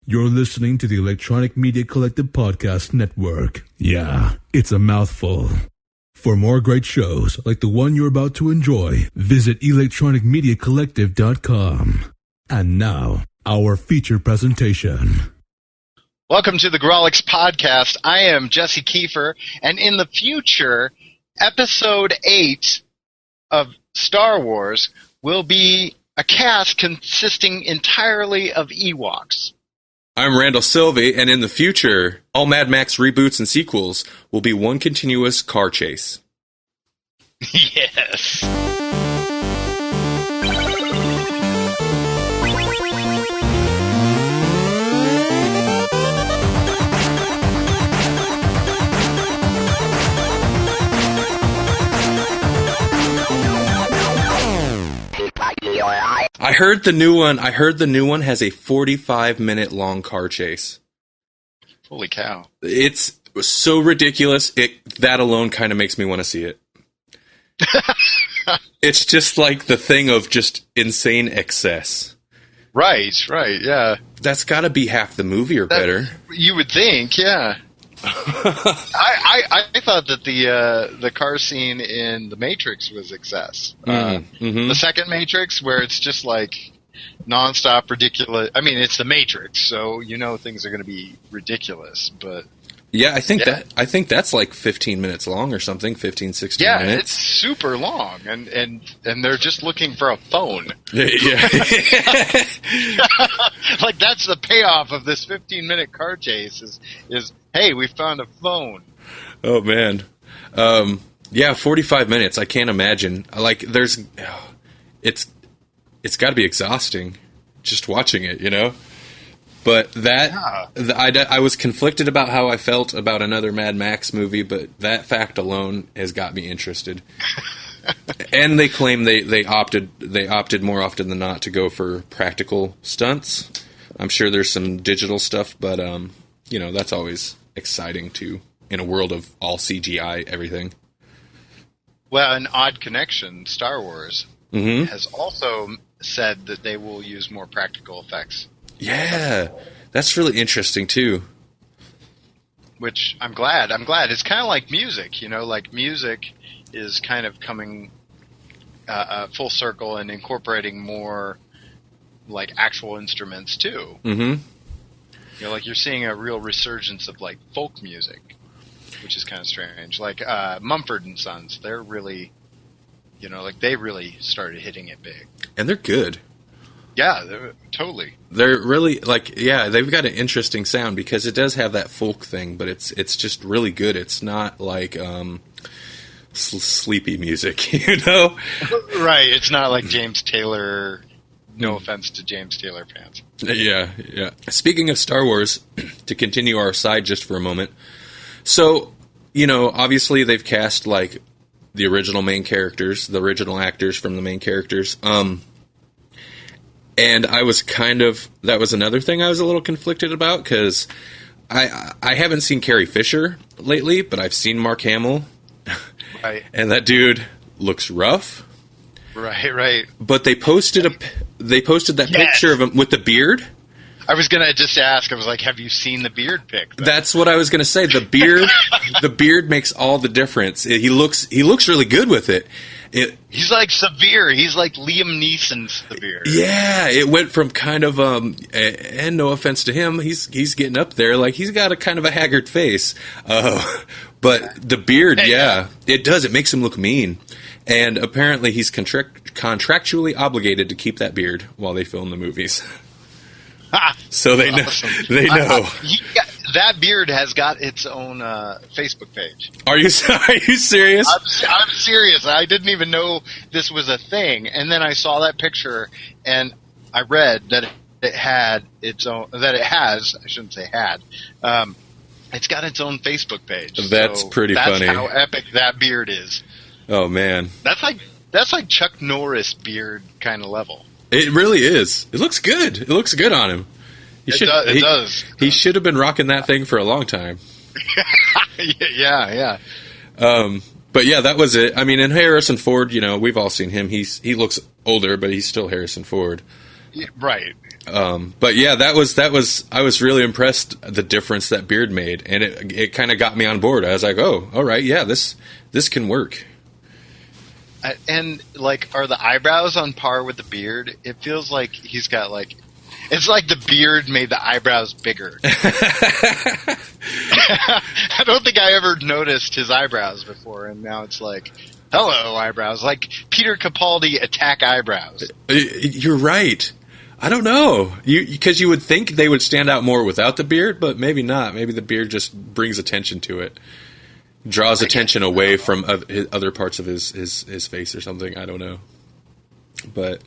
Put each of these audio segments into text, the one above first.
You're listening to the Electronic Media Collective Podcast Network. Yeah, it's a mouthful. For more great shows like the one you're about to enjoy, visit electronicmediacollective.com. And now, our feature presentation. Welcome to the Grawlix Podcast. I am Jesse Kiefer, and in the future, Episode 8 of Star Wars will be a cast consisting entirely of Ewoks. I'm Randall Sylvie, and in the future, all Mad Max reboots and sequels will be one continuous car chase. Yes. I heard the new one has a 45-minute long car chase. Holy cow. It's so ridiculous. That alone kind of makes me want to see it. It's just like the thing of just insane excess. Right, yeah. That's got to be half the movie or better. You would think, yeah. I thought that the car scene in The Matrix was excess. The second Matrix, where it's just like nonstop ridiculous. I mean, it's The Matrix, so you know things are going to be ridiculous. But yeah, I think that's like 15 minutes long or something. 15, 16 minutes. Yeah, it's super long, and they're just looking for a phone. Yeah. Like that's the payoff of this 15-minute car chase is hey, we found a phone. Oh man. Yeah, 45 minutes. I can't imagine. Like it's got to be exhausting just watching it, you know? But I was conflicted about how I felt about another Mad Max movie, but that fact alone has got me interested. And they claim they opted more often than not to go for practical stunts. I'm sure there's some digital stuff, but you know, that's always exciting too in a world of all CGI everything. Well, an odd connection, Star Wars has also said that they will use more practical effects. Yeah, that's really interesting too. Which I'm glad. It's kind of like music, you know, like music is kind of coming full circle and incorporating more like actual instruments too. Mm-hmm. You know, like you're seeing a real resurgence of like folk music, which is kind of strange. Like Mumford and Sons, they're really, you know, like they really started hitting it big. And they're good. Yeah, totally. They're really, like, yeah, they've got an interesting sound because it does have that folk thing, but it's just really good. It's not like sleepy music, you know? Right, it's not like James Taylor. No offense to James Taylor fans. Yeah. Speaking of Star Wars, to continue our side just for a moment, so, you know, obviously they've cast, like, the original main characters, the original actors from the main characters, and I was that was another thing I was a little conflicted about, because I haven't seen Carrie Fisher lately, but I've seen Mark Hamill. Right. And that dude looks rough. Right. But they posted that picture of him with the beard. I was going to just ask, I was like, have you seen the beard pic? That's what I was going to say. The beard makes all the difference. He looks really good with it. He's like severe. He's like Liam Neeson's the beard. Yeah, it went from kind of and no offense to him, he's getting up there. Like he's got a kind of a haggard face. But the beard, yeah, it does. It makes him look mean. And apparently he's contractually obligated to keep that beard while they film the movies. So they know. Awesome. They know. That beard has got its own Facebook page. Are you serious? I'm serious. I didn't even know this was a thing, and then I saw that picture, and I read that it had its own. That it has. I shouldn't say had. It's got its own Facebook page. That's pretty funny. That's how epic that beard is. Oh man. That's like Chuck Norris beard kind of level. It really is. It looks good. It looks good on him. It does. He should have been rocking that thing for a long time. Yeah. But yeah, that was it. I mean, and Harrison Ford, you know, we've all seen him. He looks older, but he's still Harrison Ford. Yeah, right. But yeah, that was I was really impressed the difference that beard made, and it kind of got me on board. I was like, oh, all right, yeah, this can work. And like, are the eyebrows on par with the beard? It feels like he's got like, it's like the beard made the eyebrows bigger. I don't think I ever noticed his eyebrows before, and now it's like, hello, eyebrows. Like Peter Capaldi attack eyebrows. You're right. I don't know. Because you would think they would stand out more without the beard, but maybe not. Maybe the beard just brings attention to it. Draws attention away from other parts of his face or something. I don't know. But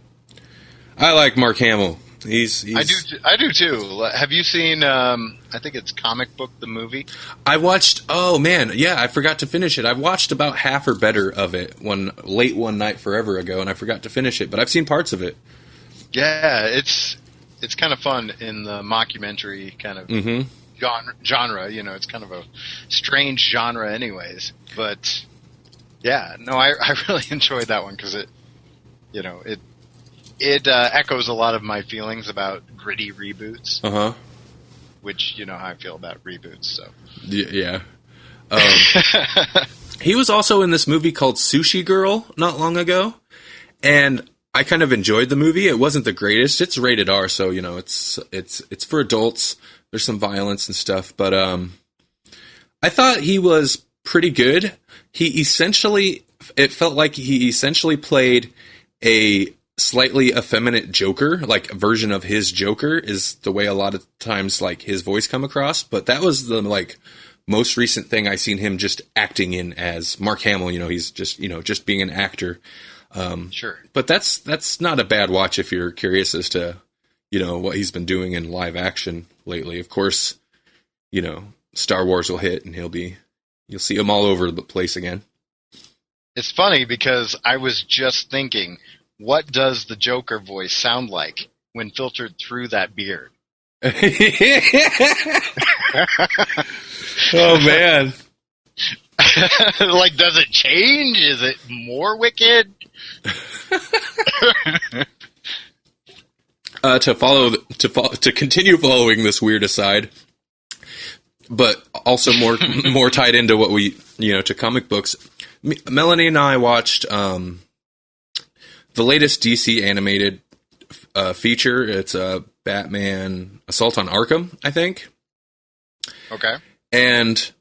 I like Mark Hamill. He's I do too. Have you seen? I think it's Comic Book the movie. I watched. Oh man, yeah, I forgot to finish it. I watched about half or better of it one night forever ago, and I forgot to finish it. But I've seen parts of it. Yeah, it's kind of fun in the mockumentary kind of genre. You know, it's kind of a strange genre, anyways. But yeah, no, I really enjoyed that one because it echoes a lot of my feelings about gritty reboots. Which you know how I feel about reboots. So yeah. He was also in this movie called Sushi Girl not long ago, and I kind of enjoyed the movie. It wasn't the greatest. It's rated R, so you know it's for adults. There's some violence and stuff, but I thought he was pretty good. It felt like he essentially played a slightly effeminate Joker, like a version of his Joker is the way a lot of times like his voice come across. But that was the like most recent thing I seen him just acting in as Mark Hamill. You know, he's just being an actor. Sure. But that's not a bad watch if you're curious as to, you know, what he's been doing in live action lately. Of course, you know, Star Wars will hit and you'll see him all over the place again. It's funny because I was just thinking, what does the Joker voice sound like when filtered through that beard? Oh man. Like, does it change? Is it more wicked? To continue following this weird aside, but also more tied into what we, you know, to comic books. Melanie and I watched the latest DC animated feature. It's Batman Assault on Arkham, I think. Okay. And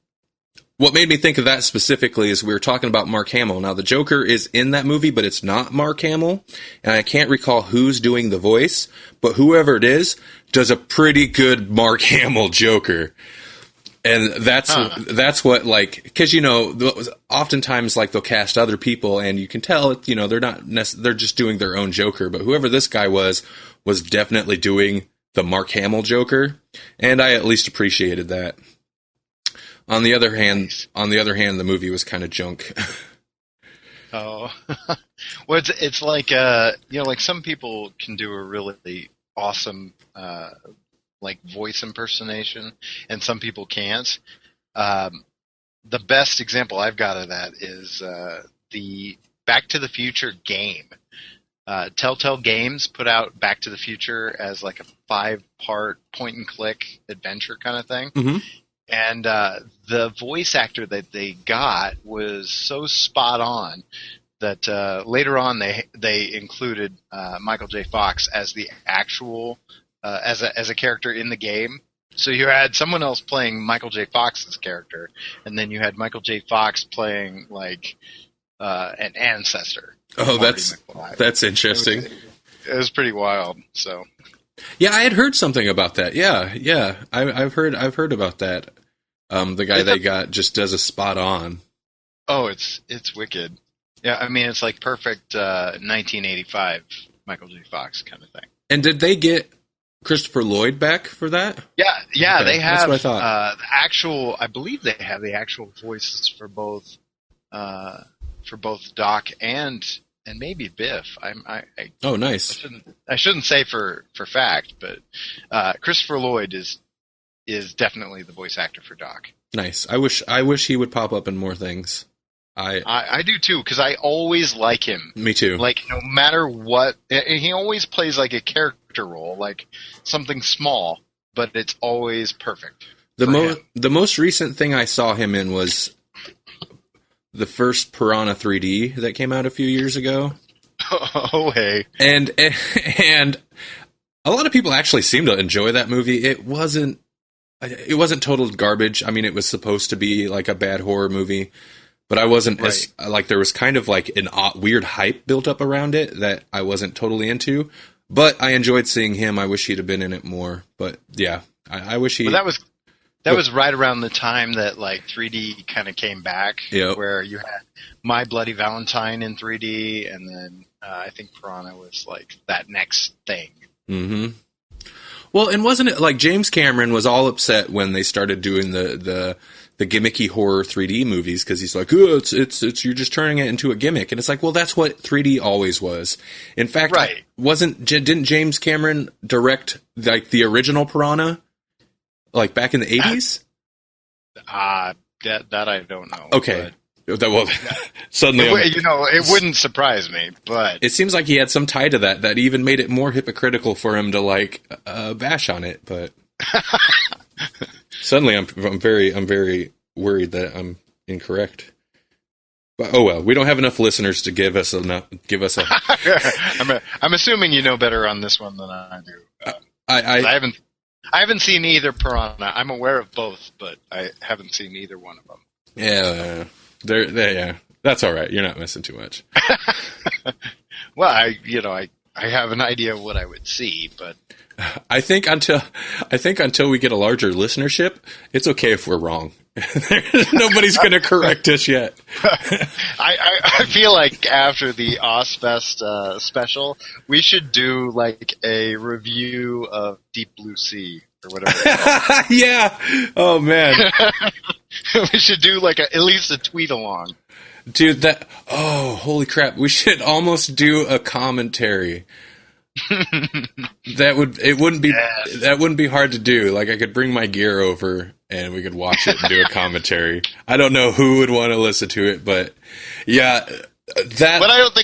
what made me think of that specifically is we were talking about Mark Hamill. Now, the Joker is in that movie, but it's not Mark Hamill. And I can't recall who's doing the voice, but whoever it is does a pretty good Mark Hamill Joker. And that's what, like, because, you know, oftentimes, like, they'll cast other people, and you can tell, you know, they're just doing their own Joker. But whoever this guy was definitely doing the Mark Hamill Joker. And I at least appreciated that. On the other hand, the movie was kind of junk. Oh, well, it's like you know, like some people can do a really awesome like voice impersonation, and some people can't. The best example I've got of that is the Back to the Future game. Telltale Games put out Back to the Future as like a 5-part point-and-click adventure kind of thing. Mm-hmm. And the voice actor that they got was so spot on that later on they included Michael J. Fox as the actual as a character in the game. So you had someone else playing Michael J. Fox's character, and then you had Michael J. Fox playing like an ancestor. Oh, that's interesting. It was pretty wild. So. Yeah, I had heard something about that. Yeah, I've heard about that. The guy they got just does a spot on. Oh, it's wicked. Yeah, I mean it's like perfect 1985 Michael J. Fox kind of thing. And did they get Christopher Lloyd back for that? Yeah, okay. They have. That's what I thought. The actual. I believe they have the actual voices for both Doc and maybe Biff. Oh, nice. I shouldn't say for fact, but Christopher Lloyd is definitely the voice actor for Doc. Nice. I wish he would pop up in more things. I do too, because I always like him. Me too. Like, no matter what, he always plays like a character role, like something small, but it's always perfect. The most recent thing I saw him in was the first Piranha 3D that came out a few years ago. Oh, hey. And a lot of people actually seem to enjoy that movie. It wasn't total garbage. I mean, it was supposed to be like a bad horror movie, but I wasn't as, like, there was kind of like an weird hype built up around it that I wasn't totally into, but I enjoyed seeing him. I wish he'd have been in it more, but yeah, I wish he... Well, that was right around the time that, like, 3D kind of came back, where you had My Bloody Valentine in 3D, and then I think Piranha was, like, that next thing. Mm-hmm. Well, and wasn't it, like, James Cameron was all upset when they started doing the gimmicky horror 3D movies, because he's like, oh, it's you're just turning it into a gimmick. And it's like, well, that's what 3D always was. In fact, didn't James Cameron direct, like, the original Piranha? Like back in the 80s? That I don't know. Okay. Well, suddenly... it wouldn't surprise me, but... It seems like he had some tie to that even made it more hypocritical for him to, like, bash on it, but... Suddenly I'm very worried that I'm incorrect. But, oh well, we don't have enough listeners to give us a... I'm assuming you know better on this one than I do. I haven't seen either Piranha. I'm aware of both, but I haven't seen either one of them. Yeah, yeah. That's all right. You're not missing too much. Well, I have an idea of what I would see, but I think until we get a larger listenership, it's okay if we're wrong. Nobody's going to correct us yet. I feel like after the Ozfest special, we should do like a review of Deep Blue Sea or whatever. Yeah. Oh man. We should do like at least a tweet along. Dude, holy crap. We should almost do a commentary. That wouldn't be hard to do. Like, I could bring my gear over and we could watch it and do a commentary. I don't know who would want to listen to it, but yeah, that. But I don't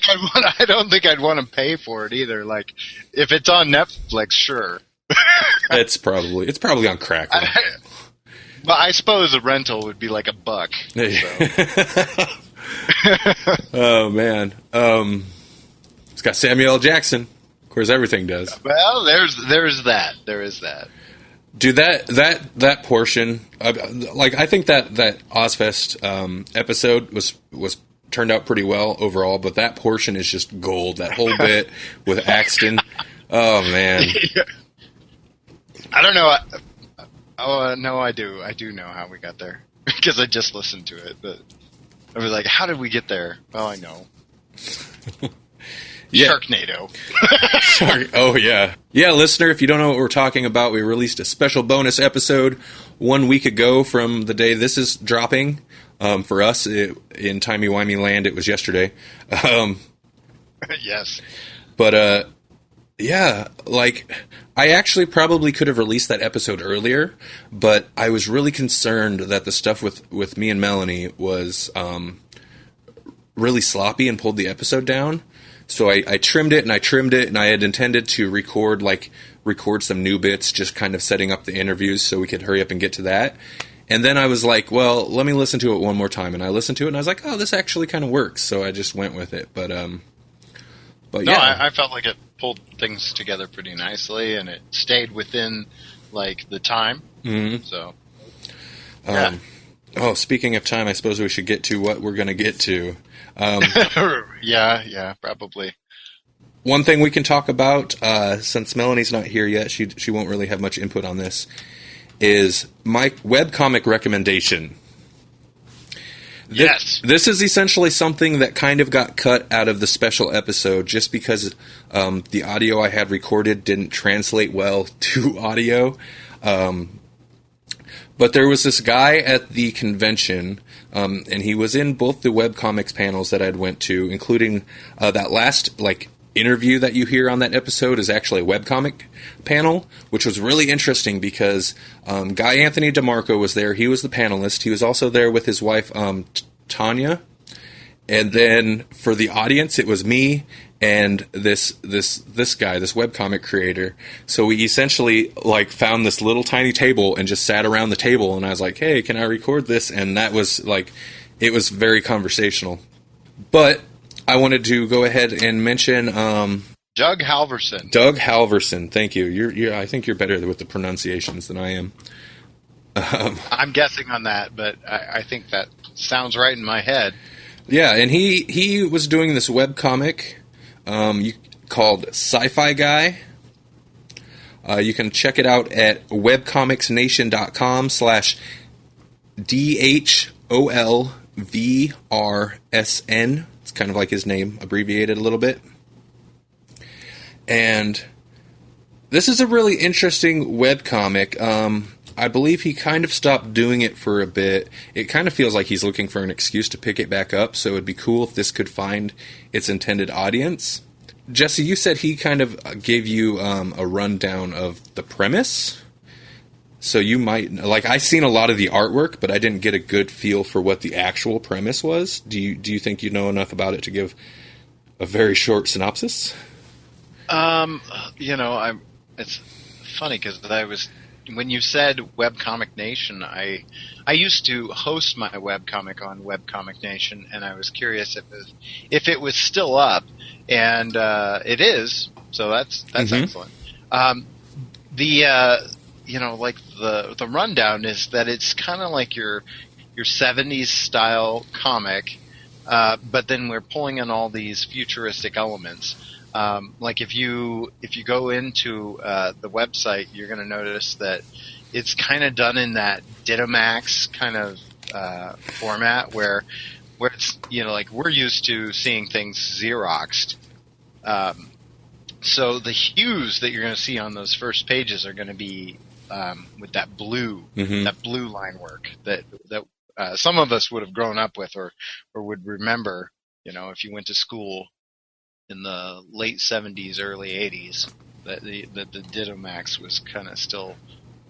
think I'd want to pay for it either. Like, if it's on Netflix, sure. It's probably on Crackle. But I suppose a rental would be like $1. So. Oh man, it's got Samuel L. Jackson. Of course, everything does. Well, there is that. Dude, that portion, like, I think that Ozfest episode was turned out pretty well overall, but that portion is just gold. That whole bit with Axton. Oh man. I don't know. No, I do. I do know how we got there because I just listened to it. But I was like, "How did we get there?" Well, I know. Yeah. Sharknado. Oh, yeah. Yeah, listener, if you don't know what we're talking about, we released a special bonus episode 1 week ago from the day this is dropping. For us, in timey-wimey land, it was yesterday. Yes. But, yeah, like, I actually probably could have released that episode earlier, but I was really concerned that the stuff with me and Melanie was really sloppy and pulled the episode down. So I trimmed it, and I had intended to record some new bits, just kind of setting up the interviews so we could hurry up and get to that. And then I was like, well, let me listen to it one more time. And I listened to it, and I was like, oh, this actually kind of works. So I just went with it. But yeah. No, I felt like it pulled things together pretty nicely, and it stayed within, like, the time. Mm-hmm. So, yeah. Speaking of time, I suppose we should get to what we're going to get to. Yeah, probably. One thing we can talk about, since Melanie's not here yet, she won't really have much input on this, is my webcomic recommendation. Yes. This is essentially something that kind of got cut out of the special episode just because the audio I had recorded didn't translate well to audio. But there was this guy at the convention, and he was in both the webcomics panels that I'd went to, including that last interview that you hear on that episode is actually a webcomic panel, which was really interesting because Guy Anthony DeMarco was there. He was the panelist. He was also there with his wife, Tanya, And then for the audience, it was me and this guy, this webcomic creator. So we essentially like found this little tiny table and just sat around the table. And I was like, "Hey, can I record this?" And that was like, it was very conversational. But I wanted to go ahead and mention Doug Holverson. Doug Holverson, thank you. You're I think you're better with the pronunciations than I am. I'm guessing on that, but I think that sounds right in my head. Yeah, and he was doing this webcomic called Sci-Fi Guy. You can check it out at webcomicsnation.com/DHOLVRSN. It's kind of like his name, abbreviated a little bit. And this is a really interesting webcomic. I believe he kind of stopped doing it for a bit. It kind of feels like he's looking for an excuse to pick it back up, so it'd be cool if this could find its intended audience. Jesse, you said he kind of gave you a rundown of the premise. So you might... Like, I've seen a lot of the artwork, but I didn't get a good feel for what the actual premise was. Do you think you know enough about it to give a very short synopsis? It's funny because when you said Webcomic Nation, I used to host my webcomic on Webcomic Nation, and I was curious if it was still up, and it is. So that's excellent. The rundown is that it's kind of like your 70s style comic, but then we're pulling in all these futuristic elements. Like if you go into the website, you're going to notice that it's kind of done in that Dynamax kind of format where it's, like we're used to seeing things Xeroxed. So the hues that you're going to see on those first pages are going to be with that blue line work that some of us would have grown up with or would remember, if you went to school in the late 70s, early 80s, that the Dynamax was kind of still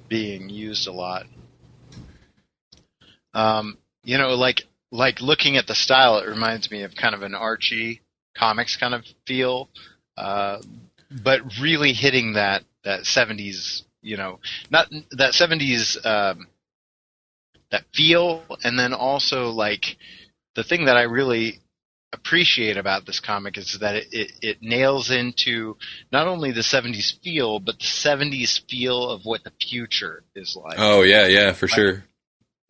being used a lot. Like looking at the style, it reminds me of kind of an Archie comics kind of feel, but really hitting that 70s, not that 70s that feel, and then also like the thing that I really appreciate about this comic is that it nails into not only the 70s feel, but the 70s feel of what the future is like. Oh, yeah, for sure.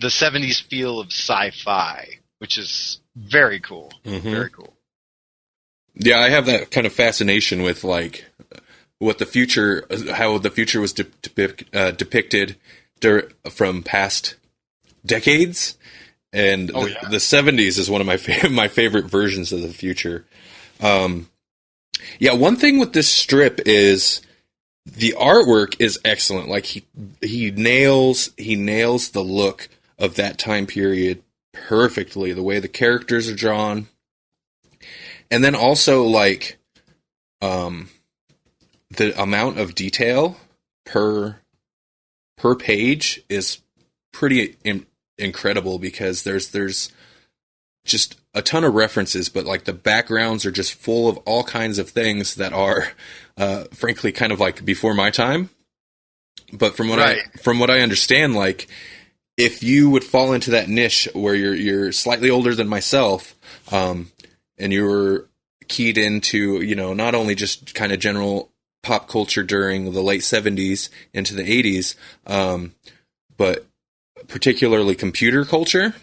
The 70s feel of sci-fi, which is very cool. Mm-hmm. Very cool. Yeah, I have that kind of fascination with, like, what the future, how the future was depicted from past decades. And the 70s is one of my favorite versions of the future. One thing with this strip is the artwork is excellent. Like he nails the look of that time period perfectly. The way the characters are drawn, and then also like the amount of detail per page is pretty incredible, because there's just a ton of references, but like the backgrounds are just full of all kinds of things that are frankly kind of like before my time. But from what I understand, like if you would fall into that niche where you're slightly older than myself, and you were keyed into, not only just kind of general pop culture during the late 70s into the 80s, but particularly computer culture,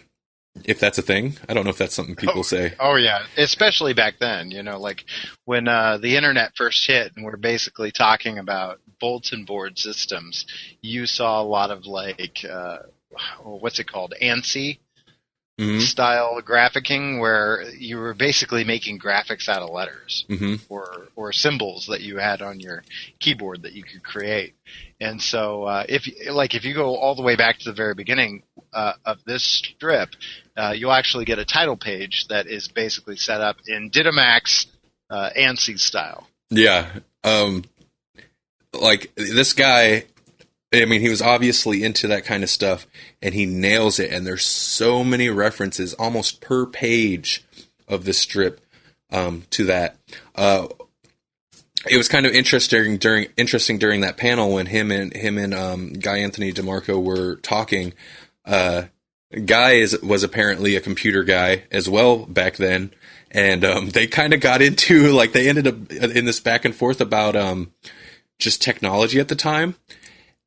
if that's a thing. I don't know if that's something people say. Oh, yeah. Especially back then, like when the internet first hit and we're basically talking about bulletin board systems, you saw a lot of like, what's it called? ANSI style graphicking, where you were basically making graphics out of letters or symbols that you had on your keyboard that you could create. And so if you go all the way back to the very beginning of this strip, you'll actually get a title page that is basically set up in Dynamax ANSI style. Yeah. Like this guy, I mean, he was obviously into that kind of stuff, and he nails it. And there's so many references almost per page of this strip to that. It was kind of interesting during that panel when him and Guy Anthony DeMarco were talking. Guy was apparently a computer guy as well back then, and they kind of got into, like, they ended up in this back and forth about just technology at the time,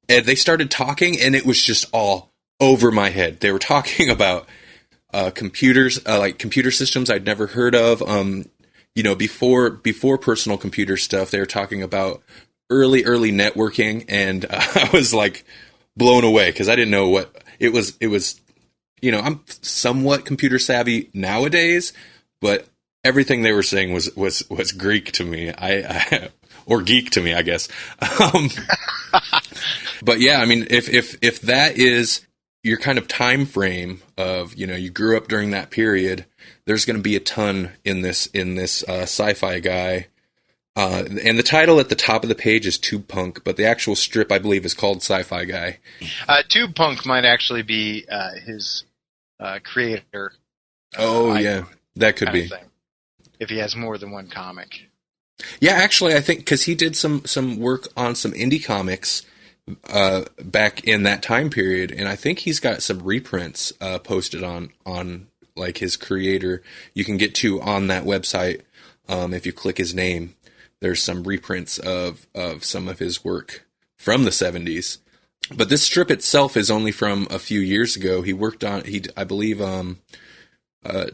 and they started talking, and it was just all over my head. They were talking about computers, like computer systems I'd never heard of. Before personal computer stuff, they were talking about early networking, and I was like blown away because I didn't know what it was. It was, I'm somewhat computer savvy nowadays, but everything they were saying was Greek to me. Or geek to me, I guess. But yeah, I mean, if that is your kind of time frame of, you grew up during that period, there's going to be a ton in this Sci-Fi guy. And the title at the top of the page is Tube Punk, but the actual strip, I believe, is called Sci-Fi Guy. Tube Punk might actually be his creator. Yeah, that could be. If he has more than one comic. Yeah, actually, I think because he did some work on some indie comics back in that time period, and I think he's got some reprints posted on like his creator. You can get to on that website if you click his name. There's some reprints of some of his work from the 70s. But this strip itself is only from a few years ago. He worked on, I believe,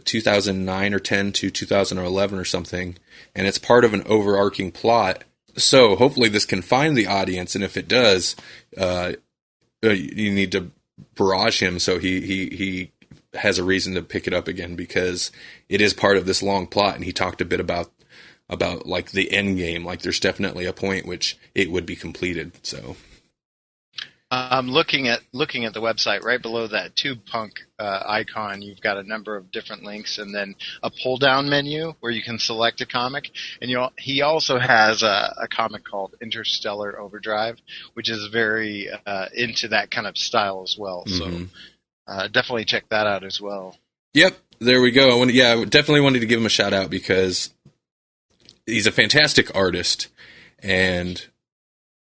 2009 or 10 to 2011 or something, and it's part of an overarching plot. So hopefully this can find the audience, and if it does, you need to barrage him so he has a reason to pick it up again, because it is part of this long plot, and he talked a bit about like the end game. Like there's definitely a point which it would be completed. So I'm looking at the website. Right below that Tube Punk icon, you've got a number of different links, and then a pull-down menu where you can select a comic. And he also has a comic called Interstellar Overdrive, which is very into that kind of style as well. Mm-hmm. So definitely check that out as well. Yep, there we go. I definitely wanted to give him a shout out because he's a fantastic artist, and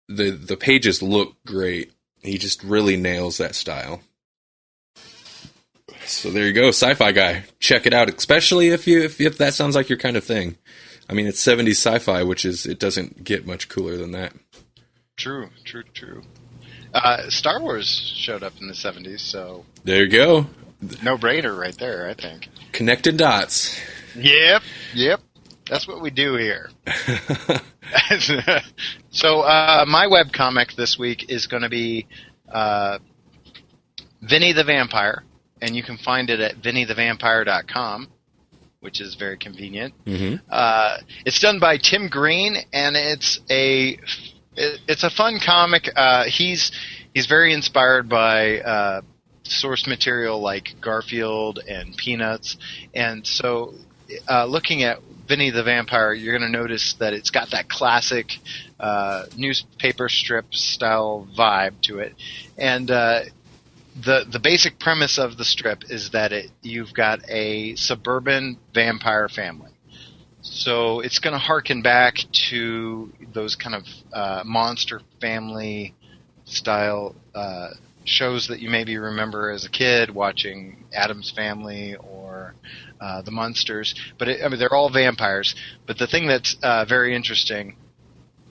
the pages look great. He just really nails that style. So there you go, Sci-Fi Guy. Check it out, especially if that sounds like your kind of thing. I mean, it's 70s sci-fi, it doesn't get much cooler than that. True. Star Wars showed up in the 70s, so there you go. No-brainer right there, I think. Connected dots. Yep. That's what we do here. So my webcomic this week is going to be Vinnie the Vampire, and you can find it at vinniethevampire.com, which is very convenient. Mm-hmm. It's done by Tim Green, and it's a fun comic. He's very inspired by source material like Garfield and Peanuts, and so looking at Vinnie the Vampire, you're going to notice that it's got that classic newspaper strip style vibe to it. And the basic premise of the strip is that you've got a suburban vampire family. So it's going to harken back to those kind of monster family style shows that you maybe remember as a kid watching Addams Family or the Munsters, but they're all vampires. But the thing that's very interesting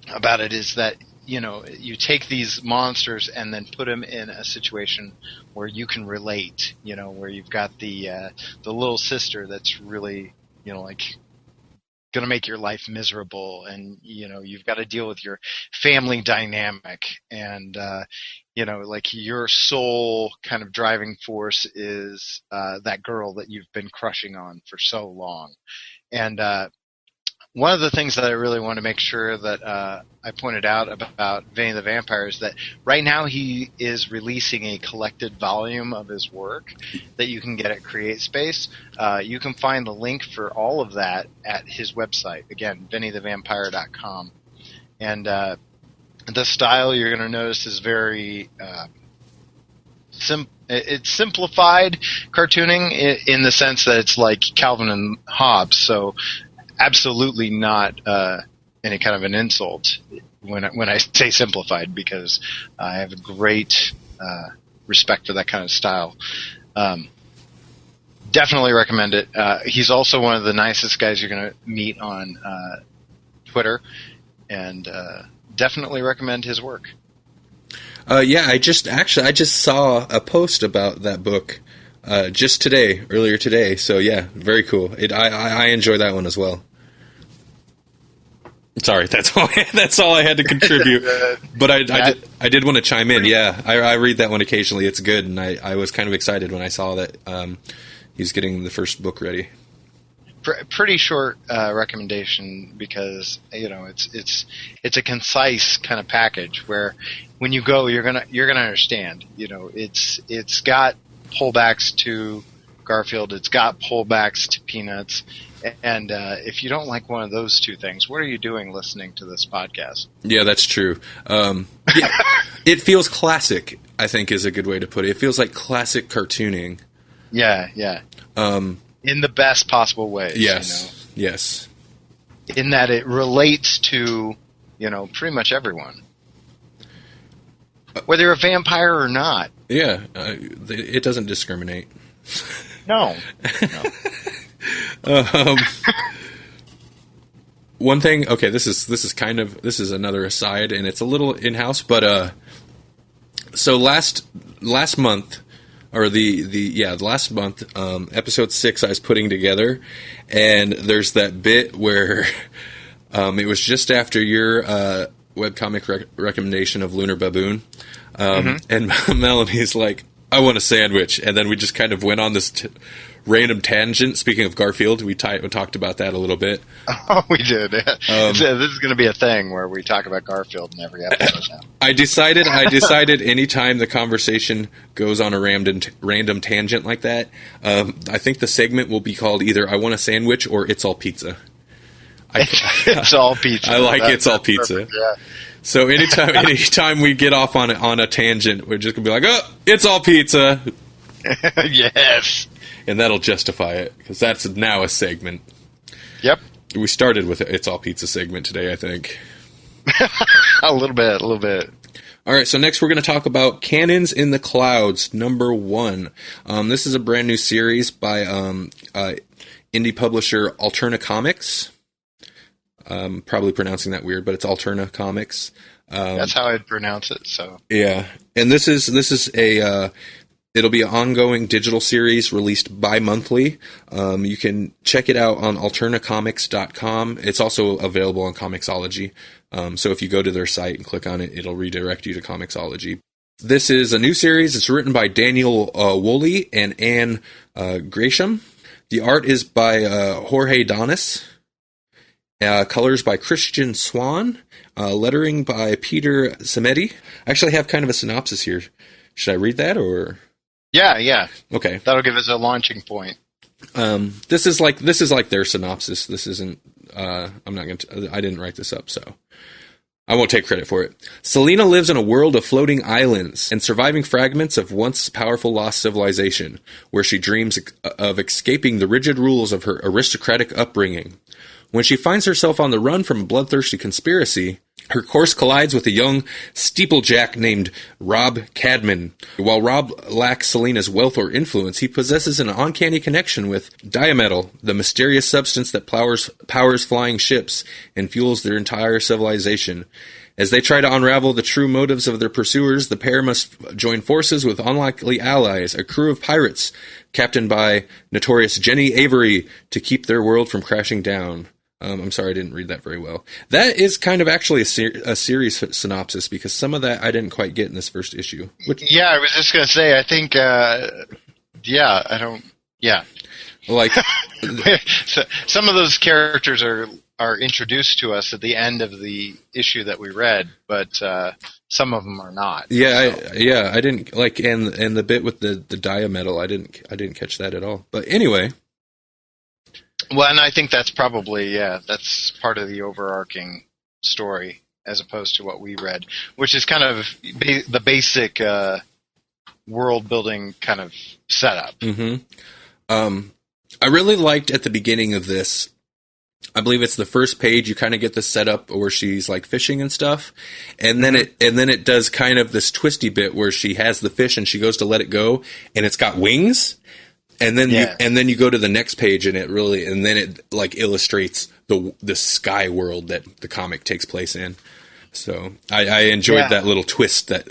about it is that you take these monsters and then put them in a situation where you can relate. Where you've got the little sister that's really like going to make your life miserable, and you've got to deal with your family dynamic, and like your sole kind of driving force is that girl that you've been crushing on for so long. And one of the things that I really want to make sure that I pointed out about Vinnie the Vampire is that right now he is releasing a collected volume of his work that you can get at CreateSpace. You can find the link for all of that at his website. Again, vinniethevampire.com. And the style you're going to notice is very it's simplified cartooning in the sense that it's like Calvin and Hobbes. So absolutely not any kind of an insult when I say simplified, because I have a great respect for that kind of style. Definitely recommend it. He's also one of the nicest guys you're going to meet on Twitter, and definitely recommend his work. Yeah, I just saw a post about that book just earlier today. So yeah, very cool. I enjoy that one as well. Sorry, that's all I had to contribute. But I did want to chime in. Yeah, I read that one occasionally. It's good, and I was kind of excited when I saw that he's getting the first book ready. Pretty short recommendation, because it's a concise kind of package where when you go you're gonna understand. It's got pullbacks to Garfield, it's got pullbacks to Peanuts, and if you don't like one of those two things, what are you doing listening to this podcast? Yeah, that's true. It feels classic, I think, is a good way to put it. It feels like classic cartooning. Yeah. In the best possible ways. Yes, yes. In that it relates to, pretty much everyone. Whether you're a vampire or not. Yeah, it doesn't discriminate. No. One thing, okay, this is another aside, and it's a little in-house, but so last month, or the last month, episode 6 I was putting together, and there's that bit where it was just after your webcomic recommendation of Lunar Baboon, and Melanie's like, I want a sandwich, and then we just kind of went on this random tangent. Speaking of Garfield, we talked about that a little bit. Oh, we did. This is going to be a thing where we talk about Garfield in every episode now. I decided anytime the conversation goes on a random tangent like that, I think the segment will be called either I Want a Sandwich or It's All Pizza. It's All Pizza. I like It's All Pizza. Perfect, yeah. So anytime we get off on a tangent, we're just going to be like, oh, it's all pizza. Yes. And that'll justify it, because that's now a segment. Yep. We started with It's All Pizza segment today, I think. A little bit. All right, so next we're going to talk about Cannons in the Clouds, number 1. This is a brand new series by indie publisher Alterna Comics. Probably pronouncing that weird, but it's Alterna Comics. That's how I'd pronounce it. So yeah, and this is a it'll be an ongoing digital series released bi-monthly. You can check it out on alternacomics.com. It's also available on Comixology. So if you go to their site and click on it, it'll redirect you to Comixology. This is a new series. It's written by Daniel Woolley and Anne Gresham. The art is by Jorge Donis. Colors by Christian Swan. Lettering by Peter Samedi. I actually have kind of a synopsis here. Should I read that, or? Yeah. Okay. That'll give us a launching point. This is like their synopsis. This isn't. I'm not going to. I didn't write this up, so I won't take credit for it. Selena lives in a world of floating islands and surviving fragments of once powerful lost civilization, where she dreams of escaping the rigid rules of her aristocratic upbringing. When she finds herself on the run from a bloodthirsty conspiracy, her course collides with a young steeplejack named Rob Cadman. While Rob lacks Selena's wealth or influence, he possesses an uncanny connection with diametal, the mysterious substance that powers flying ships and fuels their entire civilization. As they try to unravel the true motives of their pursuers, the pair must join forces with unlikely allies, a crew of pirates captained by notorious Jenny Avery, to keep their world from crashing down. I'm sorry, I didn't read that very well. That is kind of actually a series synopsis, because some of that I didn't quite get in this first issue. Yeah, I was just going to say, I think, Like, so some of those characters are introduced to us at the end of the issue that we read, but some of them are not. Yeah, so. I didn't like, and the bit with the diametal, I didn't catch that at all. But anyway. Well, and I think that's probably, that's part of the overarching story, as opposed to what we read, which is kind of the basic world building kind of setup. I really liked at the beginning of this, I believe it's the first page, you kind of get the setup where she's like fishing and stuff. And then it does kind of this twisty bit where she has the fish and she goes to let it go and it's got wings. And then you go to the next page and then it like illustrates the sky world that the comic takes place in. So I enjoyed that little twist. That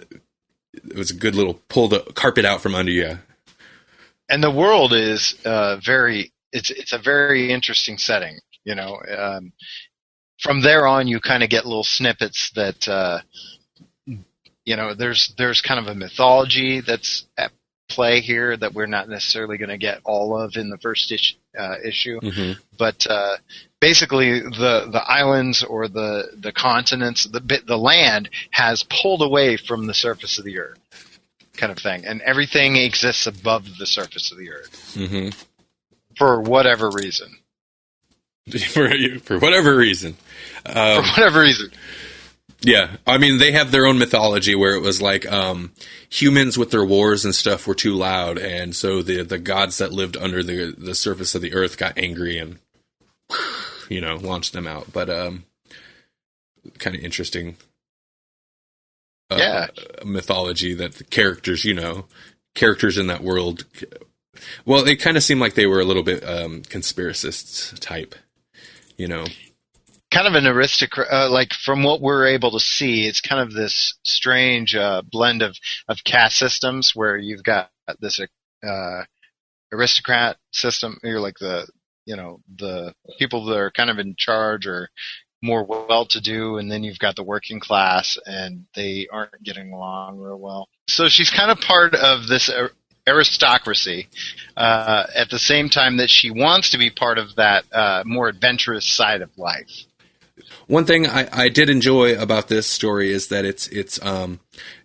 it was a good little pull the carpet out from under you. And the world is it's a very interesting setting. You know, from there on, you kind of get little snippets that, you know, there's kind of a mythology that's at play here that we're not necessarily going to get all of in the first issue. But basically, the islands or the continents, the land has pulled away from the surface of the earth, kind of thing, and everything exists above the surface of the earth for whatever reason. For whatever reason. For whatever reason. Yeah. I mean, they have their own mythology where it was like humans with their wars and stuff were too loud, and so the gods that lived under the surface of the earth got angry and, you know, launched them out. But kind of interesting mythology that the characters in that world, well, it kind of seemed like they were a little bit conspiracists type. You know, kind of an aristocrat. Like from what we're able to see, it's kind of this strange blend of caste systems where you've got this aristocrat system. You're like the people that are kind of in charge or more well-to-do, and then you've got the working class, and they aren't getting along real well. So she's kind of part of this aristocracy, at the same time that she wants to be part of that more adventurous side of life. One thing I did enjoy about this story is that it's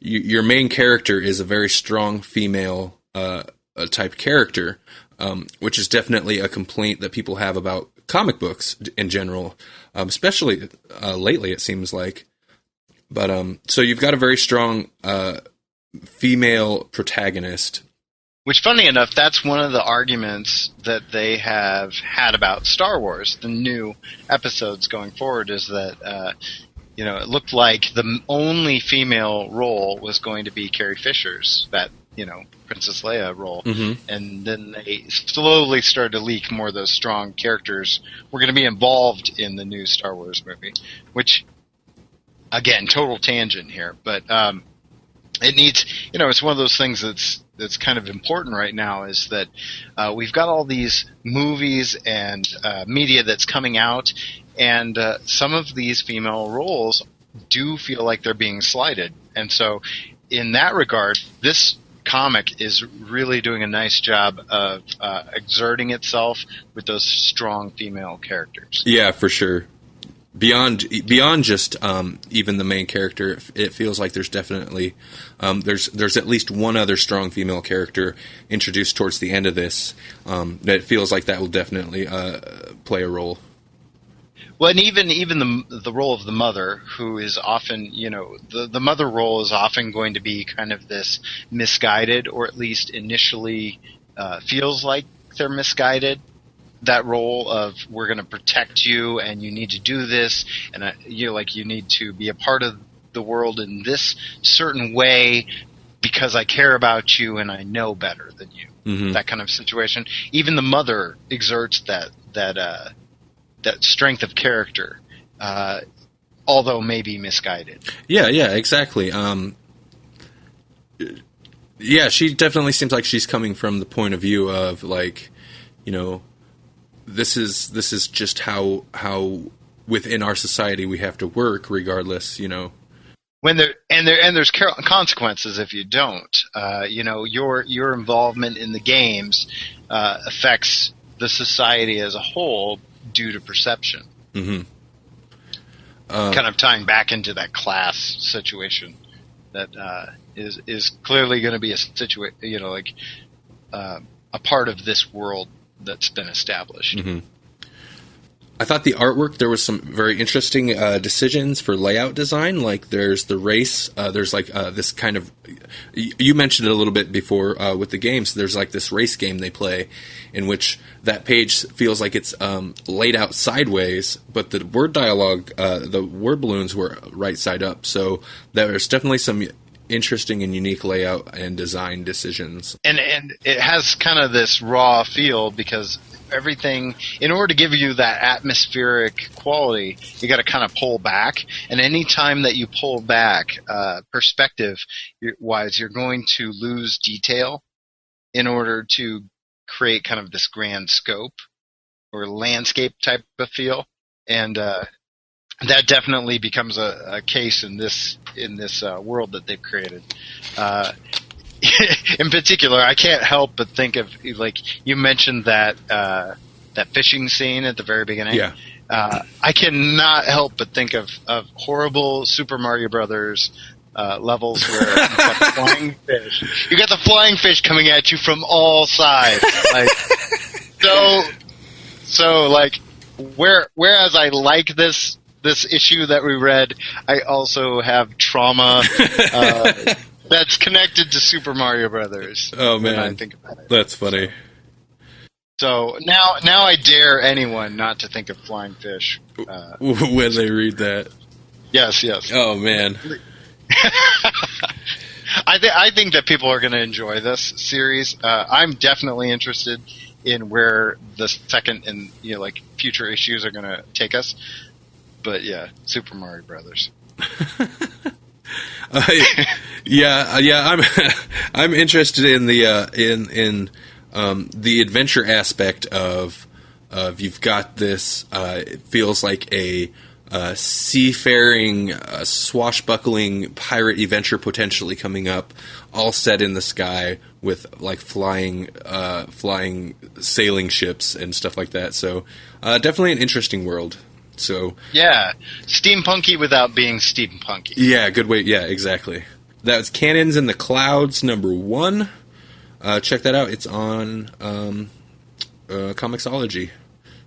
your main character is a very strong female type character, which is definitely a complaint that people have about comic books in general, especially lately it seems like. But so you've got a very strong female protagonist. Which, funny enough, that's one of the arguments that they have had about Star Wars, the new episodes going forward, is that, it looked like the only female role was going to be Carrie Fisher's, that, Princess Leia role. And then they slowly started to leak more of those strong characters were going to be involved in the new Star Wars movie, which, again, total tangent here, but it needs, it's one of those things that's kind of important right now, is that we've got all these movies and media that's coming out, and some of these female roles do feel like they're being slighted. And so in that regard, this comic is really doing a nice job of exerting itself with those strong female characters. Yeah, for sure. Beyond just even the main character, it feels like there's definitely there's at least one other strong female character introduced towards the end of this that feels like that will definitely play a role. Well, and even the role of the mother, who is often, the mother role is often going to be kind of this misguided, or at least initially feels like they're misguided. That role of, we're going to protect you and you need to do this, and you need to be a part of the world in this certain way because I care about you and I know better than you. That kind of situation. Even the mother exerts that strength of character, although maybe misguided. Yeah, exactly. She definitely seems like she's coming from the point of view of, like, this is just how within our society we have to work, regardless, When there's consequences if you don't. Your involvement in the games affects the society as a whole due to perception. Kind of tying back into that class situation that is clearly going to be a situation, a part of this world that's been established. I thought the artwork, there was some very interesting decisions for layout design. Like there's the race, there's like this kind of, you mentioned it a little bit before with the games. There's like this race game they play in which that page feels like it's laid out sideways, but the word dialogue, the word balloons were right side up. So there's definitely some interesting and unique layout and design decisions. And it has kind of this raw feel because everything, in order to give you that atmospheric quality, you got to kind of pull back. And any time that you pull back, perspective-wise, you're going to lose detail in order to create kind of this grand scope or landscape type of feel. And that definitely becomes a case in this world that they've created. In particular, I can't help but think of, like, you mentioned that fishing scene at the very beginning. Yeah. I cannot help but think of horrible Super Mario Brothers levels where you got the flying fish. You got the flying fish coming at you from all sides. Like, so like, whereas I like this issue that we read, I also have trauma that's connected to Super Mario Brothers. Oh man, when I think about it. That's funny. So now I dare anyone not to think of flying fish when they read that. Yes. Oh man. I think that people are going to enjoy this series. I'm definitely interested in where the second and like future issues are going to take us. But yeah, Super Mario Brothers. I'm interested in the the adventure aspect of you've got this. It feels like a seafaring, swashbuckling pirate adventure potentially coming up, all set in the sky with like flying sailing ships and stuff like that. So definitely an interesting world. So yeah, steampunky without being steampunky. Yeah, good way. Yeah, exactly. That was Cannons in the Clouds #1. Check that out. It's on Comixology.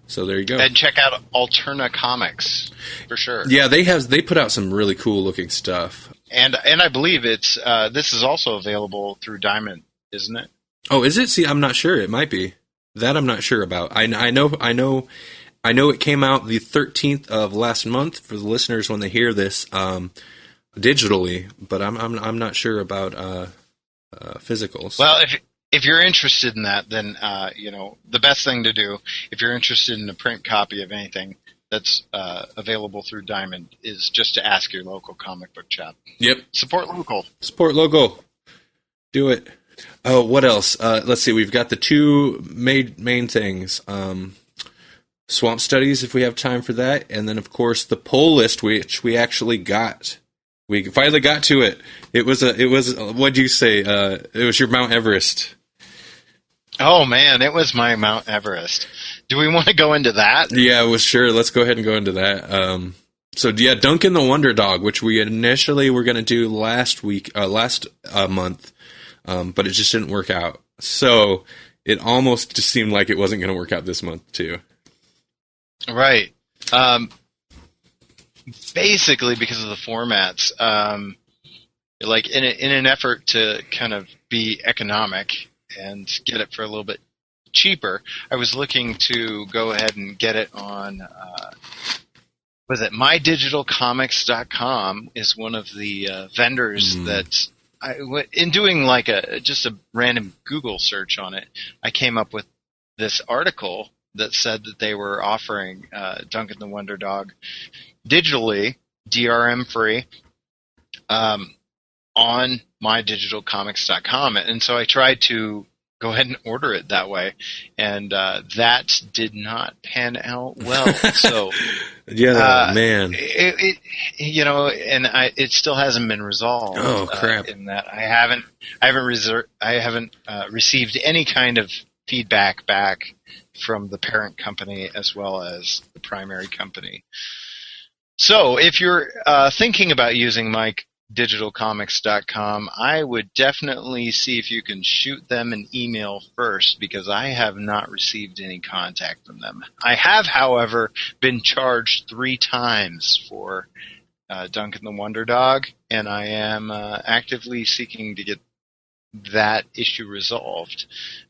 So there you go. And check out Alterna Comics for sure. Yeah, they put out some really cool looking stuff. And I believe it's this is also available through Diamond, isn't it? Oh, is it? See, I'm not sure. It might be. That I'm not sure about. I know it came out the 13th of last month for the listeners when they hear this digitally, but I'm not sure about physicals. Well, if you're interested in that, then the best thing to do if you're interested in a print copy of anything that's available through Diamond is just to ask your local comic book shop. Yep. Support local. Support local. Do it. Oh, what else? Let's see. We've got the two main things. Swamp Studies, if we have time for that, and then of course the poll list, which we actually got. We finally got to it. It was what'd you say? It was your Mount Everest. Oh man, it was my Mount Everest. Do we want to go into that? Yeah, well, sure. Let's go ahead and go into that. So yeah, Duncan the Wonder Dog, which we initially were going to do last month, but it just didn't work out. So it almost just seemed like it wasn't going to work out this month too. Right. Basically, because of the formats, like in an effort to kind of be economic and get it for a little bit cheaper, I was looking to go ahead and get it on. Was it mydigitalcomics.com? Is one of the vendors that in doing like just a random Google search on it, I came up with this article that said that they were offering Duncan the Wonder Dog digitally, DRM free, on mydigitalcomics.com. And so I tried to go ahead and order it that way, and that did not pan out well. So yeah, man, it still hasn't been resolved. Oh crap! In that I haven't received any kind of feedback back from the parent company as well as the primary company. So if you're thinking about using digitalcomics.com, I would definitely see if you can shoot them an email first, because I have not received any contact from them. I have, however, been charged 3 times for Duncan the Wonder Dog, and I am actively seeking to get that issue resolved.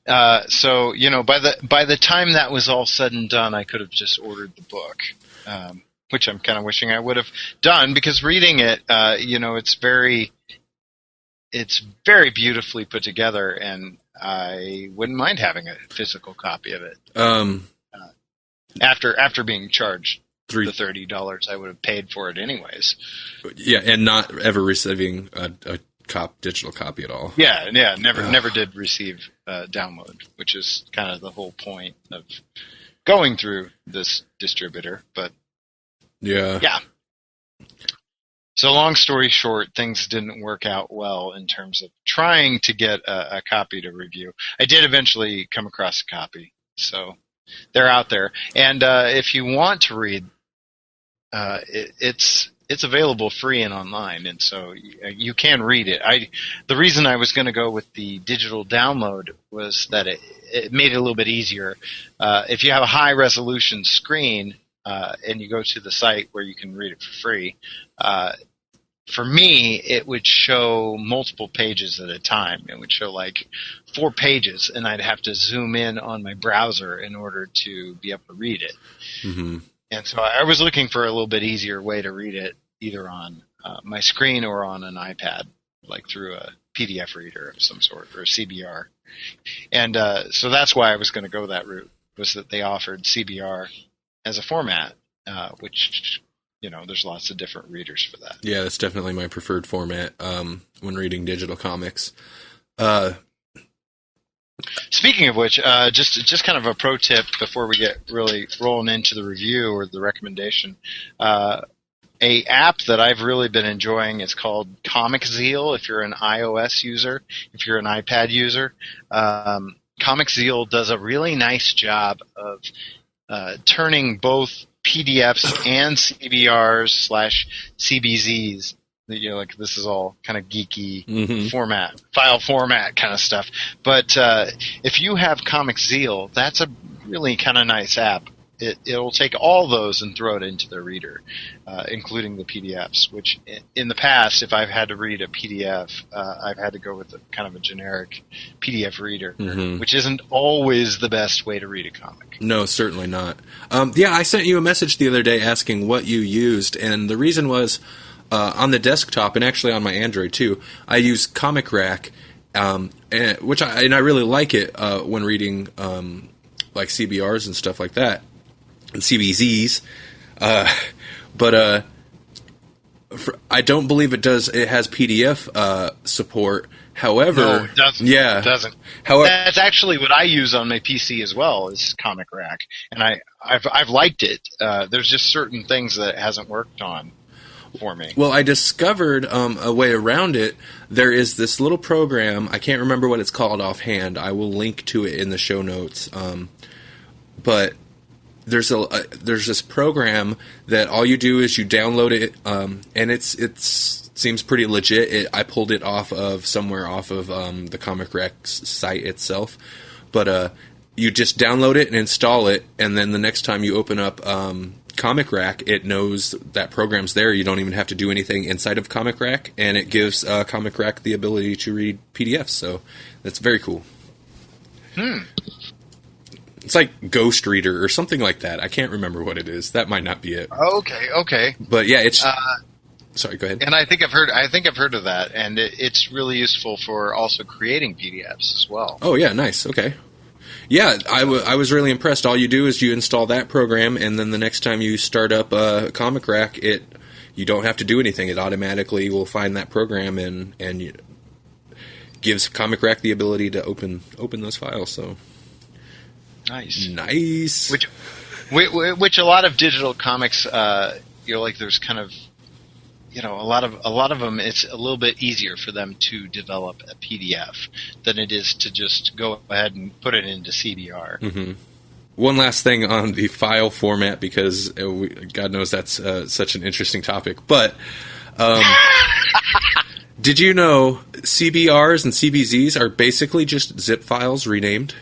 So, by the time that was all said and done, I could have just ordered the book, which I'm kind of wishing I would have done, because reading it, it's very beautifully put together, and I wouldn't mind having a physical copy of it. After being charged the $30 I would have paid for it anyways. Yeah, and not ever receiving a digital copy at all. Yeah, never did receive download, which is kind of the whole point of going through this distributor. But yeah. So long story short, things didn't work out well in terms of trying to get a copy to review. I did eventually come across a copy, so they're out there. And if you want to read, it's available free and online, and so you can read it. The reason I was going to go with the digital download was that it made it a little bit easier. If you have a high resolution screen and you go to the site where you can read it for free, for me it would show multiple pages at a time. It would show like 4 pages, and I'd have to zoom in on my browser in order to be able to read it. Mm-hmm. And so I was looking for a little bit easier way to read it, either on my screen or on an iPad, like through a PDF reader of some sort, or a CBR. And so that's why I was going to go that route, was that they offered CBR as a format, which, there's lots of different readers for that. Yeah, that's definitely my preferred format when reading digital comics. Speaking of which, just kind of a pro tip before we get really rolling into the review or the recommendation. A app that I've really been enjoying is called Comic Zeal. If you're an iOS user, if you're an iPad user, Comic Zeal does a really nice job of turning both PDFs and CBRs/CBZs. Like this is all kind of geeky format, file format kind of stuff. But if you have Comic Zeal, that's a really kind of nice app. It'll take all those and throw it into the reader, including the PDFs, which in the past, if I've had to read a PDF, I've had to go with kind of a generic PDF reader, which isn't always the best way to read a comic. No, certainly not. I sent you a message the other day asking what you used, and the reason was on the desktop, and actually on my Android too, I use Comic Rack, which I really like it when reading like CBRs and stuff like that. And CBZs, but I don't believe it does. It has PDF support. However, no, it doesn't. Yeah, it doesn't. However, that's actually what I use on my PC as well, is Comic Rack, and I've liked it. There's just certain things that it hasn't worked on for me. Well, I discovered a way around it. There is this little program. I can't remember what it's called offhand. I will link to it in the show notes. But there's this program that all you do is you download it, and it seems pretty legit. I pulled it off of the Comic Rack site itself, but you just download it and install it, and then the next time you open up Comic Rack, it knows that program's there. You don't even have to do anything inside of Comic Rack, and it gives Comic Rack the ability to read PDFs. So that's very cool. It's like Ghost Reader or something like that. I can't remember what it is. That might not be it. Okay. But yeah, it's. Sorry, go ahead. And I think I've heard of that, and it's really useful for also creating PDFs as well. Oh yeah, nice. Okay. Yeah, I was really impressed. All you do is you install that program, and then the next time you start up Comic Rack, you don't have to do anything. It automatically will find that program and gives Comic Rack the ability to open those files. So. Nice. Which a lot of digital comics, like there's kind of, a lot of them. It's a little bit easier for them to develop a PDF than it is to just go ahead and put it into CBR. Mm-hmm. One last thing on the file format, because God knows that's such an interesting topic, but. Did you know CBRs and CBZs are basically just zip files renamed?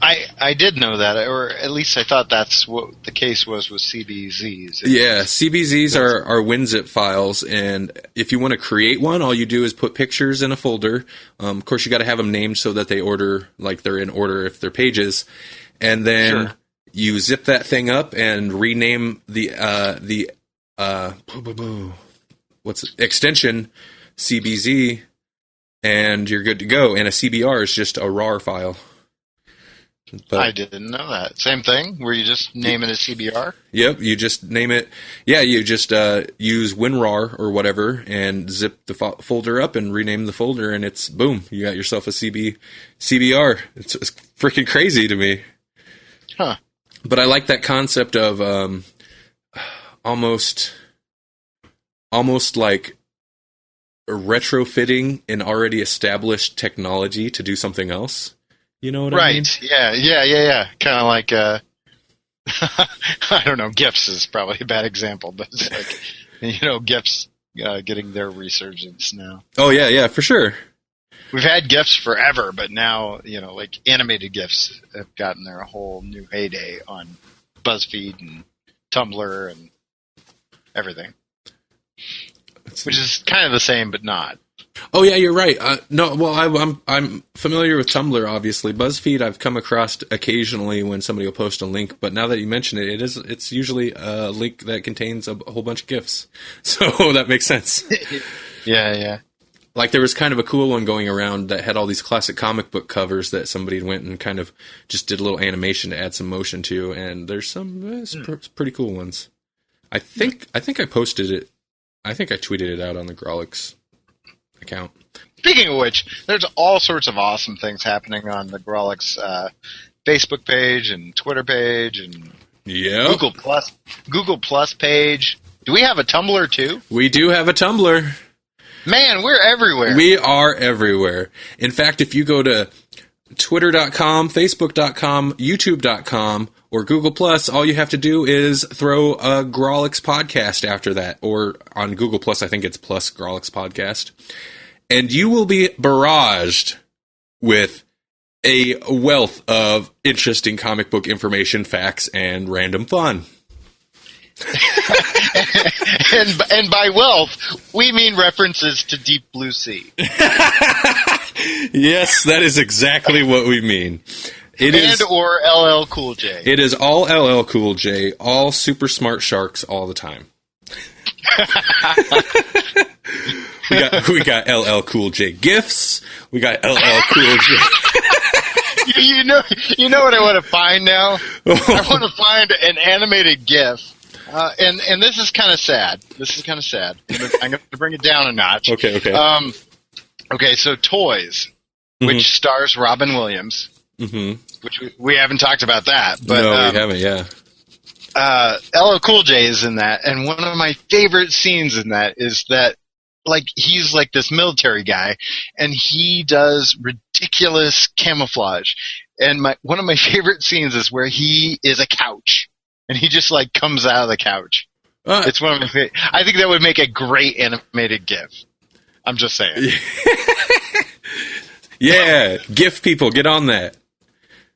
I did know that, or at least I thought that's what the case was with CBZs. Yeah, CBZs are WinZip files, and if you want to create one, all you do is put pictures in a folder. Of course, you got to have them named so that they're in order if they're pages, and then you zip that thing up and rename the extension CBZ, and you're good to go. And a CBR is just a RAR file. But, I didn't know that. Same thing, where you just name it as CBR? Yep, you just name it. Yeah, you just use WinRAR or whatever and zip the folder up and rename the folder, and it's boom, you got yourself a CBR. It's freaking crazy to me. Huh. But I like that concept of almost like retrofitting an already established technology to do something else. You know what I mean? Right. Yeah. Kind of like, I don't know, GIFs is probably a bad example, but it's like, GIFs getting their resurgence now. Oh, yeah, for sure. We've had GIFs forever, but now, like animated GIFs have gotten their whole new heyday on BuzzFeed and Tumblr and everything. Which is kind of the same, but not. Oh yeah, you're right. I'm familiar with Tumblr, obviously. BuzzFeed I've come across occasionally when somebody will post a link, but now that you mention it, it's usually a link that contains a whole bunch of GIFs. So that makes sense. Yeah. Like there was kind of a cool one going around that had all these classic comic book covers that somebody went and kind of just did a little animation to add some motion to, and there's some pretty cool ones. I think I posted it. I think I tweeted it out on the Grawlix account. Speaking of which, there's all sorts of awesome things happening on the Grawlix Facebook page and Twitter page and Google Plus page. Do we have a Tumblr too? We do have a Tumblr. Man, we're everywhere. We are everywhere. In fact, if you go to twitter.com, facebook.com, youtube.com, or Google Plus, all you have to do is throw a Grawlix Podcast after that. Or on Google Plus, I think it's plus Grawlix Podcast. And you will be barraged with a wealth of interesting comic book information, facts, and random fun. and by wealth, we mean references to Deep Blue Sea. Yes, that is exactly what we mean. Or LL Cool J. It is all LL Cool J, all super smart sharks all the time. we got LL Cool J gifts. We got LL Cool J. You know what I want to find now? I want to find an animated GIF. And this is kind of sad. I'm going to bring it down a notch. Okay. Okay, so Toys, which stars Robin Williams, which we haven't talked about that. But, no, we haven't, yeah. LL Cool J is in that, and one of my favorite scenes in that is that, like, he's like this military guy, and he does ridiculous camouflage. And one of my favorite scenes is where he is a couch. And he just, like, comes out of the couch. It's one of my favorite. I think that would make a great animated GIF. I'm just saying. Yeah, GIF people, get on that.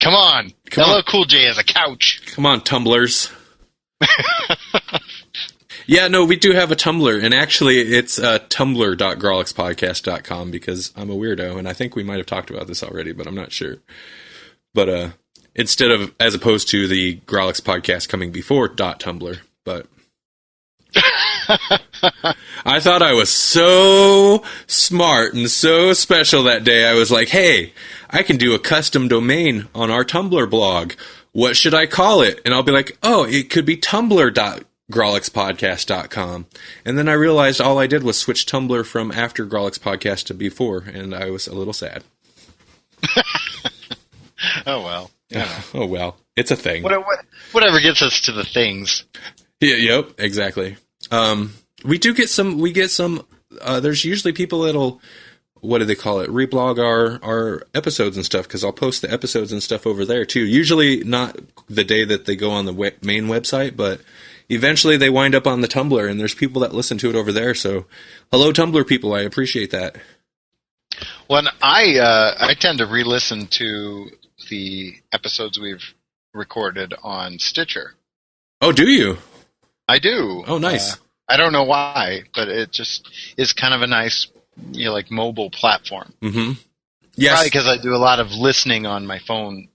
Come on. LL Cool J is a couch. Come on, Tumblers. Yeah, no, we do have a Tumblr, and actually it's tumblr.grawlixpodcast.com because I'm a weirdo, and I think we might have talked about this already, but I'm not sure. But as opposed to the Grawlix Podcast coming before .tumblr, but I thought I was so smart and so special that day. I was like, hey, I can do a custom domain on our Tumblr blog. What should I call it? And I'll be like, oh, it could be tumblr.grawlixpodcast.com. And then I realized all I did was switch Tumblr from after Grawlix Podcast to before, and I was a little sad. Oh, well. Yeah. Oh, well. It's a thing. Whatever gets us to the things. Yeah, yep, exactly. We get some, there's usually people that'll, what do they call it, reblog our episodes and stuff, because I'll post the episodes and stuff over there, too. Usually not the day that they go on the main website, but eventually they wind up on the Tumblr, and there's people that listen to it over there. So, hello, Tumblr people. I appreciate that. Well, I tend to re-listen to the episodes we've recorded on Stitcher. Oh, do you? I do. Oh, nice. I don't know why, but it just is kind of a nice, like mobile platform. Mm-hmm. Yes. Probably because I do a lot of listening on my phone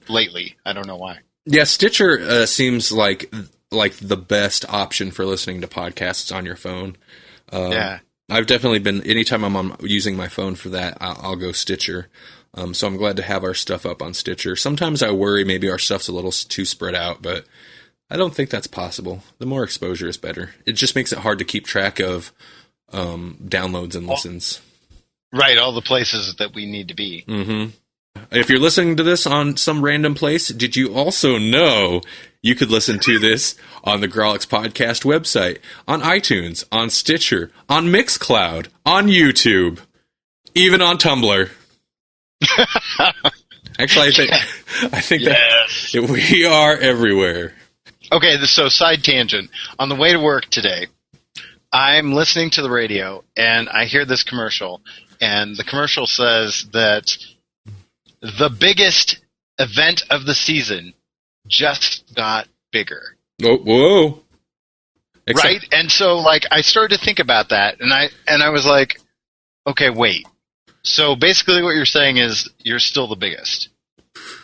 lately. I don't know why. Yeah, Stitcher seems like the best option for listening to podcasts on your phone. Yeah. I've definitely been, anytime I'm using my phone for that, I'll go Stitcher. So I'm glad to have our stuff up on Stitcher. Sometimes I worry maybe our stuff's a little too spread out, but I don't think that's possible. The more exposure is better. It just makes it hard to keep track of downloads and listens. Right, all the places that we need to be. Mm-hmm. If you're listening to this on some random place, did you also know you could listen to this on the Grawlix Podcast website, on iTunes, on Stitcher, on Mixcloud, on YouTube, even on Tumblr? Actually, I think yes. that we are everywhere. Okay, so side tangent. On the way to work today, I'm listening to the radio, and I hear this commercial, and the commercial says that the biggest event of the season just got bigger. Oh, whoa. Right? And so, like, I started to think about that, and I was like, okay, wait. So basically what you're saying is you're still the biggest.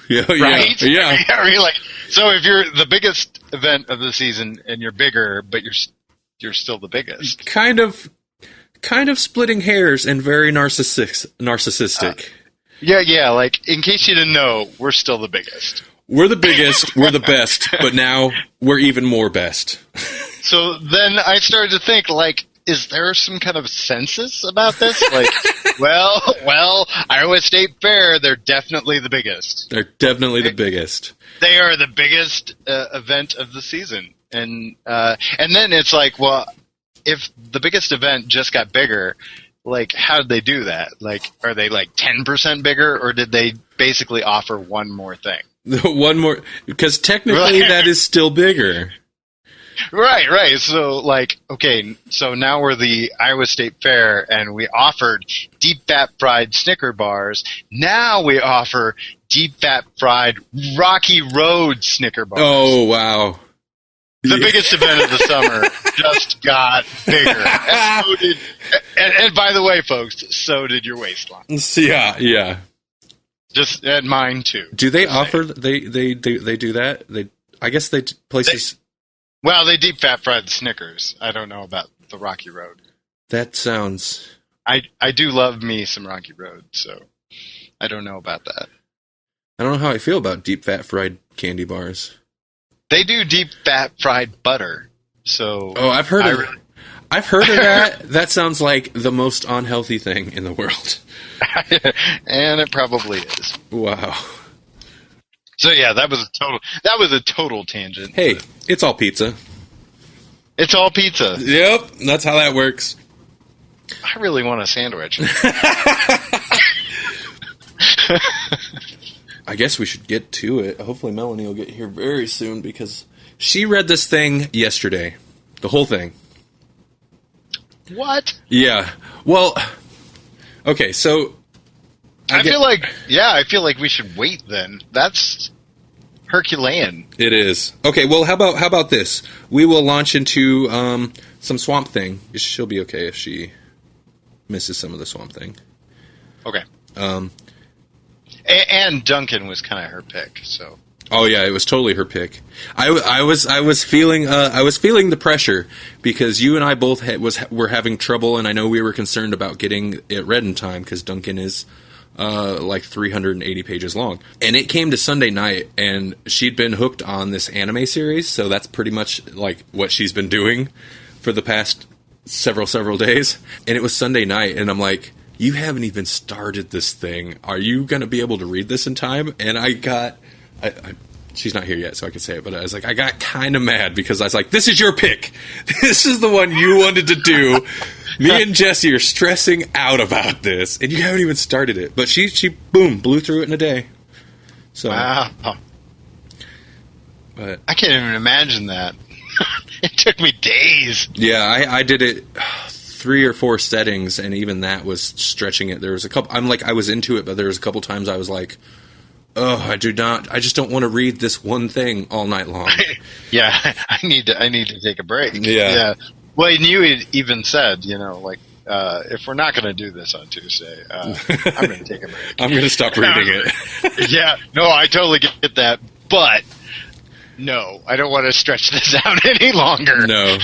Yeah, right? Yeah. Are you like, so if you're the biggest event of the season and you're bigger, but you're still the biggest. Kind of splitting hairs and very narcissistic. Yeah, like, in case you didn't know, we're still the biggest. We're the biggest, we're the best, but now we're even more best. So then I started to think, like, is there some kind of census about this? Like, well, Iowa State Fair, they're definitely the biggest. They're definitely the biggest. They are the biggest event of the season. And then it's like, well, if the biggest event just got bigger, like, how did they do that? Like, are they like 10% bigger, or did they basically offer one more thing? One more, because technically that is still bigger. Right. So, like, okay, so now we're the Iowa State Fair, and we offered deep fat fried Snicker bars. Now we offer deep fat fried Rocky Road Snicker bars. Oh, wow. The biggest event of the summer just got bigger. And, so did, and by the way, folks, so did your waistline. Yeah. Just and mine too. Do they offer? They do that? I guess places. They deep fat fried the Snickers. I don't know about the Rocky Road. That sounds. I do love me some Rocky Road, so I don't know about that. I don't know how I feel about deep fat fried candy bars. They do deep fat fried butter. So I've heard of that. That sounds like the most unhealthy thing in the world. And it probably is. Wow. So yeah, that was a total tangent. Hey, it's all pizza. It's all pizza. Yep, that's how that works. I really want a sandwich. I guess we should get to it. Hopefully Melanie will get here very soon because she read this thing yesterday. The whole thing. What? Yeah. Well, okay, so I feel like we should wait then. That's Herculean. It is. Okay, well, how about this? We will launch into some Swamp Thing. She'll be okay if she misses some of the Swamp Thing. Okay. And Duncan was kind of her pick, so. Oh yeah, it was totally her pick. I was feeling the pressure because you and I both were having trouble, and I know we were concerned about getting it read in time because Duncan is like 380 pages long. And it came to Sunday night, and she'd been hooked on this anime series, so that's pretty much like what she's been doing for the past several days. And it was Sunday night, and I'm like, you haven't even started this thing. Are you going to be able to read this in time? And she's not here yet, so I can say it, but I was like, I got kind of mad because I was like, this is your pick. This is the one you wanted to do. Me and Jesse are stressing out about this, and you haven't even started it. But she boom, blew through it in a day. So, wow. But I can't even imagine that. It took me days. Yeah, I did it 3 or 4 settings, and even that was stretching it. There was a couple. I was into it, but there was a couple times I was like, "Oh, I just don't want to read this one thing all night long." Yeah, I need to take a break. Yeah. Well, and you had even said, if we're not going to do this on Tuesday, I'm going to take a break. I'm going to stop reading it. Yeah, no, I totally get that, but no, I don't want to stretch this out any longer. No,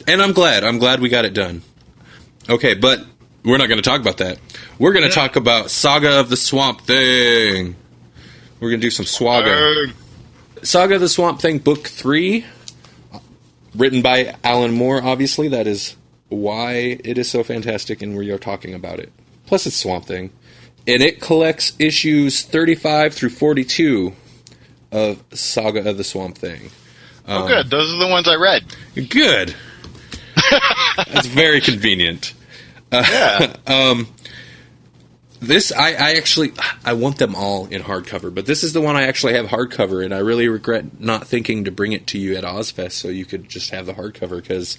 and I'm glad we got it done. Okay, but we're not going to talk about that. We're going to talk about Saga of the Swamp Thing. We're going to do some Swaga. Saga of the Swamp Thing, Book 3, written by Alan Moore, obviously. That is why it is so fantastic, and we are talking about it. Plus, it's Swamp Thing. And it collects issues 35 through 42 of Saga of the Swamp Thing. Good. Those are the ones I read. Good. That's very convenient. Yeah. This, I want them all in hardcover, but this is the one I actually have hardcover, and I really regret not thinking to bring it to you at Ozfest so you could just have the hardcover, because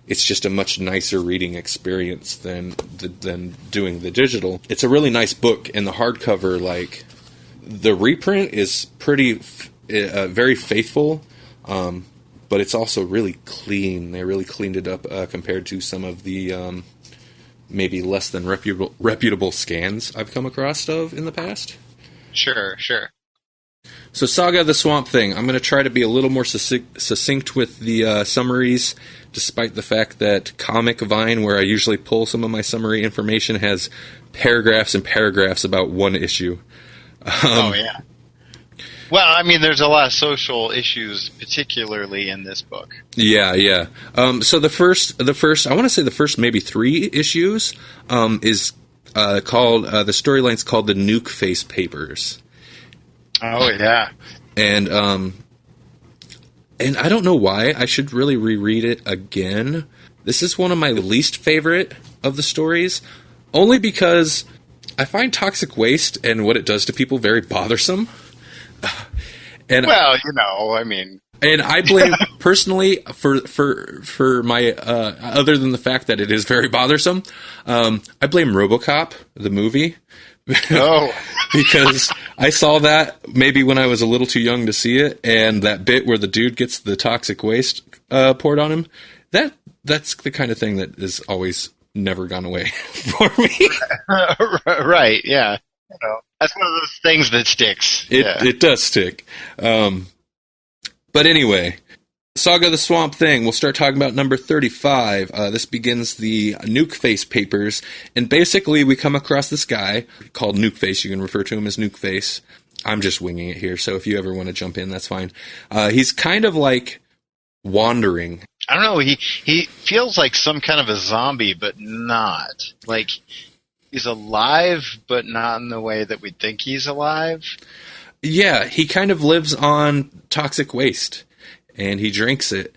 it's just a much nicer reading experience than doing the digital. It's a really nice book, and the hardcover, like, the reprint is pretty, very faithful, but it's also really clean. They really cleaned it up compared to some of the maybe less than reputable scans I've come across in the past. Sure. So Saga of the Swamp Thing, I'm going to try to be a little more succinct with the summaries, despite the fact that Comic Vine, where I usually pull some of my summary information, has paragraphs and paragraphs about one issue. Oh, yeah. Well, I mean, there's a lot of social issues, particularly in this book. Yeah. So the first, I want to say the first maybe 3 issues is called, the storyline's called the Nuke Face Papers. Oh, yeah. And I don't know why. I should really reread it again. This is one of my least favorite of the stories, only because I find toxic waste and what it does to people very bothersome. And I mean, and I blame personally for my other than the fact that it is very bothersome. I blame RoboCop, the movie. Oh, because I saw that maybe when I was a little too young to see it, and that bit where the dude gets the toxic waste poured on him. That's the kind of thing that is always never gone away for me. Right? Yeah. That's one of those things that sticks. It does stick. But anyway, Saga of the Swamp Thing. We'll start talking about number 35. This begins the Nuke Face Papers, and basically we come across this guy called Nuke Face. You can refer to him as Nuke Face. I'm just winging it here, so if you ever want to jump in, that's fine. He's kind of like wandering. I don't know. He feels like some kind of a zombie, but not. Like, he's alive, but not in the way that we think he's alive. Yeah, he kind of lives on toxic waste, and he drinks it.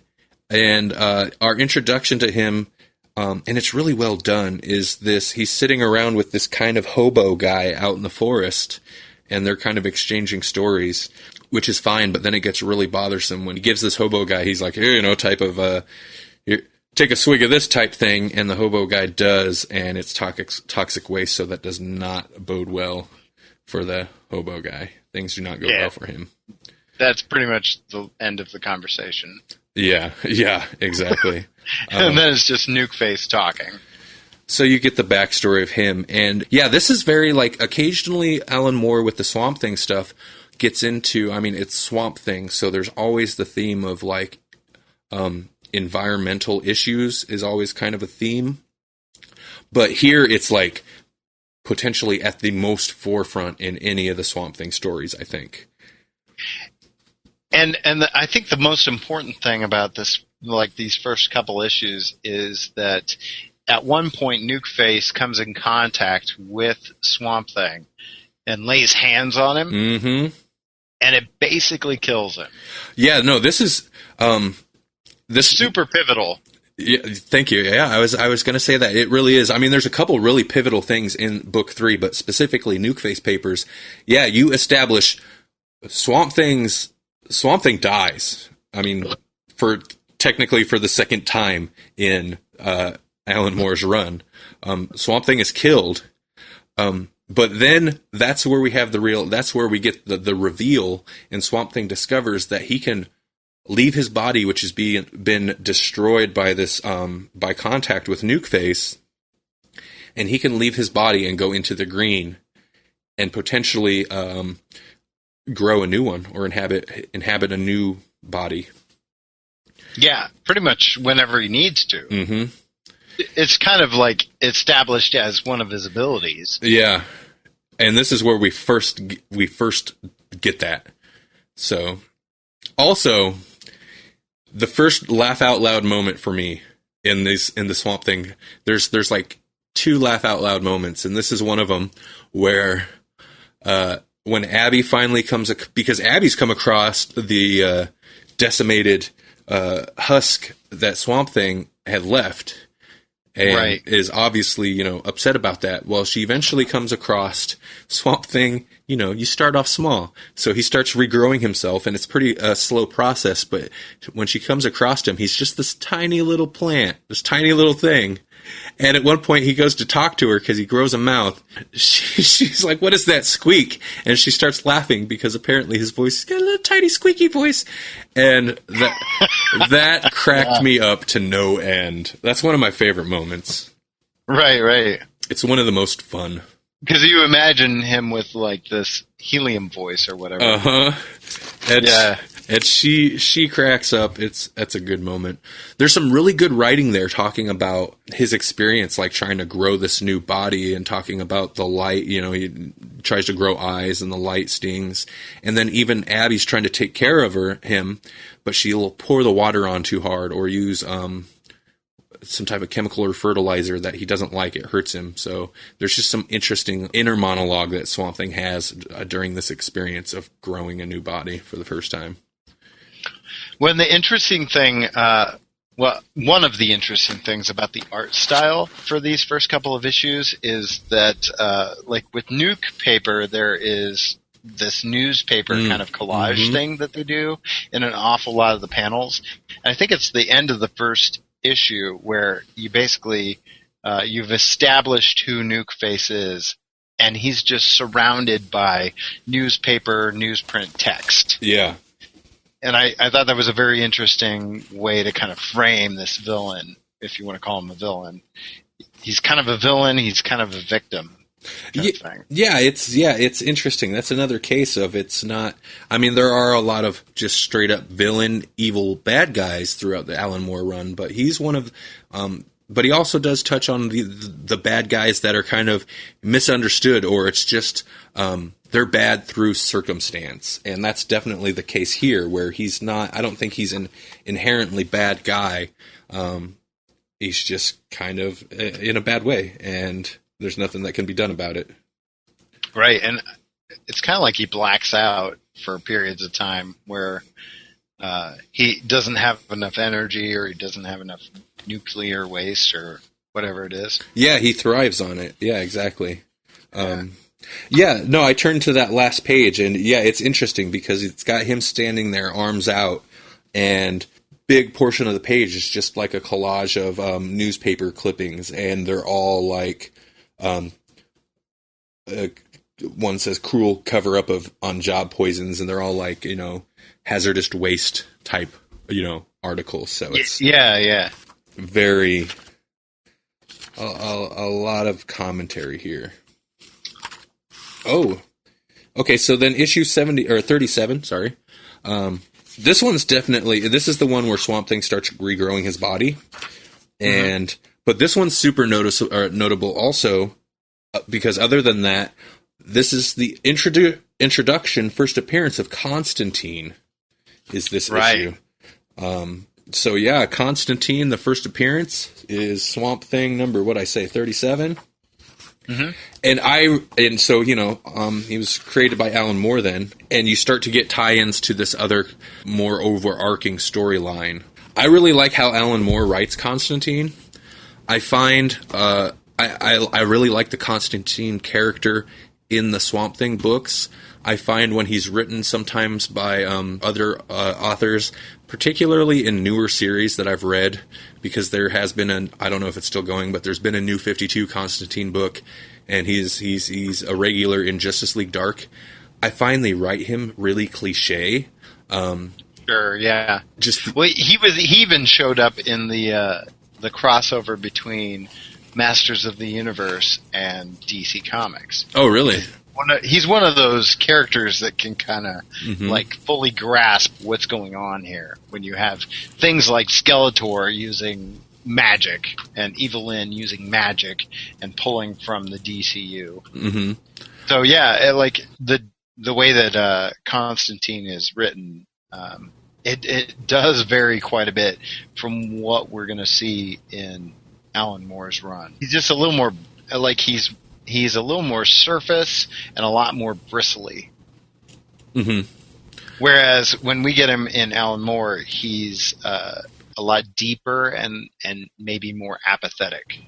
And our introduction to him, and it's really well done, is this: he's sitting around with this kind of hobo guy out in the forest, and they're kind of exchanging stories, which is fine, but then it gets really bothersome when he gives this hobo guy, he's like, type of, here, take a swig of this type thing, and the hobo guy does, and it's toxic waste, so that does not bode well for the hobo guy. Things do not go well for him. That's pretty much the end of the conversation. Yeah, exactly. And then it's just Nuke Face talking. So you get the backstory of him, and yeah, this is very, like, occasionally Alan Moore with the Swamp Thing stuff gets into, I mean, it's Swamp Thing, so there's always the theme of, like, environmental issues is always kind of a theme. But here it's, like, potentially at the most forefront in any of the Swamp Thing stories, I think. And I think the most important thing about this, like these first couple issues, is that at one point Nuke Face comes in contact with Swamp Thing and lays hands on him, and it basically kills him. Yeah, no, this is super pivotal. Yeah, thank you. Yeah, I was going to say that. It really is. I mean, there's a couple really pivotal things in Book 3, but specifically Nuke Face Papers. Yeah, you establish Swamp Thing dies. I mean, technically for the second time in Alan Moore's run. Swamp Thing is killed, but then that's where we have that's where we get the reveal, and Swamp Thing discovers that he can leave his body, which has been destroyed by this by contact with Nukeface, and he can leave his body and go into the green and potentially grow a new one or inhabit a new body. Yeah, pretty much whenever he needs to. Mm-hmm. It's kind of like established as one of his abilities. Yeah, and this is where we first get that. So, also, the first laugh out loud moment for me in the Swamp Thing. There's like 2 laugh out loud moments, and this is one of them where when Abby finally comes, because Abby's come across the decimated husk that Swamp Thing had left. And is obviously, upset about that. Well, she eventually comes across Swamp Thing. You start off small. So he starts regrowing himself, and it's pretty slow process. But when she comes across him, he's just this tiny little plant, this tiny little thing. And at one point, he goes to talk to her because he grows a mouth. She's like, "What is that squeak?" And she starts laughing because apparently his voice has got a little tiny squeaky voice. And that cracked me up to no end. That's one of my favorite moments. Right. It's one of the most fun. Because you imagine him with like this helium voice or whatever. Yeah. And she cracks up. That's a good moment. There's some really good writing there talking about his experience, like trying to grow this new body and talking about the light. He tries to grow eyes and the light stings. And then even Abby's trying to take care of him, but she'll pour the water on too hard or use some type of chemical or fertilizer that he doesn't like. It hurts him. So there's just some interesting inner monologue that Swamp Thing has during this experience of growing a new body for the first time. Well, the interesting thing, one of the interesting things about the art style for these first couple of issues is that, like with Nuke paper, there is this newspaper kind of collage thing that they do in an awful lot of the panels. And I think it's the end of the first issue where you basically, you've established who Nukeface is, and he's just surrounded by newsprint text. Yeah. And I thought that was a very interesting way to kind of frame this villain, if you want to call him a villain. He's kind of a villain. He's kind of a victim. It's interesting. That's another case of it's not. I mean, there are a lot of just straight up villain, evil, bad guys throughout the Alan Moore run, but he's one of. But he also does touch on the bad guys that are kind of misunderstood, or it's just they're bad through circumstance, and that's definitely the case here, where he's not. I don't think he's an inherently bad guy. He's just kind of in a bad way, and there's nothing that can be done about it. Right, and it's kind of like he blacks out for periods of time where he doesn't have enough energy, or he doesn't have enough nuclear waste, or whatever it is. Yeah, he thrives on it. Yeah, exactly. I turned to that last page, and it's interesting because it's got him standing there, arms out, and big portion of the page is just like a collage of newspaper clippings, and they're all like, one says cruel cover-up on job poisons, and they're all like, hazardous waste type, articles. So it's very a lot of commentary here. Oh, okay. So then issue 37. Sorry. This one's this is the one where Swamp Thing starts regrowing his body, but this one's super notable also because other than that, this is the introduction, first appearance of Constantine. Is this issue? So Constantine, the first appearance is Swamp Thing number 37. And so he was created by Alan Moore then, and you start to get tie-ins to this other more overarching storyline. I really like how Alan Moore writes Constantine. I find I really like the Constantine character in the Swamp Thing books. I find when he's written sometimes by other authors, particularly in newer series that I've read, because there has been I don't know if it's still going, but there's been a new 52 Constantine book, and he's a regular in Justice League Dark. I find they write him really cliche. Sure, yeah. He even showed up in the crossover between Masters of the Universe and DC Comics. Oh, really? He's one of those characters that can kind of like fully grasp what's going on here when you have things like Skeletor using magic and Evelyn using magic and pulling from the DCU. Mm-hmm. So yeah, like the way that Constantine is written, it does vary quite a bit from what we're going to see in Alan Moore's run. He's just a little more like he's a little more surface and a lot more bristly. Mm-hmm. Whereas when we get him in Alan Moore, he's a lot deeper and maybe more apathetic.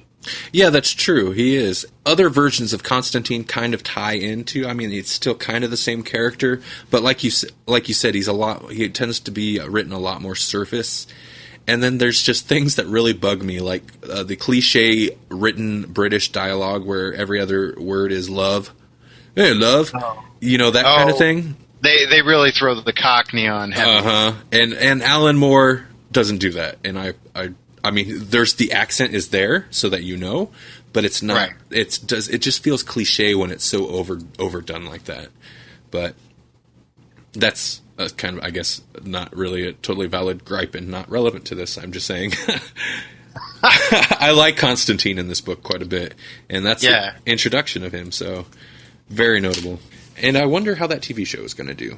Yeah, that's true. He is. Other versions of Constantine kind of tie into. I mean, it's still kind of the same character, but like you said, he tends to be written a lot more surface. And then there's just things that really bug me, like the cliche written British dialogue where every other word is love. Hey, love. Oh. You know, that kind of thing. They really throw the Cockney on heavy. Uh-huh. And Alan Moore doesn't do that. And I mean, there's the accent is there so that you know, but it's not. Right. It just feels cliche when it's so overdone like that. But that's kind of, I guess, not really a totally valid gripe and not relevant to this. I'm just saying. I like Constantine in this book quite a bit, and that's the introduction of him, so very notable. And I wonder how that TV show is going to do.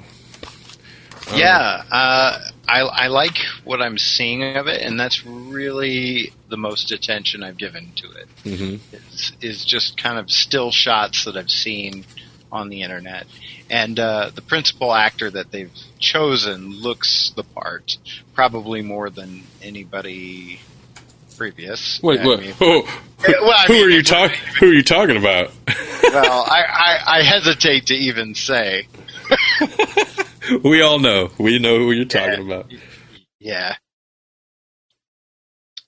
I like what I'm seeing of it, and that's really the most attention I've given to it. Mm-hmm. Is just kind of still shots that I've seen on the internet. And the principal actor that they've chosen looks the part, probably more than anybody previous. Wait, what? Who are you talking about? Well, I hesitate to even say. We all know. We know who you're talking about. Yeah.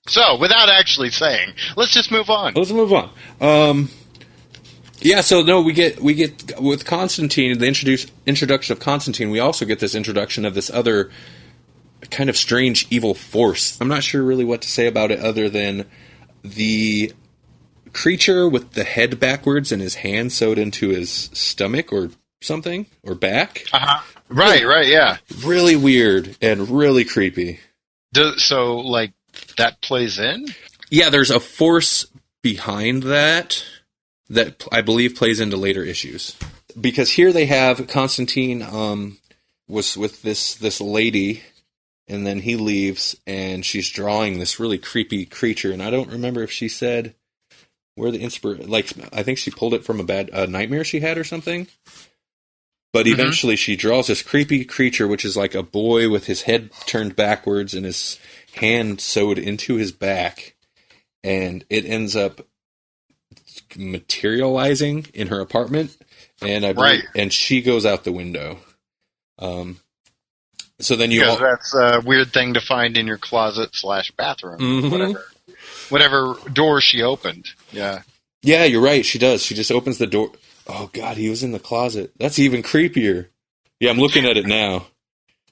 So, without actually saying, let's just move on. Let's move on. Yeah, so no, we get with Constantine, the introduction of Constantine, we also get this introduction of this other kind of strange evil force. I'm not sure really what to say about it other than the creature with the head backwards and his hand sewed into his stomach or something, or back. Uh-huh. Right, yeah. Really weird and really creepy. So, like, that plays in? Yeah, there's a force behind that I believe plays into later issues. Because here they have Constantine was with this lady, and then he leaves, and she's drawing this really creepy creature, and I don't remember if she said where the inspiration... Like, I think she pulled it from a nightmare she had or something. But eventually she draws this creepy creature, which is like a boy with his head turned backwards and his hand sewed into his back, and it ends up materializing in her apartment, and and she goes out the window. So then that's a weird thing to find in your closet / bathroom, whatever door she opened. Yeah, you're right. She does. She just opens the door. Oh God, he was in the closet. That's even creepier. Yeah, I'm looking at it now.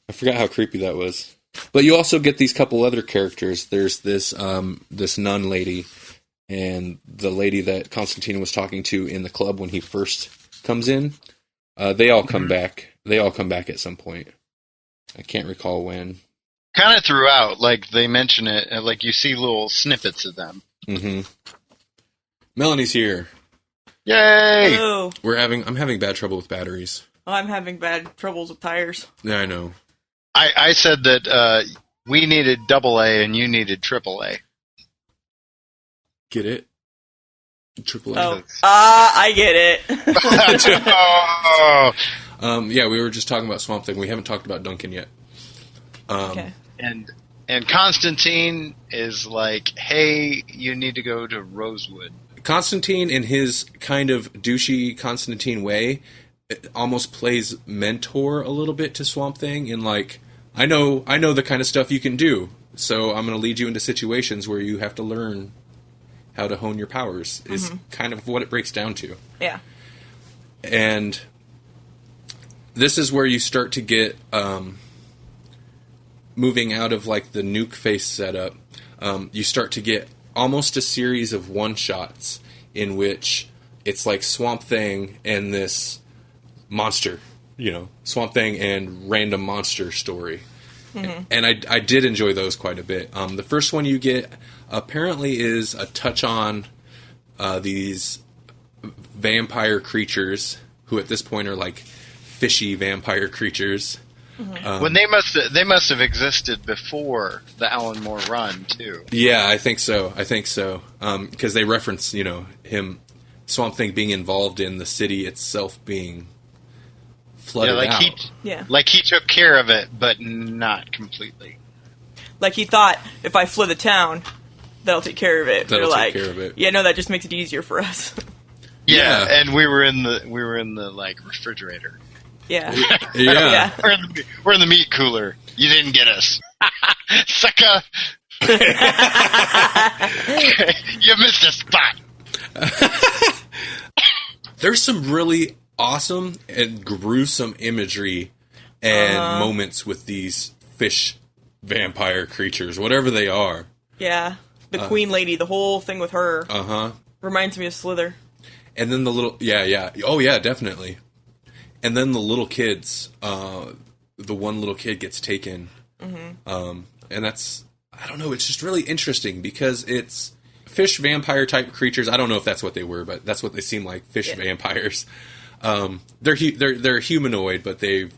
I forgot how creepy that was. But you also get these couple other characters. There's this nun lady, and the lady that Constantine was talking to in the club when he first comes in. They all come back. They all come back at some point. I can't recall when. Kind of throughout, like they mention it, and like you see little snippets of them. Mm-hmm. Melanie's here. Yay! Hello. I'm having bad trouble with batteries. Oh, I'm having bad troubles with tires. Yeah, I know. I said that we needed AA and you needed AAA. Get it? AAA. Oh, I get it. Yeah, we were just talking about Swamp Thing. We haven't talked about Duncan yet. Okay. And Constantine is like, hey, you need to go to Rosewood. Constantine, in his kind of douchey Constantine way, almost plays mentor a little bit to Swamp Thing, in like, I know the kind of stuff you can do, so I'm going to lead you into situations where you have to learn how to hone your powers, is kind of what it breaks down to. Yeah. And this is where you start to get, moving out of like the nuke face setup, you start to get almost a series of one-shots in which it's like Swamp Thing and this monster, Swamp Thing and random monster story. And I did enjoy those quite a bit. The first one you get apparently is a touch on these vampire creatures, who at this point are like fishy vampire creatures. When they must have existed before the Alan Moore run too. Yeah, I think so. Because they reference, him, Swamp Thing, being involved in the city itself being flooded out. Like he took care of it, but not completely. Like he thought, if I flood the town, that'll take care of it. That'll take care of it. Yeah, no, that just makes it easier for us. Yeah, and we were in the like refrigerator. Yeah. Yeah. We're in the meat cooler. You didn't get us. Sucker. You missed a spot. There's some really awesome and gruesome imagery and moments with these fish vampire creatures, whatever they are. Yeah. The Queen Lady, the whole thing with her. Reminds me of Slither. And then the little... Yeah. Oh, yeah, definitely. And then the little kids, the one little kid gets taken. And that's, I don't know, it's just really interesting because it's fish vampire type creatures. I don't know if that's what they were, but that's what they seem like, fish vampires. They're humanoid, but they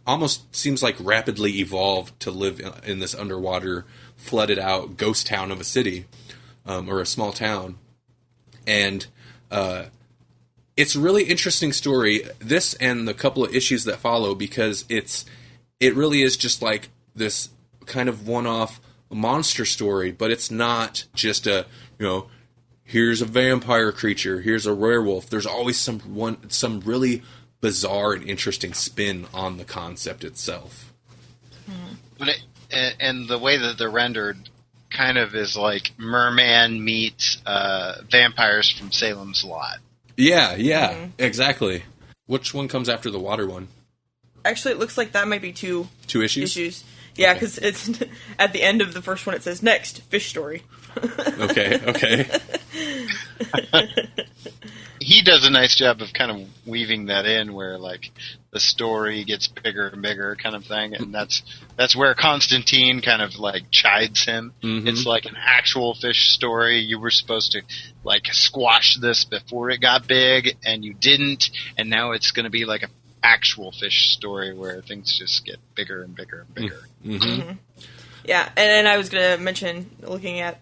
almost seems like rapidly evolved to live in this underwater, flooded out ghost town of a city, or a small town. And, it's a really interesting story, this and the couple of issues that follow, because it really is just like this kind of one-off monster story, but it's not just a, here's a vampire creature, here's a werewolf. There's always some really bizarre and interesting spin on the concept itself. But and the way that they're rendered kind of is like Merman meets vampires from Salem's Lot. Yeah, exactly. Which one comes after the water one? Actually, it looks like that might be two issues. Yeah, because it's at the end of the first one. It says next fish story. Okay. He does a nice job of kind of weaving that in, where like the story gets bigger and bigger, kind of thing, and that's where Constantine kind of like chides him. It's like an actual fish story. You were supposed to like squash this before it got big, and you didn't, and now it's going to be like an actual fish story where things just get bigger and bigger and bigger. Yeah, and I was going to mention, looking at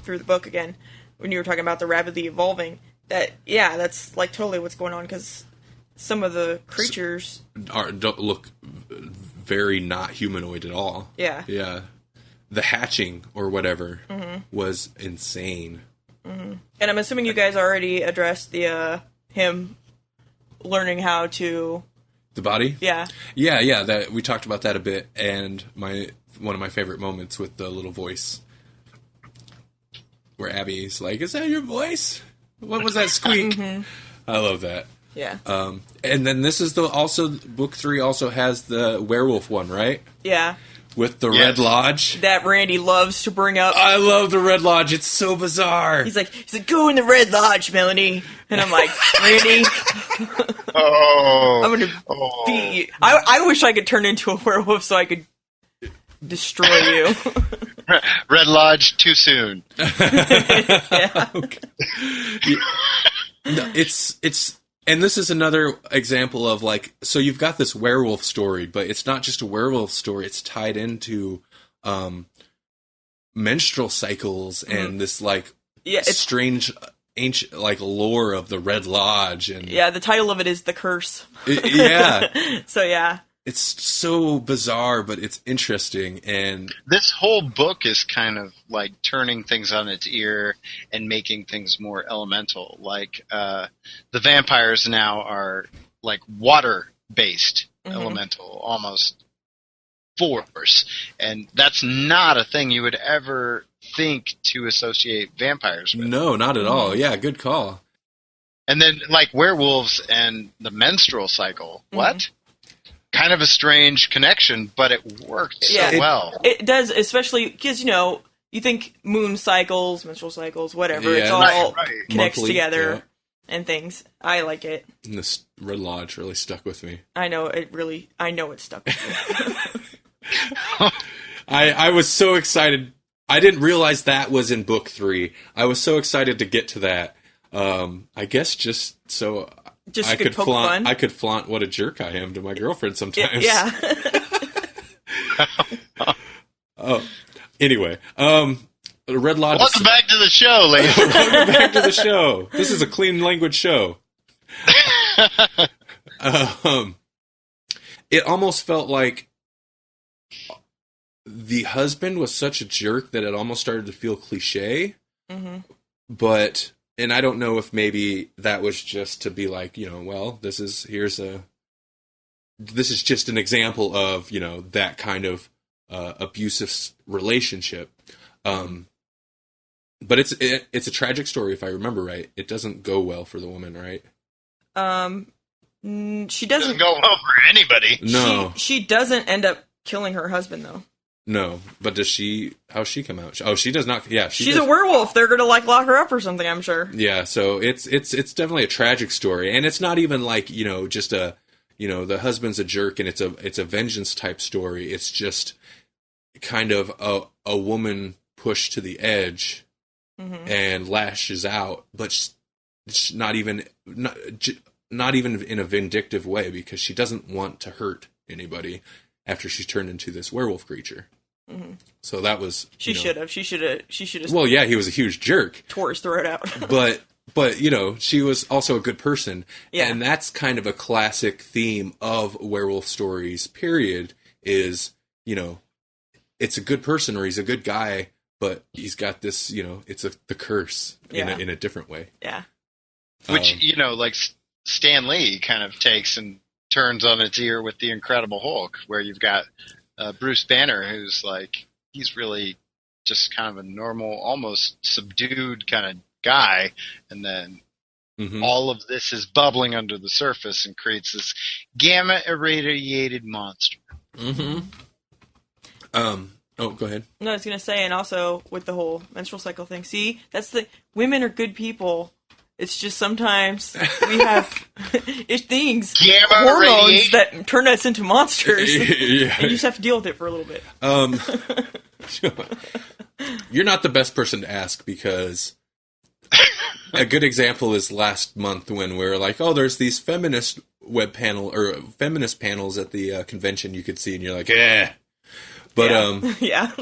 through the book again, when you were talking about the rapidly evolving. That's like totally what's going on, because some of the creatures don't look very not humanoid at all. Yeah. The hatching or whatever was insane. And I'm assuming you guys already addressed the him learning how to the body. Yeah. That we talked about that a bit, and one of my favorite moments with the little voice where Abby's like, "Is that your voice? What was that squeak?" I love that. Yeah. And then this is book 3 also has the werewolf one, right? Yeah. With the Red Lodge. That Randy loves to bring up. I love the Red Lodge. It's so bizarre. He's like, go in the Red Lodge, Melanie. And I'm like, Randy. I'm going to beat you. I wish I could turn into a werewolf so I could destroy you. Red Lodge, too soon. Yeah. Okay. No, it's and this is another example of like, so you've got this werewolf story, but it's not just a werewolf story. It's tied into menstrual cycles and this like strange ancient like lore of the Red Lodge, and the title of it is The Curse. Yeah. So yeah. so bizarre, but it's interesting. And this whole book is kind of like turning things on its ear and making things more elemental. Like the vampires now are like water-based elemental, almost force, and that's not a thing you would ever think to associate vampires with. No, not at all. Yeah, good call. And then like werewolves and the menstrual cycle. What? Kind of a strange connection, but it worked so well. It does, especially because, you think moon cycles, menstrual cycles, whatever. It's all connects monthly, together and things. I like it. And this Red Lodge really stuck with me. I know it stuck with me. I was so excited. I didn't realize that was in book 3. I was so excited to get to that. I guess just so I could flaunt fun. I could flaunt what a jerk I am to my girlfriend sometimes. Yeah. Anyway, Red Lodge. Welcome back to the show, ladies. Welcome back to the show. This is a clean language show. It almost felt like the husband was such a jerk that it almost started to feel cliche. But, and I don't know if maybe that was just to be like, well, this is just an example of, that kind of abusive relationship. But it's a tragic story, if I remember right. It doesn't go well for the woman, right? She doesn't go well for anybody. No. She doesn't end up killing her husband, though. No, but how's she come out? Oh, she does not. Yeah, she's a werewolf. They're gonna lock her up or something, I'm sure. Yeah, so it's definitely a tragic story, and it's not even like just a the husband's a jerk and it's a vengeance type story. It's just kind of a woman pushed to the edge and lashes out, but it's not even in a vindictive way because she doesn't want to hurt anybody after she's turned into this werewolf creature. So that was she should have. Well, yeah, he was a huge jerk. Tore his throat out. but she was also a good person. Yeah. And that's kind of a classic theme of werewolf stories, period, is, it's a good person or he's a good guy, but he's got this, it's the curse in a different way. Yeah. Which, like Stan Lee kind of takes and turns on its ear with the Incredible Hulk, where you've got Bruce Banner, who's like, he's really just kind of a normal, almost subdued kind of guy, and then all of this is bubbling under the surface and creates this gamma irradiated monster. Oh, go ahead. No, I was gonna say, and also with the whole menstrual cycle thing. See, that's women are good people. It's just sometimes we have things, hormones that turn us into monsters, and you just have to deal with it for a little bit. You're not the best person to ask because a good example is last month when we were like, oh, there's these feminist feminist panels at the convention you could see, and you're like, eh. But yeah.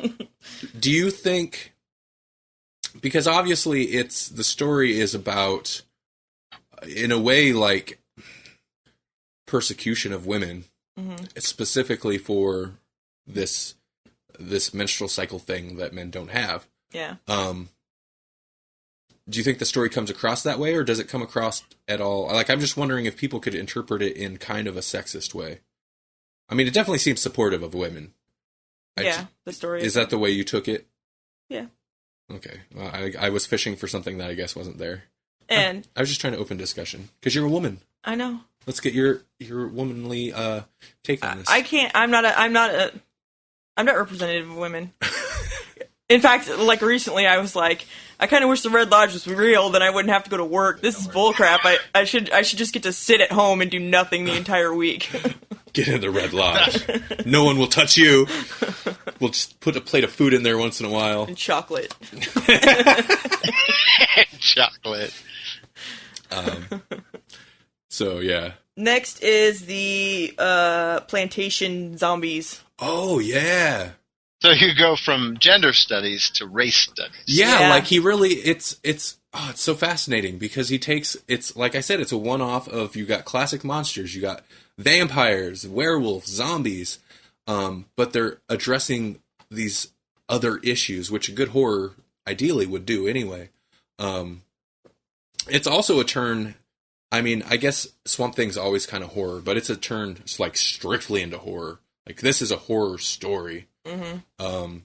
Do you think? Because obviously the story is about, in a way, like persecution of women, specifically for this menstrual cycle thing that men don't have. Yeah. Do you think the story comes across that way, or does it come across at all? Like, I'm just wondering if people could interpret it in kind of a sexist way. I mean, it definitely seems supportive of women. The story is that the way you took it? Yeah. Okay. Well, I was fishing for something that I guess wasn't there. And I was just trying to open discussion because you're a woman. I know. Let's get your womanly take on this. I can't. I'm not representative of women. In fact, like recently, I was like, I kind of wish the Red Lodge was real, then I wouldn't have to go to work. This is bullcrap. I should just get to sit at home and do nothing the entire week. Get in the Red Lodge. No one will touch you. We'll just put a plate of food in there once in a while. And chocolate. Chocolate. So, yeah. Next is the plantation zombies. Oh, yeah. So you go from gender studies to race studies. Yeah, like he really, it's it's so fascinating because it's like I said, it's a one-off of, you got classic monsters, you got vampires, werewolves, zombies, but they're addressing these other issues, which a good horror ideally would do anyway. It's also a turn. I mean, I guess Swamp Thing's always kind of horror, but it's a turn. It's like strictly into horror. Like, this is a horror story. Mm-hmm.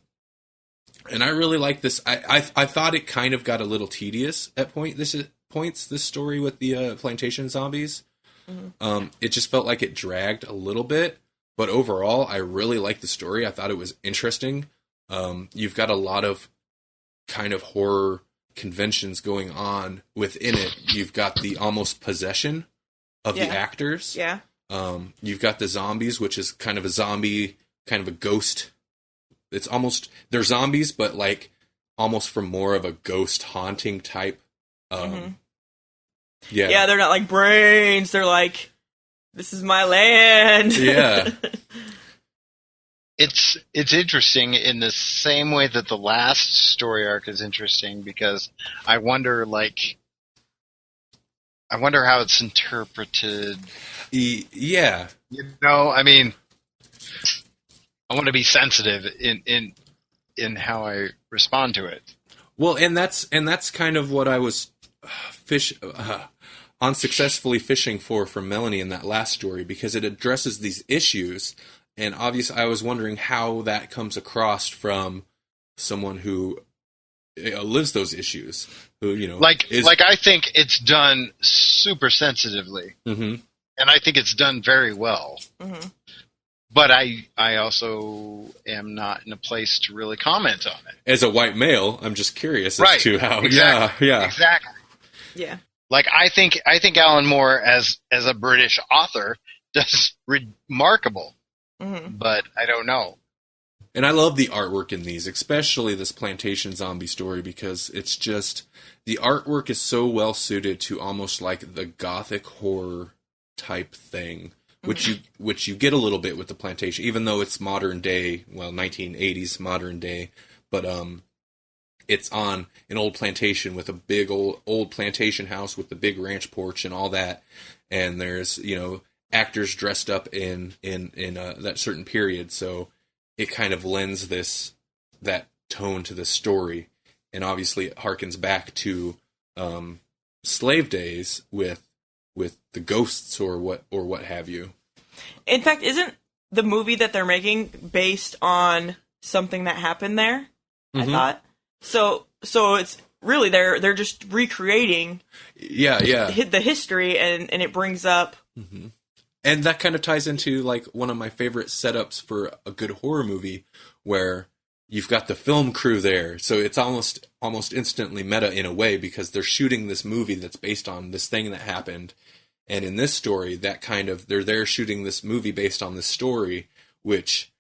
And I really like this. I thought it kind of got a little tedious at points, this story with the plantation zombies. Mm-hmm. It just felt like it dragged a little bit. But overall, I really liked the story. I thought it was interesting. You've got a lot of kind of horror conventions going on within it. You've got the almost possession of the actors. Yeah. You've got the zombies, which is kind of a zombie, kind of a ghost. It's almost, they're zombies, but like almost from more of a ghost haunting type. Yeah, they're not like brains. They're like, this is my land. Yeah. It's interesting in the same way that the last story arc is interesting, because I wonder how it's interpreted. Yeah. You know, I mean, I want to be sensitive in how I respond to it. Well, and that's kind of what I was unsuccessfully fishing for from Melanie in that last story, because it addresses these issues, and obviously I was wondering how that comes across from someone who lives those issues, who, you know, like I think it's done super sensitively, mm-hmm. and I think it's done very well. Mm-hmm. But I also am not in a place to really comment on it. As a white male, I'm just curious right. as to how. Exactly. Yeah. Exactly. Yeah. Like, I think Alan Moore as a British author does remarkable. Mm-hmm. But I don't know. And I love the artwork in these, especially this plantation zombie story, because it's just, the artwork is so well suited to almost like the gothic horror type thing. Which you get a little bit with the plantation, even though it's modern day, well, 1980s modern day, but it's on an old plantation with a big old plantation house with the big ranch porch and all that, and there's, you know, actors dressed up in that certain period, so it kind of lends that tone to the story, and obviously it harkens back to slave days with the ghosts or what have you. In fact, isn't the movie that they're making based on something that happened there? Mm-hmm. I thought so. It's really they're just recreating. Yeah. The history, and it brings up. Mm-hmm. And that kind of ties into like one of my favorite setups for a good horror movie, where you've got the film crew there, so it's almost instantly meta in a way, because they're shooting this movie that's based on this thing that happened. And in this story, that kind of, they're there shooting this movie based on this story, which,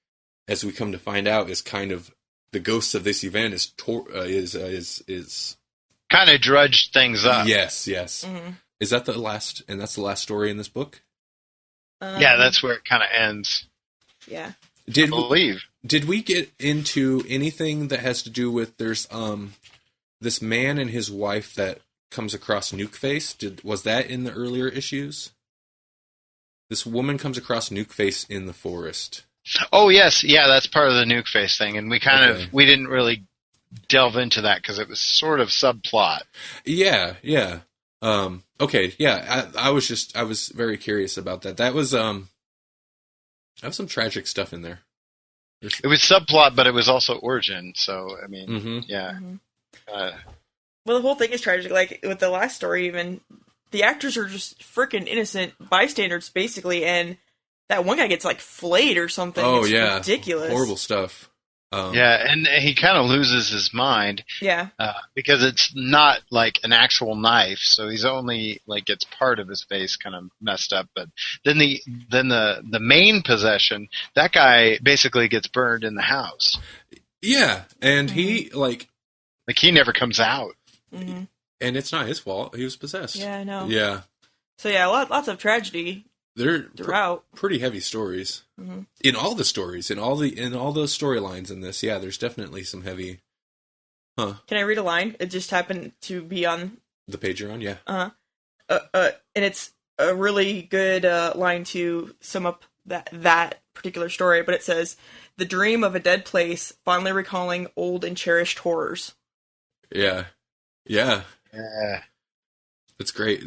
as we come to find out, is kind of the ghosts of this event is kind of drudged things up. Yes. Mm-hmm. Is that the last? And that's the last story in this book. Yeah, that's where it kind of ends. Yeah. I believe. Did we get into anything that has to do with there's this man and his wife that comes across Nukeface? Was that in the earlier issues? This woman comes across Nukeface in the forest. Oh yes, yeah, that's part of the Nukeface thing, and we we didn't really delve into that because it was sort of subplot. Yeah. Okay, yeah. I was very curious about that. That was some tragic stuff in there. It was subplot, but it was also origin. So I mean, mm-hmm. Yeah. Mm-hmm. Well, the whole thing is tragic. Like, with the last story, even, the actors are just freaking innocent bystanders, basically, and that one guy gets, like, flayed or something. Oh, it's yeah. ridiculous. Horrible stuff. Yeah, and he kind of loses his mind. Yeah. Because it's not, like, an actual knife, so he's only, like, gets part of his face kind of messed up. But then the main possession, that guy basically gets burned in the house. Yeah, and he, like, he never comes out. Mm-hmm. And it's not his fault. He was possessed. Yeah, I know. Yeah. So yeah, lots of tragedy. They're throughout. Pretty heavy stories. Mm-hmm. In all the stories, in all those storylines in this, yeah, there's definitely some heavy Huh. Can I read a line? It just happened to be on The page you're on, yeah. and it's a really good line to sum up that particular story. But it says, "The dream of a dead place, fondly recalling old and cherished horrors." Yeah. Yeah. Yeah. It's great.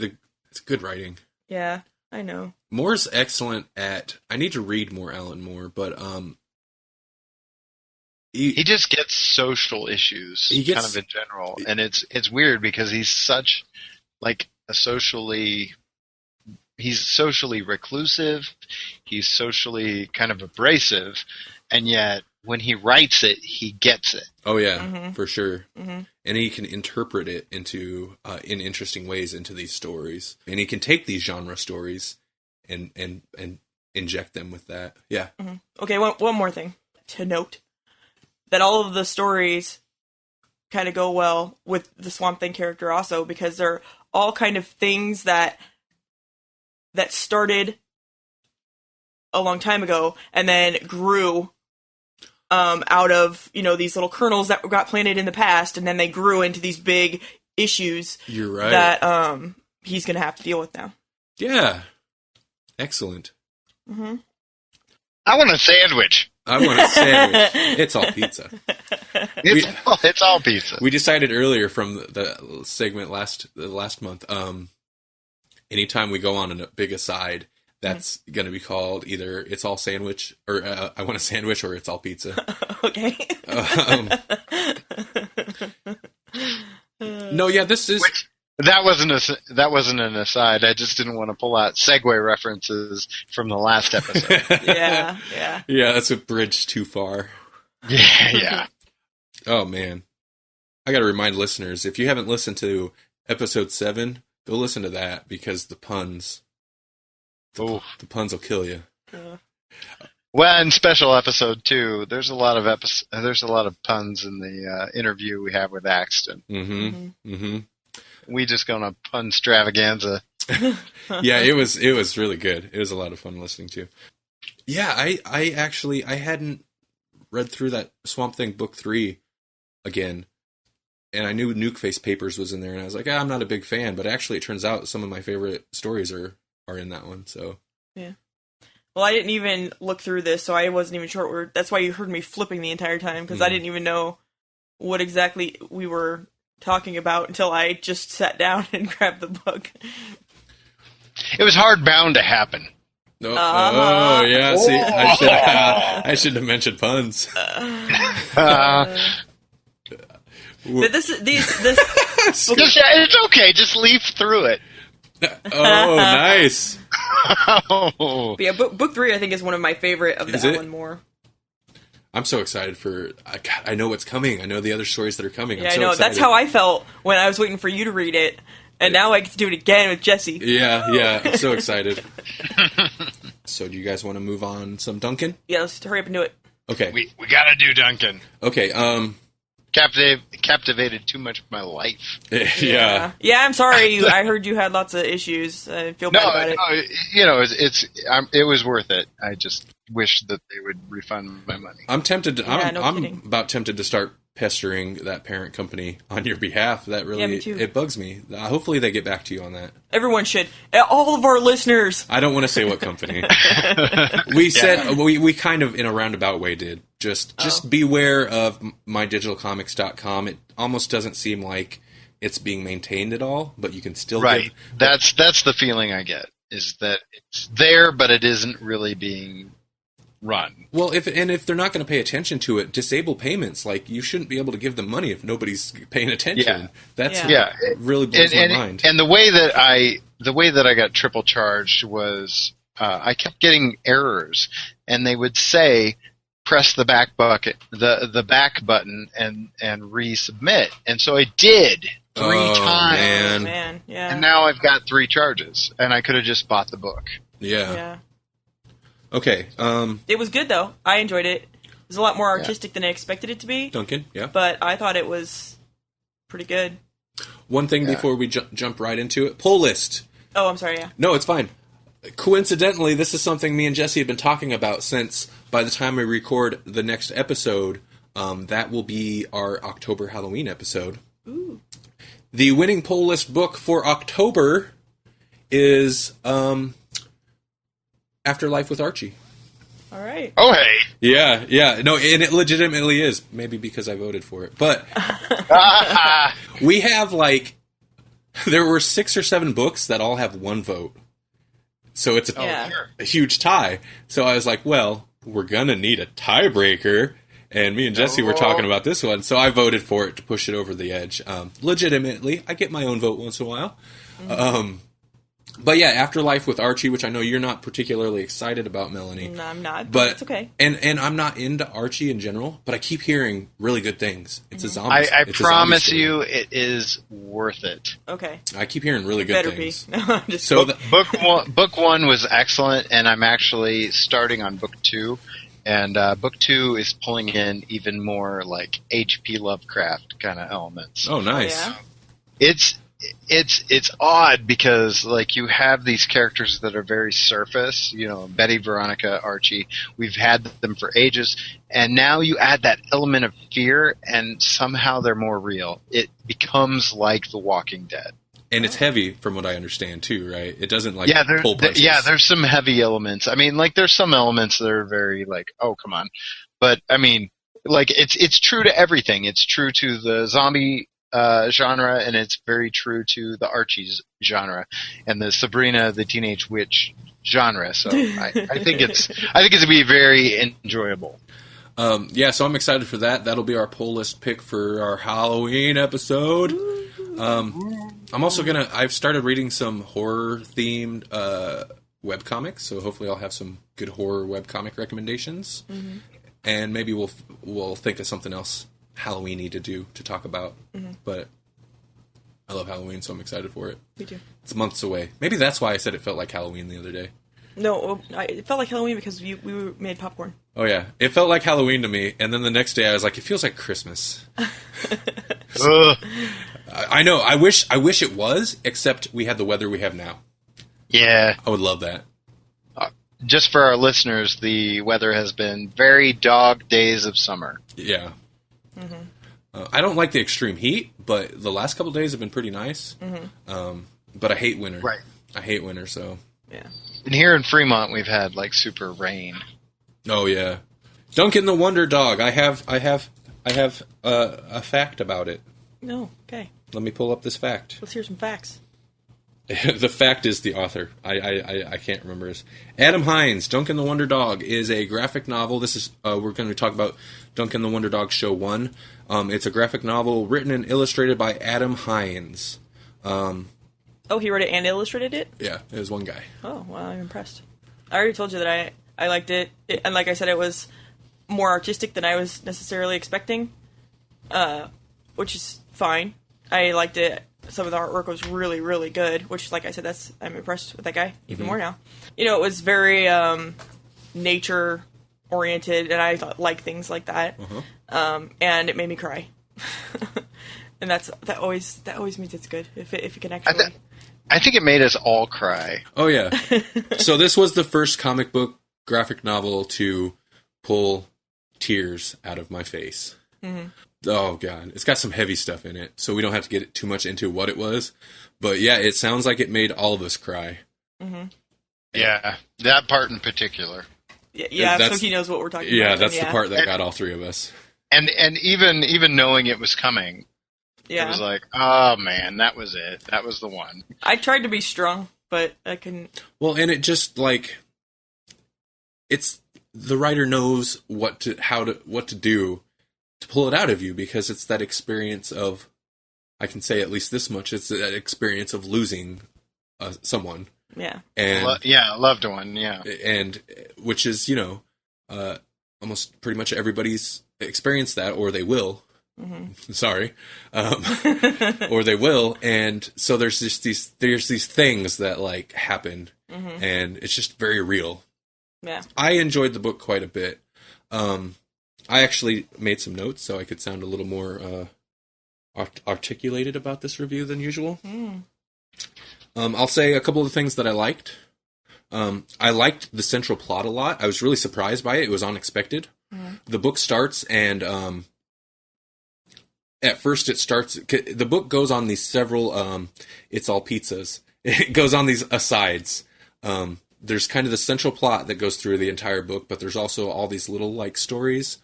It's good writing. Yeah, I know. Moore's excellent at... I need to read more Alan Moore, but... He just gets social issues kind of in general. And it's weird because he's such like he's socially reclusive, he's socially kind of abrasive, and yet when he writes it, he gets it. Oh yeah, for sure. Mm-hmm. And he can interpret it into in interesting ways into these stories. And he can take these genre stories and inject them with that. Yeah. Mm-hmm. Okay, one more thing to note. That all of the stories kind of go well with the Swamp Thing character also, because they're all kind of things that started a long time ago and then grew out of, these little kernels that got planted in the past, and then they grew into these big issues. You're right. That he's going to have to deal with now. Yeah. Excellent. Mm-hmm. I want a sandwich. I want a sandwich. It's all pizza. It's all pizza. We decided earlier from the segment last month, anytime we go on a big aside, that's going to be called either It's All Sandwich, or I want a sandwich, or It's All Pizza. Okay. No, yeah, this is... That wasn't an aside. I just didn't want to pull out segue references from the last episode. Yeah. Yeah, that's a bridge too far. Yeah. Oh, man. I got to remind listeners, if you haven't listened to episode 7, go listen to that, because the puns... The puns will kill you. Well, in special episode 2, there's a lot of puns in the interview we have with Axton. Mm-hmm. We just gone on pun extravaganza. Yeah, it was really good. It was a lot of fun listening to. Yeah, I actually hadn't read through that Swamp Thing book 3 again, and I knew Nukeface Papers was in there, and I was like, I'm not a big fan, but actually it turns out some of my favorite stories are in that one. So yeah. Well, I didn't even look through this, so I wasn't even sure. That's why you heard me flipping the entire time, because I didn't even know what exactly we were talking about until I just sat down and grabbed the book. It was hardbound to happen. Oh yeah. See, I should have mentioned puns. But this it's okay. Just leaf through it. Oh, nice. But yeah, book 3 I think is one of my favorite of the Alan Moore. I'm so excited for... I know what's coming. I know the other stories that are coming. Yeah, I know. Excited. That's how I felt when I was waiting for you to read it. And now I get to do it again with Jesse. Yeah. I'm so excited. So do you guys want to move on some Duncan? Yeah, let's hurry up and do it. Okay. We gotta do Duncan. Okay, Captivated too much of my life. Yeah. Yeah, I'm sorry. I heard you had lots of issues. I feel bad about it. No, it was worth it. I just wish that they would refund my money. I'm tempted. I'm kidding. about tempted to start pestering that parent company on your behalf. That really me too. It bugs me. Hopefully they get back to you on that. Everyone should. All of our listeners. I don't want to say what company. We said we kind of in a roundabout way did. Just beware of mydigitalcomics.com. It almost doesn't seem like it's being maintained at all, but you can still right. That's the feeling I get, is that it's there, but it isn't really being run. Well, if they're not going to pay attention to it, disable payments. Like, you shouldn't be able to give them money if nobody's paying attention. Yeah. That's it really blows my mind. And the way that I got triple charged was I kept getting errors, and they would say press the back the back button and resubmit, and so I did 3 times. Man. Yeah. And now I've got 3 charges, and I could have just bought the book. Yeah. Okay. It was good though. I enjoyed it. It was a lot more artistic than I expected it to be. Duncan, yeah. But I thought it was pretty good. One thing before we jump right into it. Poll list. Oh, I'm sorry, yeah. No, it's fine. Coincidentally, this is something me and Jesse have been talking about since by the time we record the next episode, That will be our October Halloween episode. Ooh. The winning poll list book for October is Afterlife with Archie. All right. Oh, hey. Yeah. No, and it legitimately is. Maybe because I voted for it. But we have, there were 6 or 7 books that all have 1 vote. So it's a huge tie. So I was like, well, we're going to need a tiebreaker. And me and Jesse were talking about this one. So I voted for it to push it over the edge. Legitimately, I get my own vote once in a while. Mm-hmm. But yeah, Afterlife with Archie, which I know you're not particularly excited about, Melanie. No, I'm not, but it's okay. And I'm not into Archie in general, but I keep hearing really good things. It's a zombie. I promise you, it is worth it. Okay. I keep hearing really good things. Better be. No, just so book 1 was excellent, and I'm actually starting on book 2. And book 2 is pulling in even more H.P. Lovecraft kind of elements. Oh, nice. Oh, yeah? It's odd because you have these characters that are very surface, Betty, Veronica, Archie. We've had them for ages, and now you add that element of fear, and somehow they're more real. It becomes like The Walking Dead. And it's heavy, from what I understand, too, right? It doesn't pull punches. Yeah, there's some heavy elements. I mean, there's some elements that are very oh, come on. But I mean, it's true to everything. It's true to the zombie genre, and it's very true to the Archie's genre and the Sabrina the Teenage Witch genre. So I think it's gonna be very enjoyable. So I'm excited for that. That'll be our poll list pick for our Halloween episode. I'm also I've started reading some horror themed webcomics, so hopefully I'll have some good horror webcomic recommendations. Mm-hmm. And maybe we'll think of something else Halloween-y to talk about. Mm-hmm. But I love Halloween, so I'm excited for it. Me too. It's months away. Maybe that's why I said it felt like Halloween the other day. No, it felt like Halloween because we made popcorn. Oh, yeah. It felt like Halloween to me, and then the next day I was like, it feels like Christmas. I know. I wish it was, except we had the weather we have now. Yeah. I would love that. Just for our listeners, the weather has been very dog days of summer. Yeah. Mm-hmm. I don't like the extreme heat, but the last couple of days have been pretty nice. Mm-hmm. But I hate winter. Right. I hate winter, so... Yeah. And here in Fremont, we've had super rain. Oh yeah, Duncan the Wonder Dog. I have a fact about it. No, okay. Let me pull up this fact. Let's hear some facts. The fact is the author. I can't remember his. Adam Hines. Duncan the Wonder Dog is a graphic novel. This is we're going to talk about Duncan the Wonder Dog Show 1. It's a graphic novel written and illustrated by Adam Hines. Oh, he wrote it and illustrated it? Yeah, it was one guy. Oh, wow, I'm impressed. I already told you that I liked it. And like I said, it was more artistic than I was necessarily expecting, which is fine. I liked it. Some of the artwork was really, really good, which, like I said, I'm impressed with that guy even more now. It was very nature-oriented, and I like things like that. And it made me cry. And that always means it's good, if it can actually... I think it made us all cry. Oh, yeah. So this was the first comic book graphic novel to pull tears out of my face. Mm-hmm. Oh, God. It's got some heavy stuff in it, so we don't have to get too much into what it was. But, yeah, it sounds like it made all of us cry. Mm-hmm. Yeah, that part in particular. Yeah, so he knows what we're talking about. Yeah, that's the part that got all three of us. And even knowing it was coming... Yeah. It was like, oh man, that was it. That was the one. I tried to be strong, but I couldn't. Well, and it just it's the writer knows what to do to pull it out of you, because it's that experience of, I can say at least this much, it's that experience of losing someone. Yeah. And a loved one. Yeah. And which is almost pretty much everybody's experienced that, or they will. Mm-hmm. Sorry, or they will, and so there's just these things that happen, and it's just very real. Yeah, I enjoyed the book quite a bit. I actually made some notes so I could sound a little more articulated about this review than usual. I'll say a couple of things that I liked. I liked the central plot a lot. I was really surprised by it. It was unexpected. the book starts, and at first the book goes on these several, it's all pizzas. It goes on these asides. There's kind of the central plot that goes through the entire book, but there's also all these little like stories,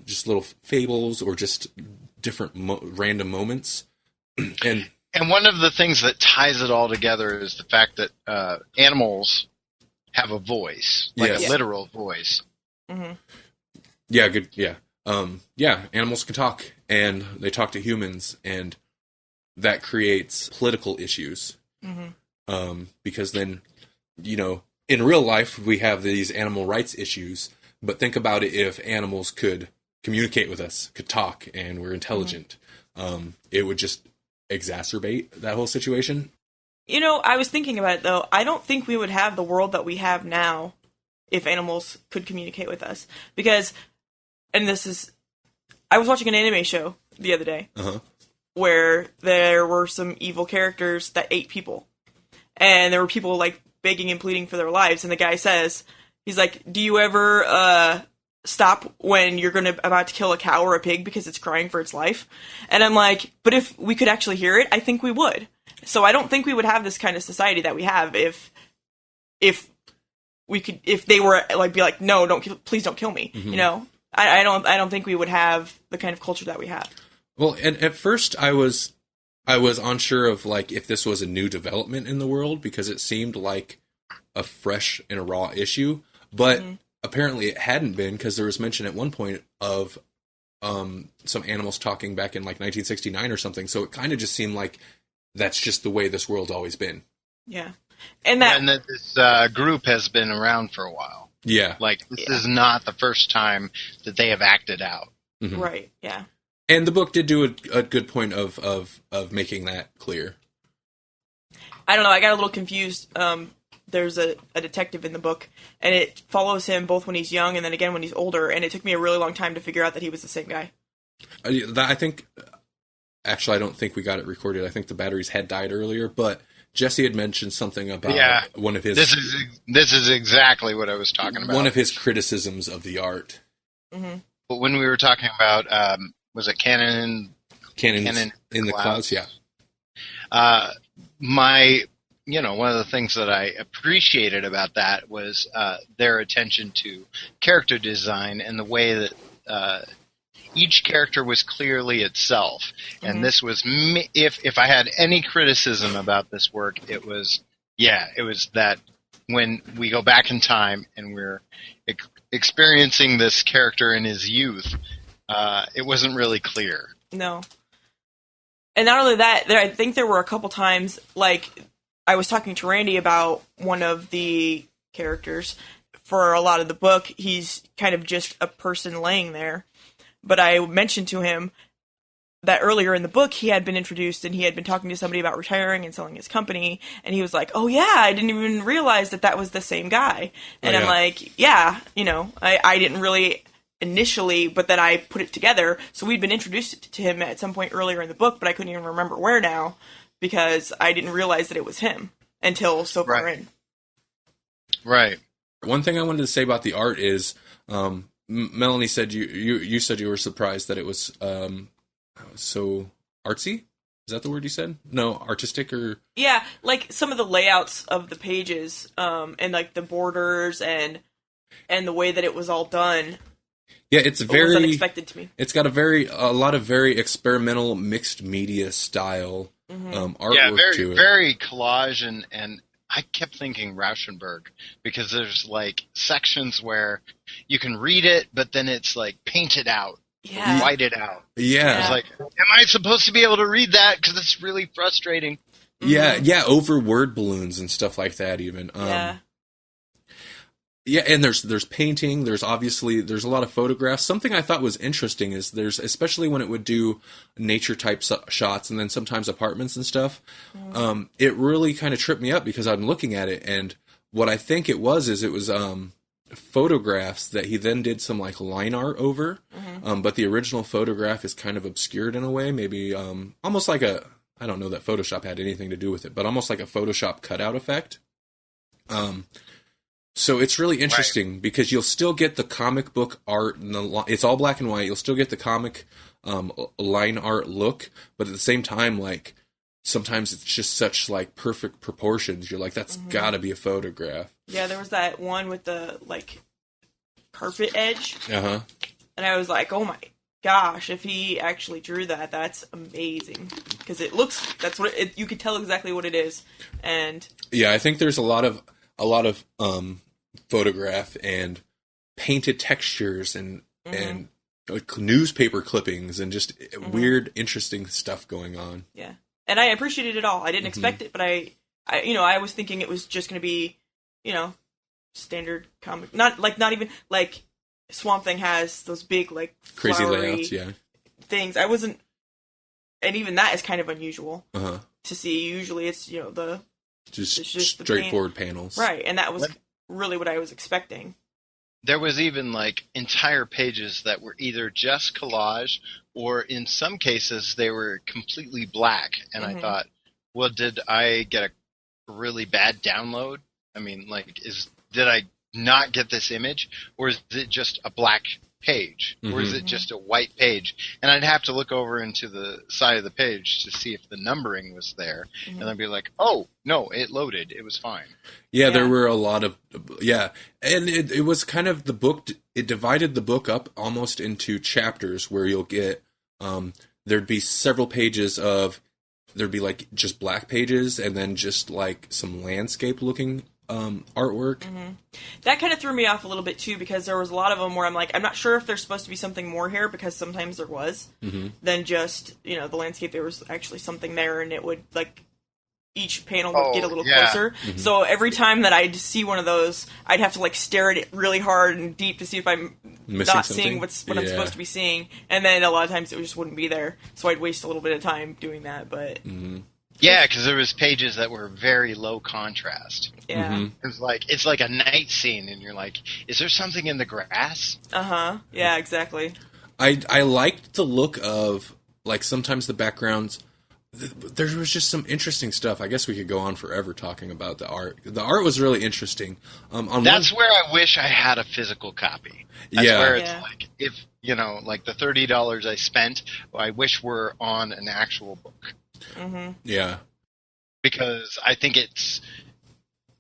just little fables or just different random moments. And one of the things that ties it all together is the fact that animals have a voice, like a literal voice. Mm-hmm. Yeah, good. Yeah. Animals can talk, and they talk to humans, and that creates political issues. Because then, in real life, we have these animal rights issues, but think about it if animals could communicate with us, could talk, and were intelligent. It would just exacerbate that whole situation. I was thinking about it, though. I don't think we would have the world that we have now if animals could communicate with us. Because, I was watching an anime show the other day where there were some evil characters that ate people. And there were people, like, begging and pleading for their lives. And the guy says, he's like, do you ever stop when you're about to kill a cow or a pig because it's crying for its life? And I'm like, but if we could actually hear it, I think we would. So I don't think we would have this kind of society that we have if they were like, be like, no, please don't kill me. I don't think we would have the kind of culture that we have. Well, and at first I was unsure of like if this was a new development in the world because it seemed like a fresh and a raw issue, but apparently it hadn't been because there was mention at one point of some animals talking back in like 1969 or something. So it kind of just seemed like that's just the way this world's always been. Yeah, and that this group has been around for a while. Yeah, like this is not the first time that they have acted out. Right. Yeah. And the book did do a good point of making that clear. I don't know. I got a little confused. There's a detective in the book, and it follows him both when he's young and then again when he's older, and it took me a really long time to figure out that he was the same guy. I think... Actually, I don't think we got it recorded. I think the batteries had died earlier, but Jesse had mentioned something about one of his... This is exactly what I was talking about. One of his criticisms of the art. But when we were talking about... was it Cannon in the Clouds? Yeah. One of the things that I appreciated about that was their attention to character design and the way that each character was clearly itself. And this was if I had any criticism about this work, it was that when we go back in time and we're experiencing this character in his youth. It wasn't really clear. No. And not only that, I think there were a couple times, like, I was talking to Randy about one of the characters. For a lot of the book, he's kind of just a person laying there. But I mentioned to him that earlier in the book, he had been introduced and he had been talking to somebody about retiring and selling his company. And he was like, oh yeah, I didn't even realize that was the same guy. And I'm like, yeah, I didn't really... initially, but then I put it together. So we'd been introduced to him at some point earlier in the book, but I couldn't even remember where now because I didn't realize that it was him until so far in. Right. One thing I wanted to say about the art is, Melanie said you said you were surprised that it was so artsy. Is that the word you said? No, artistic or... Yeah, like some of the layouts of the pages, and like the borders and the way that it was all done. Yeah, it's very unexpected to me. It's got a lot of very experimental mixed media style artwork to it. Very collage and I kept thinking Rauschenberg because there's like sections where you can read it, but then it's like painted out, whited out. Yeah, I was like, am I supposed to be able to read that? Because it's really frustrating. Yeah, over word balloons and stuff like that. Even Yeah, and there's painting, there's a lot of photographs. Something I thought was interesting is especially when it would do nature type shots and then sometimes apartments and stuff, it really kind of tripped me up because I'm looking at it and what I think it was photographs that he then did some like line art over, but the original photograph is kind of obscured in a way, maybe almost like I don't know that Photoshop had anything to do with it, but almost like a Photoshop cutout effect. So it's really interesting because you'll still get the comic book art, and it's all black and white. You'll still get the comic line art look, but at the same time, like, sometimes it's just such, like, perfect proportions. You're like, that's gotta be a photograph. Yeah, there was that one with the, like, carpet edge. Uh-huh. And I was like, oh my gosh, if he actually drew that, that's amazing. Because it looks, that's what you could tell exactly what it is. And yeah, I think there's a lot of photograph and painted textures and like newspaper clippings and just weird, interesting stuff going on. Yeah, and I appreciated it all. I didn't expect it, but I was thinking it was just going to be, standard comic, not even like Swamp Thing has those big like crazy layouts, things. I wasn't, and even that is kind of unusual to see. Usually, it's just straightforward panels, right? And that was really what I was expecting. There was even like entire pages that were either just collage or in some cases they were completely black. And I thought, well, did I get a really bad download? I mean, like, did I not get this image, or is it just a black page, or is it just a white page? And I'd have to look over into the side of the page to see if the numbering was there, and I'd be like, oh, no, it loaded. It was fine. Yeah, there were a lot of, and it was kind of the book, it divided the book up almost into chapters where you'll get, there'd be several pages of, there'd be like just black pages and then just like some landscape looking artwork. That kind of threw me off a little bit too, because there was a lot of them where I'm like, I'm not sure if there's supposed to be something more here, because sometimes there was than just the landscape. There was actually something there, and it would like each panel would get a little closer. So every time that I'd see one of those, I'd have to like stare at it really hard and deep to see if I'm not seeing what I'm supposed to be seeing, and then a lot of times it just wouldn't be there. So I'd waste a little bit of time doing that, but. Yeah, because there was pages that were very low contrast. Yeah. It's like a night scene, and you're like, is there something in the grass? Yeah, exactly. I liked the look of, like, sometimes the backgrounds. There was just some interesting stuff. I guess we could go on forever talking about the art. The art was really interesting. That's where I wish I had a physical copy. That's where it's like, if, like the $30 I spent, I wish were on an actual book. Yeah. Because I think it's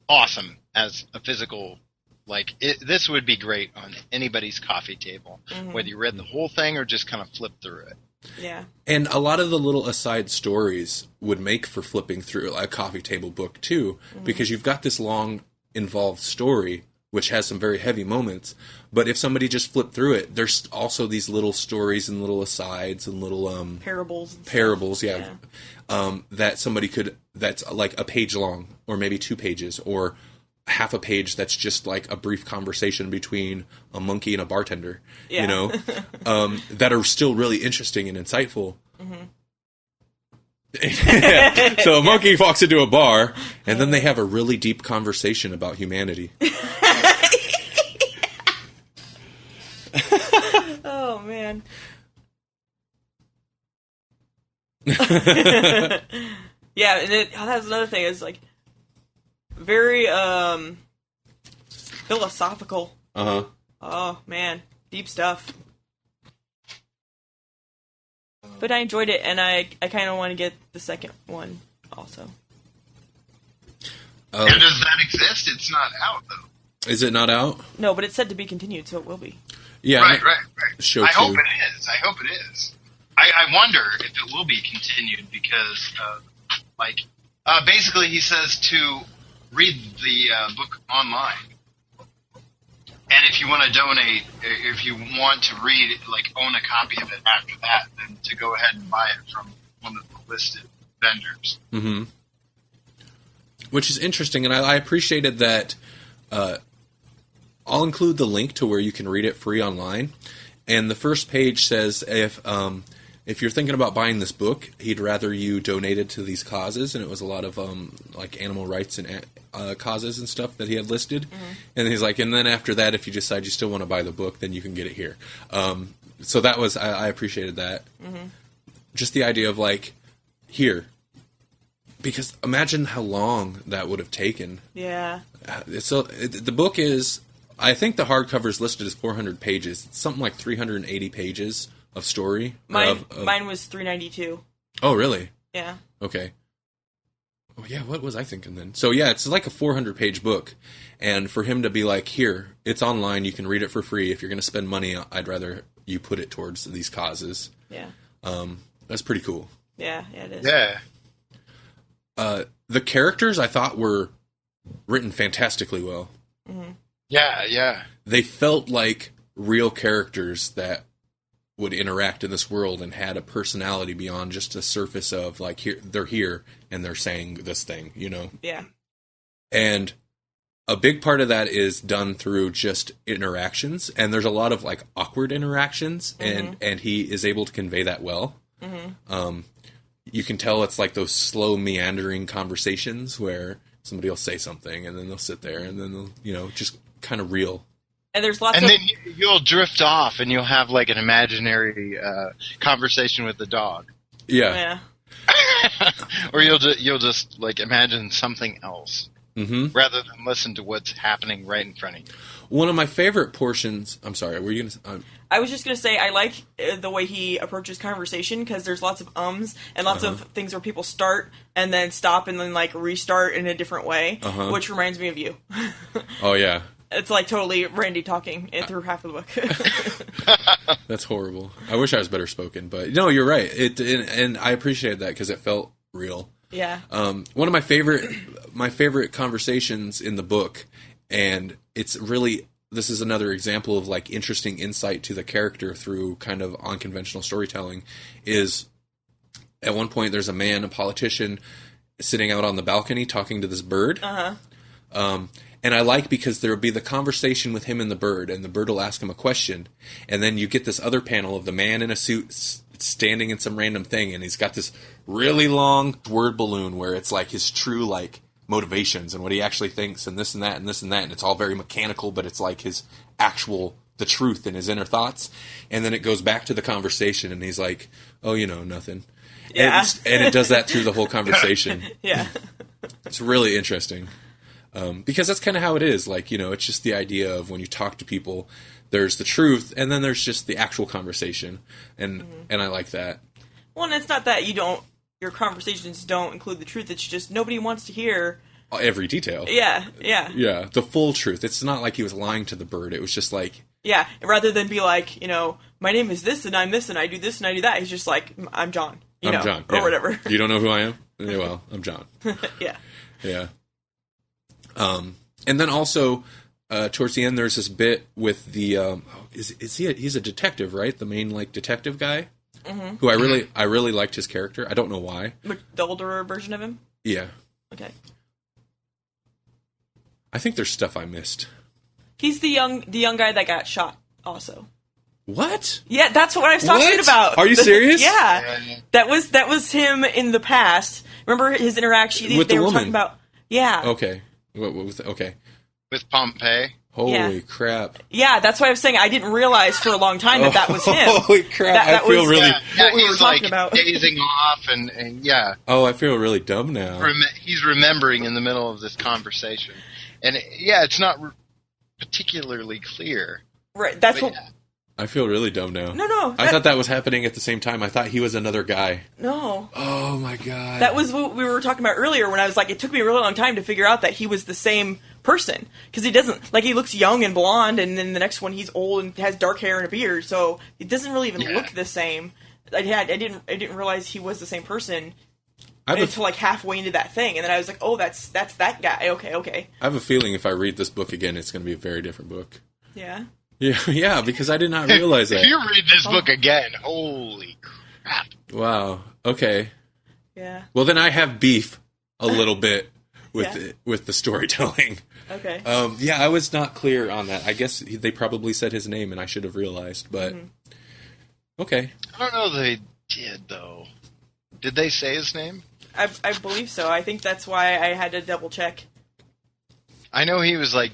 awesome as a physical, like, this would be great on anybody's coffee table, whether you read the whole thing or just kind of flip through it. Yeah. And a lot of the little aside stories would make for flipping through a coffee table book too, because you've got this long, involved story, which has some very heavy moments. But if somebody just flipped through it, there's also these little stories and little asides and little parables. That somebody could, that's like a page long, or maybe 2 pages, or half a page that's just like a brief conversation between a monkey and a bartender, that are still really interesting and insightful. So a monkey walks into a bar, and then they have a really deep conversation about humanity. Oh, man. Yeah, and that was another thing. It's like very philosophical. Oh, man. Deep stuff. But I enjoyed it, and I kind of want to get the second one also. And does that exist? It's not out, though. Is it not out? No, but it's said to be continued, so it will be. Yeah. Right. Show I hope it is. I wonder if it will be continued because, basically he says to read the book online. And if you want to donate, if you want to read, own a copy of it after that, then to go ahead and buy it from one of the listed vendors. Mm-hmm. Which is interesting, and I appreciated that. I'll include the link to where you can read it free online. And the first page says, if you're thinking about buying this book, he'd rather you donate it to these causes. And it was a lot of animal rights and causes and stuff that he had listed. Mm-hmm. And he's like, and then after that, if you decide you still want to buy the book, then you can get it here. So that was, I appreciated that. Mm-hmm. Just the idea of here, because imagine how long that would have taken. Yeah. So the book is, I think the hardcover is listed as 400 pages. It's something like 380 pages of story. Mine was 392. Oh, really? Yeah. Okay. Oh, yeah, what was I thinking then? So, yeah, it's like a 400-page book. And for him to be like, here, it's online, you can read it for free. If you're going to spend money, I'd rather you put it towards these causes. Yeah. That's pretty cool. Yeah, it is. Yeah. The characters, I thought, were written fantastically well. Mm-hmm. Yeah. They felt like real characters that would interact in this world and had a personality beyond just the surface of, like, they're here and they're saying this thing, you know? Yeah. And a big part of that is done through just interactions, and there's a lot of, like, awkward interactions, and he is able to convey that well. Mm-hmm. You can tell it's like those slow, meandering conversations where somebody will say something, and then they'll sit there, and then they'll, you know, just kind of real. And there's lots and of... then you'll drift off, and you'll have, like, an imaginary conversation with the dog. Yeah. Or you'll just, like, imagine something else. Mm-hmm. Rather than listen to what's happening right in front of you. One of my favorite portions... I'm sorry, were you going to... I was just going to say, I like the way he approaches conversation, because there's lots of ums and lots of things where people start and then stop and then, like, restart in a different way, which reminds me of you. Oh, yeah. It's like totally Randy talking through half of the book. That's horrible. I wish I was better spoken, but no, you're right. And I appreciated that because it felt real. Yeah. One of my favorite conversations in the book, and it's really, this is another example of, like, interesting insight to the character through kind of unconventional storytelling, is at one point there's a man, a politician, sitting out on the balcony talking to this bird. And I like, because there will be the conversation with him and the bird will ask him a question, and then you get this other panel of the man in a suit standing in some random thing, and he's got this really long word balloon where it's like his true, like, motivations and what he actually thinks and this and that and this and that, and it's all very mechanical, but it's like his actual, the truth in his inner thoughts. And then it goes back to the conversation, and he's like, oh, you know, nothing. Yeah. And it does that through the whole conversation. Yeah. It's really interesting. Because that's kind of how it is. Like, you know, it's just the idea of when you talk to people, there's the truth, and then there's just the actual conversation. And I like that. Well, and it's not that your conversations don't include the truth. It's just nobody wants to hear every detail. Yeah. Yeah, the full truth. It's not like he was lying to the bird. It was just like... Yeah, rather than be like, you know, my name is this, and I'm this, and I do this, and I do that. He's just like, I'm John. I'm John. Or whatever. You don't know who I am? Yeah, well, I'm John. Yeah. Yeah. And then also, towards the end, there's this bit with the he's a detective, right? The main, like, detective guy, who I really liked his character. I don't know why. The older version of him. Yeah. Okay. I think there's stuff I missed. He's the young guy that got shot. Also. What? Yeah, that's what I was talking about. Are you serious? Yeah. That was him in the past. Remember his interaction with they the were woman? talking about? Yeah. Okay. Okay. With Pompeii. Holy crap. Yeah, that's why I was saying I didn't realize for a long time that was him. Holy crap. That I feel was really... what we were he's talking like about. gazing off and yeah. Oh, I feel really dumb now. He's remembering in the middle of this conversation. And it's not particularly clear. Right, that's what... Yeah. I feel really dumb now. No. I thought that was happening at the same time. I thought he was another guy. No. Oh, my God. That was what we were talking about earlier when I was like, it took me a really long time to figure out that he was the same person. Because he doesn't, like, he looks young and blonde, and then the next one he's old and has dark hair and a beard, so it doesn't really even look the same. I didn't realize he was the same person until like halfway into that thing, and then I was like, oh, that's that guy. Okay. I have a feeling if I read this book again, it's going to be a very different book. Yeah. Yeah, because I did not realize that. If you read this book again, holy crap. Wow. Okay. Yeah. Well, then I have beef a little bit with the storytelling. Okay. Yeah, I was not clear on that. I guess they probably said his name, and I should have realized, but okay. I don't know if they did, though. Did they say his name? I believe so. I think that's why I had to double check. I know he was like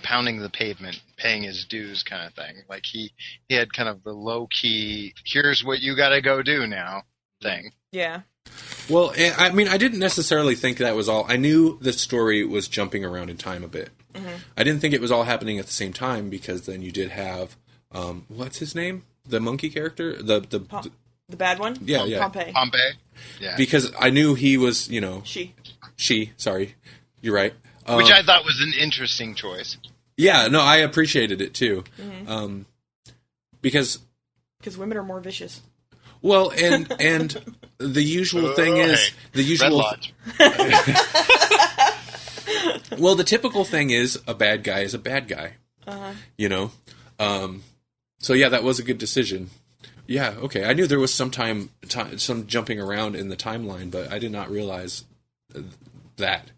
pounding the pavement, paying his dues kind of thing. Like he had kind of the low key, here's what you got to go do now thing. Yeah. Well, I mean, I didn't necessarily think that was all. I knew the story was jumping around in time a bit. Mm-hmm. I didn't think it was all happening at the same time because then you did have, what's his name? The monkey character? The bad one? Yeah, yeah. Pompey. Yeah. Because I knew he was, She, sorry. You're right. Which I thought was an interesting choice. Yeah, no, I appreciated it too. Mm-hmm. Because women are more vicious. Well, and the usual thing is the usual. Well, the typical thing is a bad guy is a bad guy. So yeah, that was a good decision. Yeah, okay. I knew there was some jumping around in the timeline, but I did not realize that.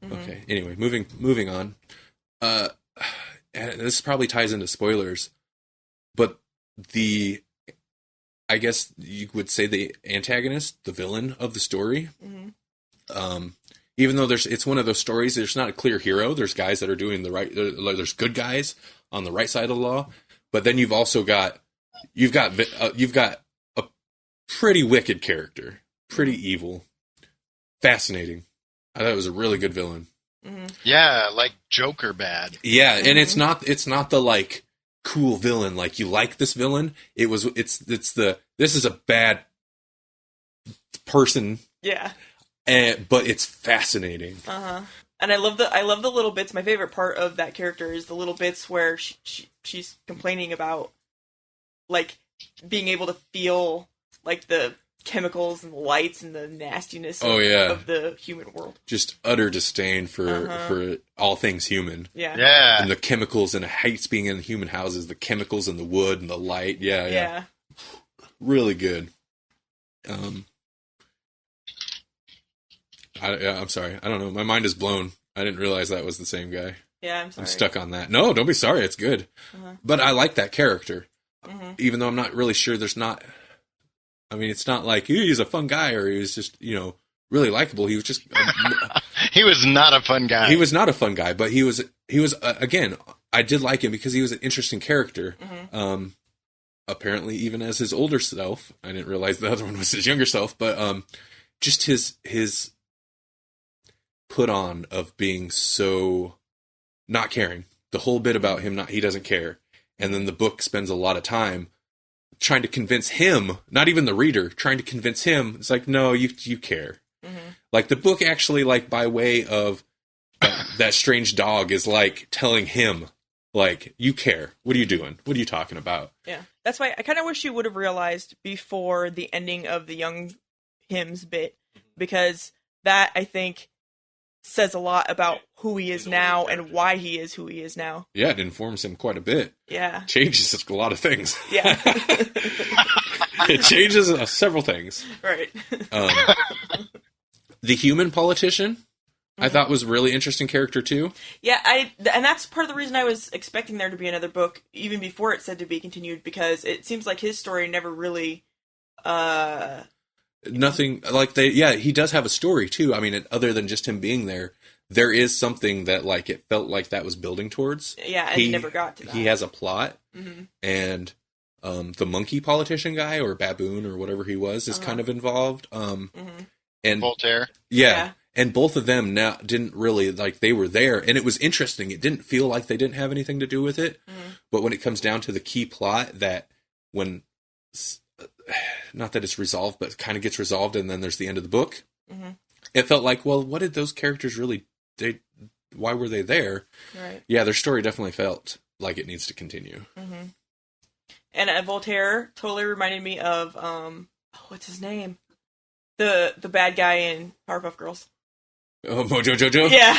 Mm-hmm. Okay. Anyway, moving on. And this probably ties into spoilers, but I guess you would say the antagonist, the villain of the story. Mm-hmm. Even though it's one of those stories, there's not a clear hero. There's guys that are doing the right. There's good guys on the right side of the law, but then you've also got a pretty wicked character, pretty evil, fascinating. I thought it was a really good villain. Mm-hmm. Yeah, like Joker bad. Yeah, and it's not the like cool villain, like you like this villain. This is a bad person. Yeah. But it's fascinating. Uh-huh. And I love the little bits. My favorite part of that character is the little bits where she's complaining about like being able to feel like the chemicals and the lights and the nastiness of the human world. Just utter disdain for all things human. Yeah. Yeah. And the chemicals, and hates being in human houses, the chemicals and the wood and the light. Yeah. Really good. I'm sorry. I don't know. My mind is blown. I didn't realize that was the same guy. Yeah, I'm sorry. I'm stuck on that. No, don't be sorry. It's good. Uh-huh. But I like that character. Mm-hmm. Even though I'm not really sure it's not like he's a fun guy or he was just, really likable. He was just... he was not a fun guy. He was not a fun guy, but he was again, I did like him because he was an interesting character. Mm-hmm. Apparently, even as his older self. I didn't realize the other one was his younger self, but just his put on of being so not caring. The whole bit about him, he doesn't care. And then the book spends a lot of time trying to convince him, not even the reader, trying to convince him. It's like, no, you care. Mm-hmm. Like the book actually, like by way of that strange dog is like telling him, like, you care. What are you doing? What are you talking about? Yeah. That's why I kind of wish you would have realized before the ending of the Young Hymns bit, because that, I think, says a lot about who he is now and why he is who he is now. Yeah, it informs him quite a bit. Yeah. Changes a lot of things. Yeah. It changes several things. Right. The human politician, I thought was a really interesting character too. Yeah, and that's part of the reason I was expecting there to be another book, even before it said to be continued, because it seems like his story never really... Nothing like he does have a story too. I mean, other than just him being there is something that like it felt like that was building towards. Yeah, and he never got to that. He has a plot, and the monkey politician guy or baboon or whatever he was is kind of involved. And Voltaire. Yeah, and both of them now didn't really like they were there, and it was interesting. It didn't feel like they didn't have anything to do with it, but when it comes down to the key plot, that when not that it's resolved, but it kind of gets resolved, and then there's the end of the book. Mm-hmm. It felt like, well, what did those characters really? Why were they there? Right. Yeah, their story definitely felt like it needs to continue. Mm-hmm. And Voltaire totally reminded me of what's his name? The bad guy in Powerpuff Girls. Oh, Mojo Jojo? Yeah.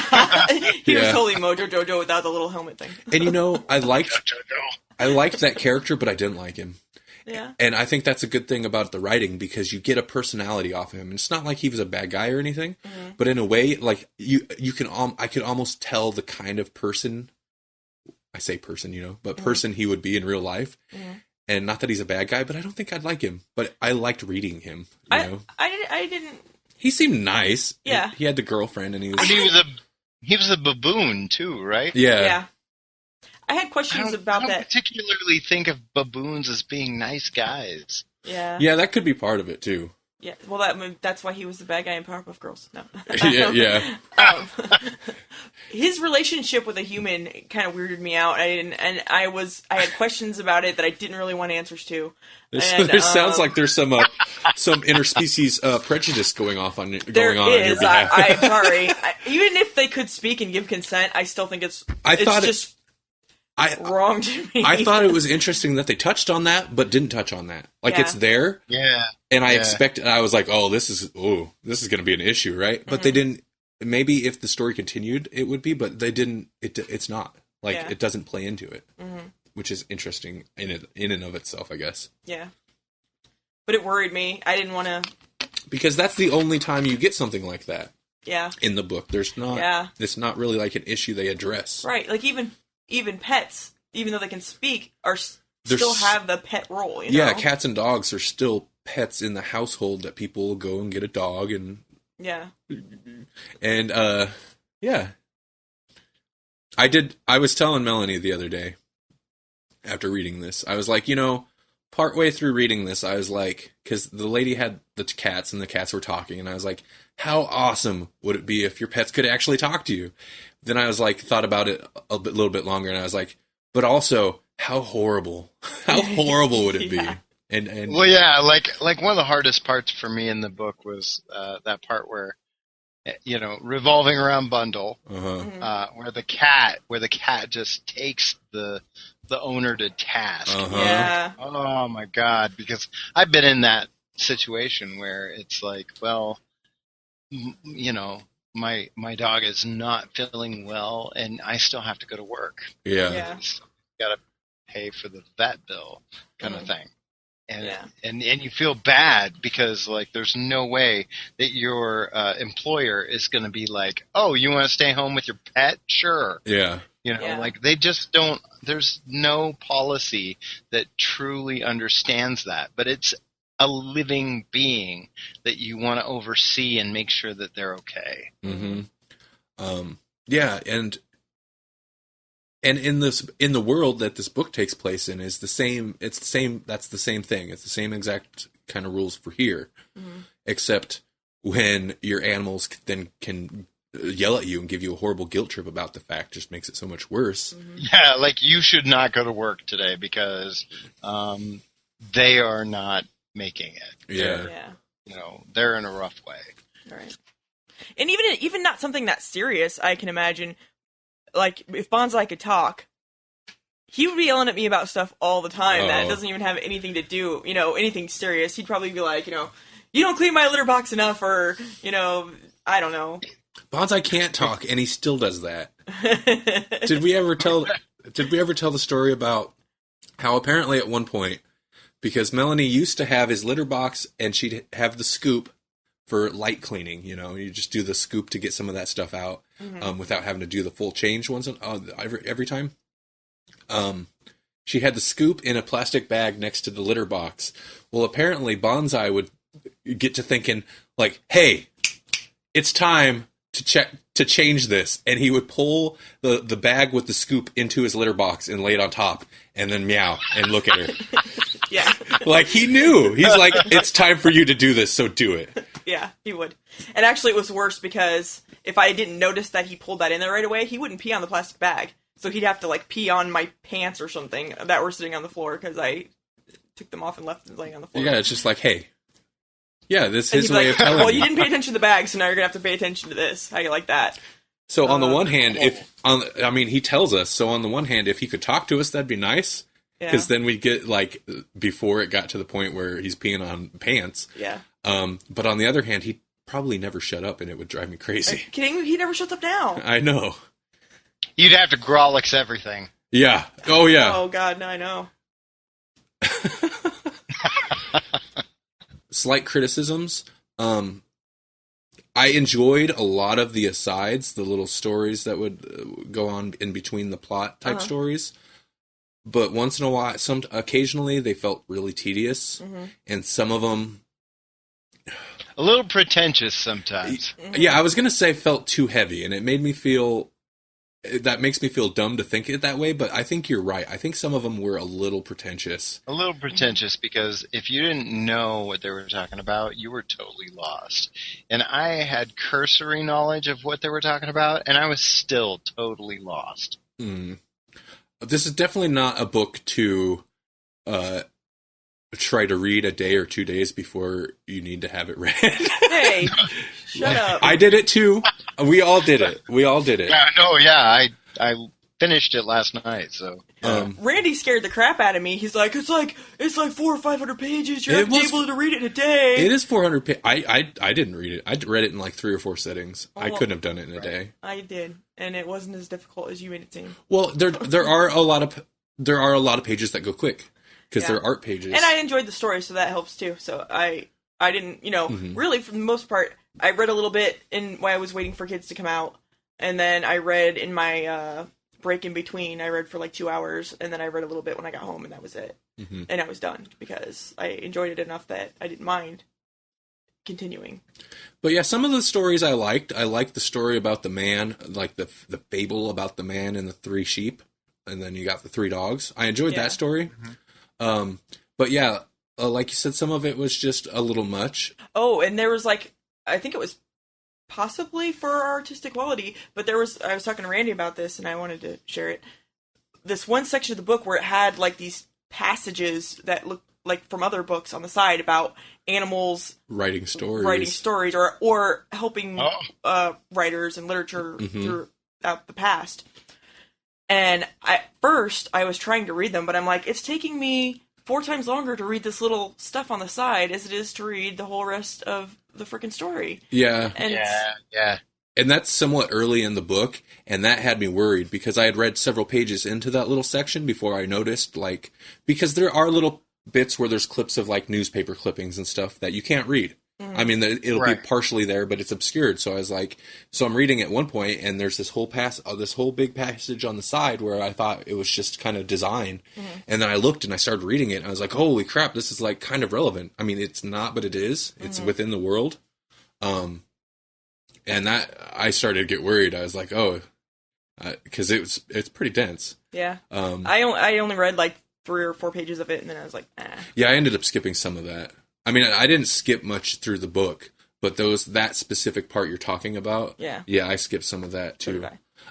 He was totally Mojo Jojo without the little helmet thing. And I liked that character, but I didn't like him. Yeah. And I think that's a good thing about the writing, because you get a personality off of him. And it's not like he was a bad guy or anything, but in a way, like I could almost tell the kind of person, I say person, but person he would be in real life. Mm-hmm. And not that he's a bad guy, but I don't think I'd like him. But I liked reading him. I didn't. He seemed nice. Yeah. He had the girlfriend, and he was. But he was a baboon too, right? Yeah. Yeah. I had questions about that. I don't particularly think of baboons as being nice guys. Yeah. Yeah, that could be part of it too. Yeah, well, that's why he was the bad guy in Powerpuff Girls. No. yeah. His relationship with a human kind of weirded me out. I had questions about it that I didn't really want answers to. There sounds like there's some interspecies prejudice going on on your behalf. I'm sorry. Even if they could speak and give consent, I still think it's wrong to me. I thought it was interesting that they touched on that, but didn't touch on that. Like, it's there. Yeah. And I expected, I was like, this is going to be an issue, right? But they didn't. Maybe if the story continued, it would be, but they didn't. It's not. Like, it doesn't play into it, which is interesting in and of itself, I guess. Yeah. But it worried me. I didn't want to. Because that's the only time you get something like that. Yeah. In the book, there's not. Yeah. It's not really like an issue they address. Right. Like even pets, even though they can speak, still have the pet role. You know? Yeah, cats and dogs are still pets in the household that people go and get a dog and. Yeah. And yeah. I was telling Melanie the other day after reading this, I was like, partway through reading this, I was like, because the lady had the cats and the cats were talking, and I was like, how awesome would it be if your pets could actually talk to you? Then I was like, thought about it a little bit longer, and I was like, but also, how horrible would it be? And well, yeah, like one of the hardest parts for me in the book was that part where, revolving around Bundle, where the cat just takes the owner to task. Yeah. Oh my God! Because I've been in that situation where it's like, well, my dog is not feeling well, and I still have to go to work. Yeah. So got to pay for the vet bill, kind of thing. And you feel bad because, like, there's no way that your employer is going to be like, oh, you want to stay home with your pet? Sure. Yeah. Like, they just don't – there's no policy that truly understands that. But it's a living being that you want to oversee and make sure that they're okay. Mm-hmm. Yeah, and in the world that this book takes place in is the same. It's the same. That's the same thing. It's the same exact kind of rules for here, except when your animals then can yell at you and give you a horrible guilt trip about the fact, just makes it so much worse. Yeah, like, you should not go to work today because they are not making it. They're in a rough way. Right. And even not something that serious, I can imagine. Like, if Bonsai could talk, he would be yelling at me about stuff all the time that doesn't even have anything to do, anything serious. He'd probably be like, you don't clean my litter box enough, or, I don't know. Bonsai can't talk, and he still does that. Did we ever tell the story about how apparently at one point, because Melanie used to have his litter box, and she'd have the scoop for light cleaning, you just do the scoop to get some of that stuff out without having to do the full change once every time. She had the scoop in a plastic bag next to the litter box. Well, apparently Bonsai would get to thinking, like, hey, it's time to change this, and he would pull the bag with the scoop into his litter box and lay it on top, and then meow and look at her. Yeah. Like, he knew. He's like, it's time for you to do this, so do it. Yeah, he would. And actually it was worse because if I didn't notice that he pulled that in there right away, he wouldn't pee on the plastic bag. So he'd have to, like, pee on my pants or something that were sitting on the floor because I took them off and left them laying on the floor. Yeah, it's just like, hey. Yeah, this is his way of telling well, you didn't pay attention to the bag, so now you're going to have to pay attention to this. How you like that? So on the one hand, he tells us, so on the one hand, if he could talk to us, that'd be nice. Because then we'd get, like, before it got to the point where he's peeing on pants. Yeah. But on the other hand, he'd probably never shut up, and it would drive me crazy. Are you kidding me? He never shuts up now. I know. You'd have to Grawlix everything. Yeah. Oh, yeah. Oh, God, no, I know. Slight criticisms. I enjoyed a lot of the asides, the little stories that would go on in between the plot type stories. But once in a while, occasionally they felt really tedious, and some of them a little pretentious sometimes. Yeah, I was gonna say felt too heavy, and it made me feel that makes me feel dumb to think it that way, but I think you're right. I think some of them were a little pretentious. A little pretentious, because if you didn't know what they were talking about, you were totally lost. And I had cursory knowledge of what they were talking about, and I was still totally lost. This is definitely not a book to try to read a day or 2 days before you need to have it read. Hey, shut up. I did it too. We all did it. Yeah, I finished it last night, so. Randy scared the crap out of me. He's like, it's like 400 or 500 pages. You're not able to read it in a day. It is 400 pages. I didn't read it. I read it in like 3 or 4 sittings. I couldn't have done it in a day. I did, and it wasn't as difficult as you made it seem. Well, there are a lot of pages that go quick because they're art pages. And I enjoyed the story, so that helps too. So I didn't, really for the most part, I read a little bit while I was waiting for kids to come out, and then I read in my break in between. I read for like 2 hours, and then I read a little bit when I got home, and that was it. And I was done because I enjoyed it enough that I didn't mind continuing. But yeah, some of the stories I liked. I liked the story about the man, like the fable about the man and the 3 sheep, and then you got the 3 dogs. I enjoyed that story. But yeah, like you said, some of it was just a little much. Oh, and there was like, I think it was possibly for artistic quality, but I was talking to Randy about this, and I wanted to share it. This one section of the book where it had like these passages that looked like from other books on the side about animals writing stories or helping writers and literature throughout the past. And at first I was trying to read them, but I'm like, it's taking me 4 times longer to read this little stuff on the side as it is to read the whole rest of the freaking story. Yeah. And And that's somewhat early in the book, and that had me worried because I had read several pages into that little section before I noticed, because there are little bits where there's clips of newspaper clippings and stuff that you can't read. I mean, it'll be partially there, but it's obscured. So I was like, I'm reading at one point, and there's this whole big passage on the side where I thought it was just kind of design. And then I looked and I started reading it, and I was like, holy crap, this is kind of relevant. I mean, it's not, but it is. It's within the world. And that, I started to get worried. I was like, because it's pretty dense. Yeah. I only read 3 or 4 pages of it, and then I was like, Yeah, I ended up skipping some of that. I mean, I didn't skip much through the book, but that specific part you're talking about, yeah, I skipped some of that too.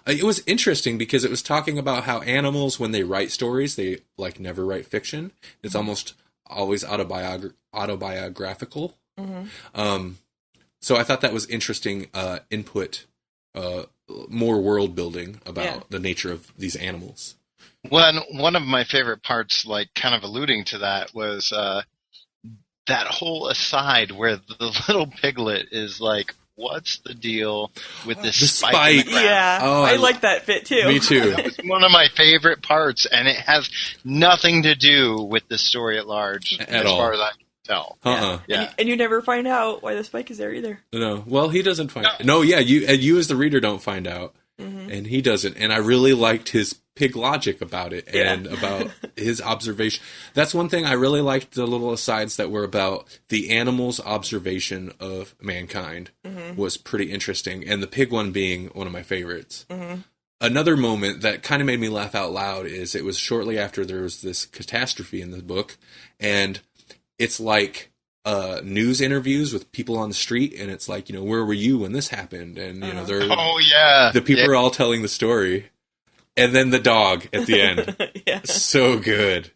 It was interesting because it was talking about how animals, when they write stories, they never write fiction. It's almost always autobiographical. So I thought that was interesting input, more world building about the nature of these animals. Well, one of my favorite parts, kind of alluding to that, was that whole aside where the little piglet is like, what's the deal with this spike in the ground? Yeah, I like that bit too. Me too. That was one of my favorite parts, and it has nothing to do with the story at large, as far as I can tell. Yeah. And you never find out why the spike is there either. No, well, he doesn't find out. No, yeah, you as the reader don't find out. And he doesn't. And I really liked his pig logic about it and about his observation. That's one thing I really liked, the little asides that were about the animal's observation of mankind was pretty interesting. And the pig one being one of my favorites. Another moment that kind of made me laugh out loud is it was shortly after there was this catastrophe in the book. And it's like news interviews with people on the street, and it's like, where were you when this happened? And they're the people are all telling the story, and then the dog at the end, so good.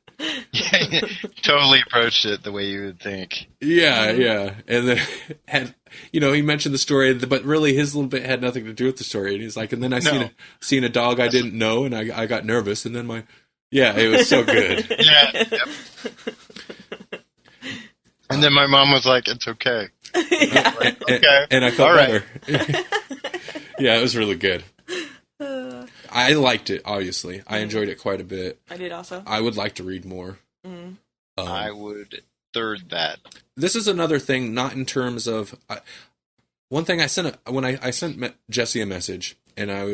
Totally approached it the way you would think. Yeah, and then he mentioned the story, but really his little bit had nothing to do with the story, and he's like, and then I seen a dog I didn't know, and I got nervous, and then it was so good. And then my mom was like, it's okay. Okay. And I felt better. Yeah, it was really good. I liked it, obviously. I enjoyed it quite a bit. I did also. I would like to read more. I would third that. This is another thing, not in terms of... one thing I sent Jesse a message, and I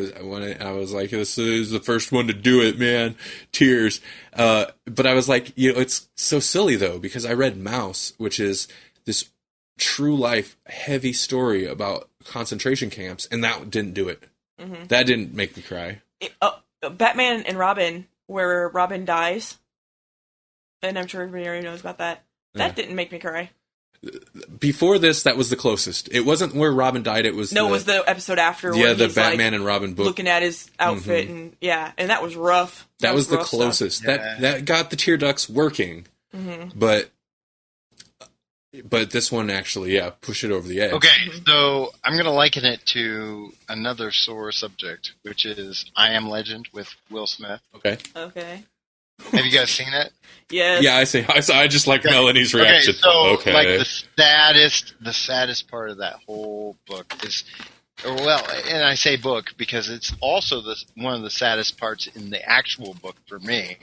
was like, this is the first one to do it, man. Tears. But I was like, it's so silly though, because I read Mouse, which is this true life heavy story about concentration camps, and that didn't do it. That didn't make me cry. Batman and Robin, where Robin dies, and I'm sure everybody already knows about that. That didn't make me cry. Before this, that was the closest. It wasn't where Robin died. It was it was the episode after. Yeah, where the he's, Batman and Robin book, looking at his outfit, and that was rough. That was the rough closest. Yeah. That got the tear ducts working, but this one actually, push it over the edge. Okay, so I'm going to liken it to another sore subject, which is I Am Legend with Will Smith. Okay. Okay. Have you guys seen it? Yes. Yeah, I just like Melanie's reaction. Okay, so like the saddest part of that whole book is, well, and I say book because it's also one of the saddest parts in the actual book for me,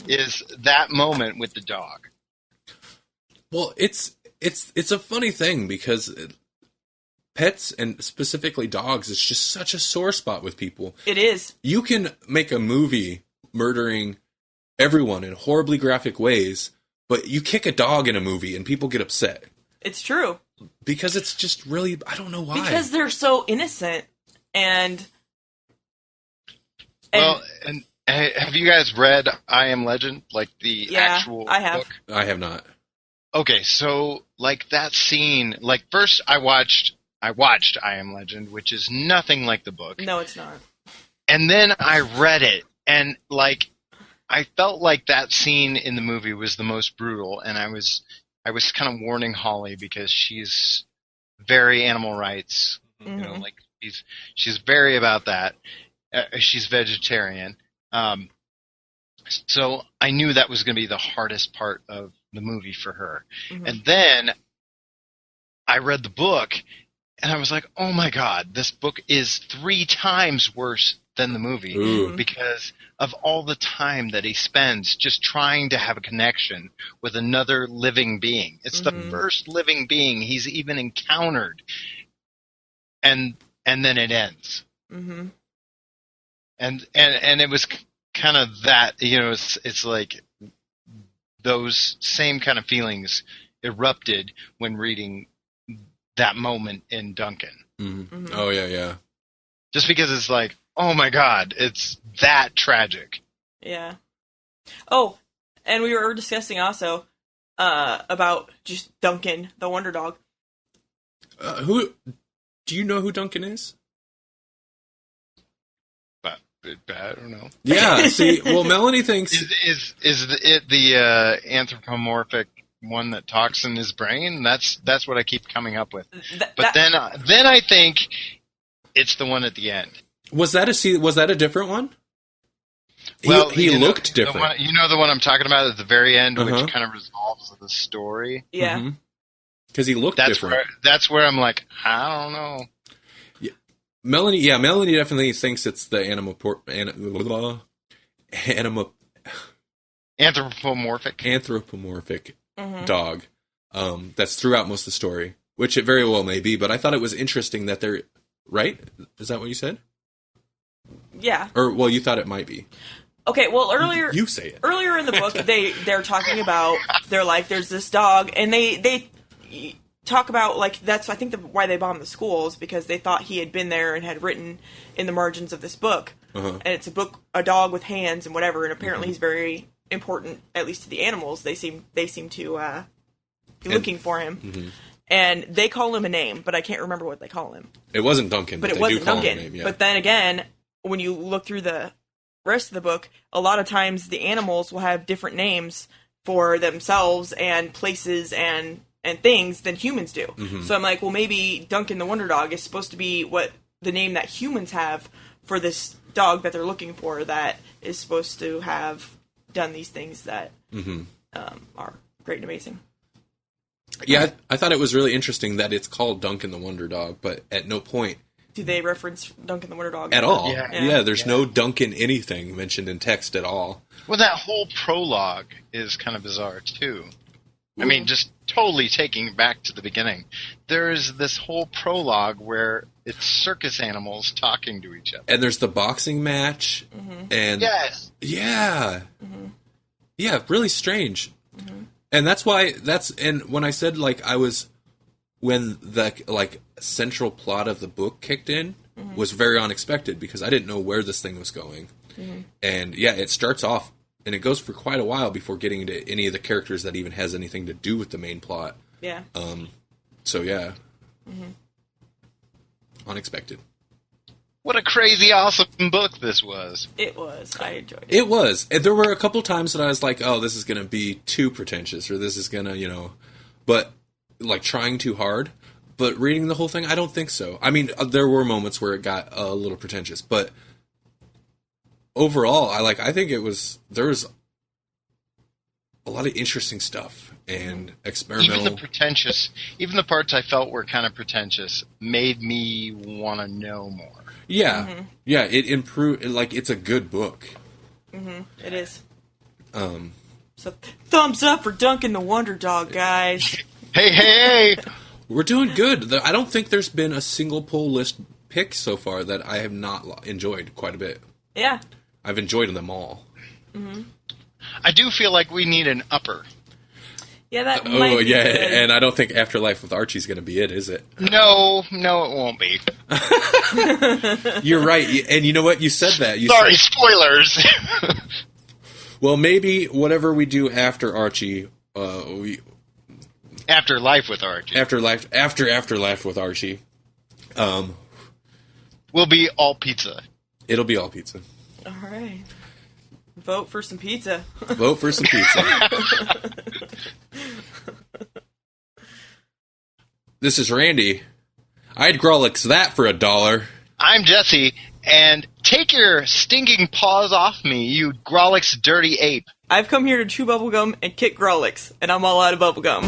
is that moment with the dog. Well, it's a funny thing because pets and specifically dogs is just such a sore spot with people. It is. You can make a movie murdering everyone in horribly graphic ways, but you kick a dog in a movie and people get upset. It's true. Because it's just really, I don't know why. Because they're so innocent and Well, and have you guys read I Am Legend, like the actual I have. book? I have not. Okay, so like that scene, like first I watched I Am Legend, which is nothing like the book. No, it's not. And then I read it, and like I felt like that scene in the movie was the most brutal, and I was kind of warning Holly because she's very animal rights, you know, like she's very about that. She's vegetarian, so I knew that was going to be the hardest part of the movie for her. And then I read the book, and I was like, oh my god, this book is 3 times worse than the movie because of all the time that he spends just trying to have a connection with another living being. It's the first living being he's even encountered, and then it ends. And it was kind of that, you know, it's like those same kind of feelings erupted when reading that moment in Duncan. Oh yeah. Just because it's like, oh my god, it's that tragic. Yeah. Oh, and we were discussing also about just Duncan the Wonder Dog. Who do you know who Duncan is? But I don't know. Yeah. See, well, Melanie thinks Is it the anthropomorphic one that talks in his brain? That's what I keep coming up with. But then I think it's the one at the end. Was that a different one? Well, he looked different. The one I'm talking about at the very end, which kind of resolves the story. Yeah. Because he looked different. That's where I'm like, I don't know. Yeah. Melanie definitely thinks it's the anthropomorphic dog that's throughout most of the story, which it very well may be, but I thought it was interesting that they're... Right? Is that what you said? Yeah. Or, well, you thought it might be. Okay, well, earlier... You say it. Earlier in the book, they're talking about... They're like, there's this dog, and they talk about, like, that's, I think, why they bombed the schools, because they thought he had been there and had written in the margins of this book. And it's a dog with hands and whatever, and apparently he's very important, at least to the animals. They seem to be looking for him. And they call him a name, but I can't remember what they call him. It wasn't Duncan, but it they wasn't do call Duncan. him a name, yeah. But then again, when you look through the rest of the book, a lot of times the animals will have different names for themselves and places and things than humans do. So I'm like, well, maybe Duncan the Wonder Dog is supposed to be what the name that humans have for this dog that they're looking for that is supposed to have done these things that are great and amazing. Yeah, I thought it was really interesting that it's called Duncan the Wonder Dog, but at no point do they reference Duncan the Wonder Dog at all. Yeah, there's no Duncan anything mentioned in text at all. Well, that whole prologue is kind of bizarre, too. I mean, just totally taking it back to the beginning. There's this whole prologue where it's circus animals talking to each other. And there's the boxing match. And yes. Yeah. Yeah, really strange. And that's why and when I said when the central plot of the book kicked in, was very unexpected because I didn't know where this thing was going. And yeah, it starts off and it goes for quite a while before getting into any of the characters that even has anything to do with the main plot. Yeah. So yeah. Unexpected. What a crazy, awesome book this was. It was. I enjoyed it. It was. And there were a couple times that I was like, oh, this is going to be too pretentious, or this is going to, but like trying too hard. But reading the whole thing, I don't think so. I mean, there were moments where it got a little pretentious, but overall, I think there was a lot of interesting stuff and experimental. Even the parts I felt were kind of pretentious made me want to know more. Yeah, yeah, it improved. It's a good book. It is. So thumbs up for Duncan the Wonder Dog, guys. Hey! We're doing good. I don't think there's been a single poll list pick so far that I have not enjoyed quite a bit. Yeah. I've enjoyed them all. I do feel like we need an upper. Yeah, that might be good. And I don't think Afterlife with Archie's going to be it, is it? No, it won't be. You're right. And you know what? You said that. Sorry, spoilers. Well, maybe whatever we do after Archie, Afterlife with Archie. Afterlife with Archie, will be all pizza. It'll be all pizza. All right. Vote for some pizza. Vote for some pizza. This is Randy. I'd Grawlix that for $1. I'm Jesse, and take your stinking paws off me, you Grawlix dirty ape. I've come here to chew bubblegum and kick Grawlix, and I'm all out of bubblegum.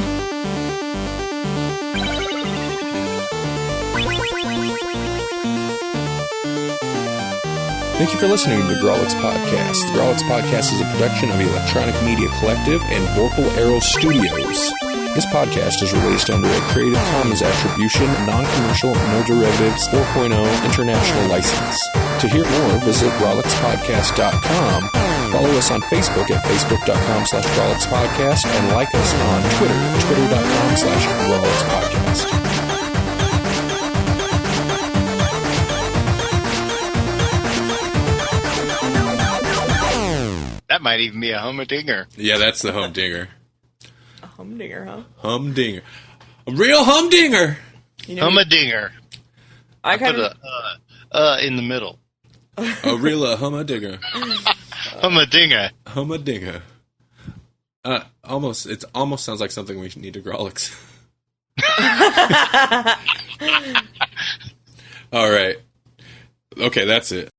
Thank you for listening to the Grawlix Podcast. The Grawlix Podcast is a production of Electronic Media Collective and Vorpal Arrow Studios. This podcast is released under a Creative Commons Attribution, Non-Commercial, No Derivatives 4.0 International License. To hear more, visit GrawlixPodcast.com, follow us on Facebook at Facebook.com/GrawlixPodcast, and like us on Twitter at Twitter.com/GrawlixPodcast. That might even be a humdinger. Yeah, that's the humdinger. A humdinger, huh? Humdinger. A real humdinger! Humdinger. I put kind of... a in the middle. A real humdinger. Humdinger. Humdinger. It almost sounds like something we need to Grawlix. All right. Okay, that's it.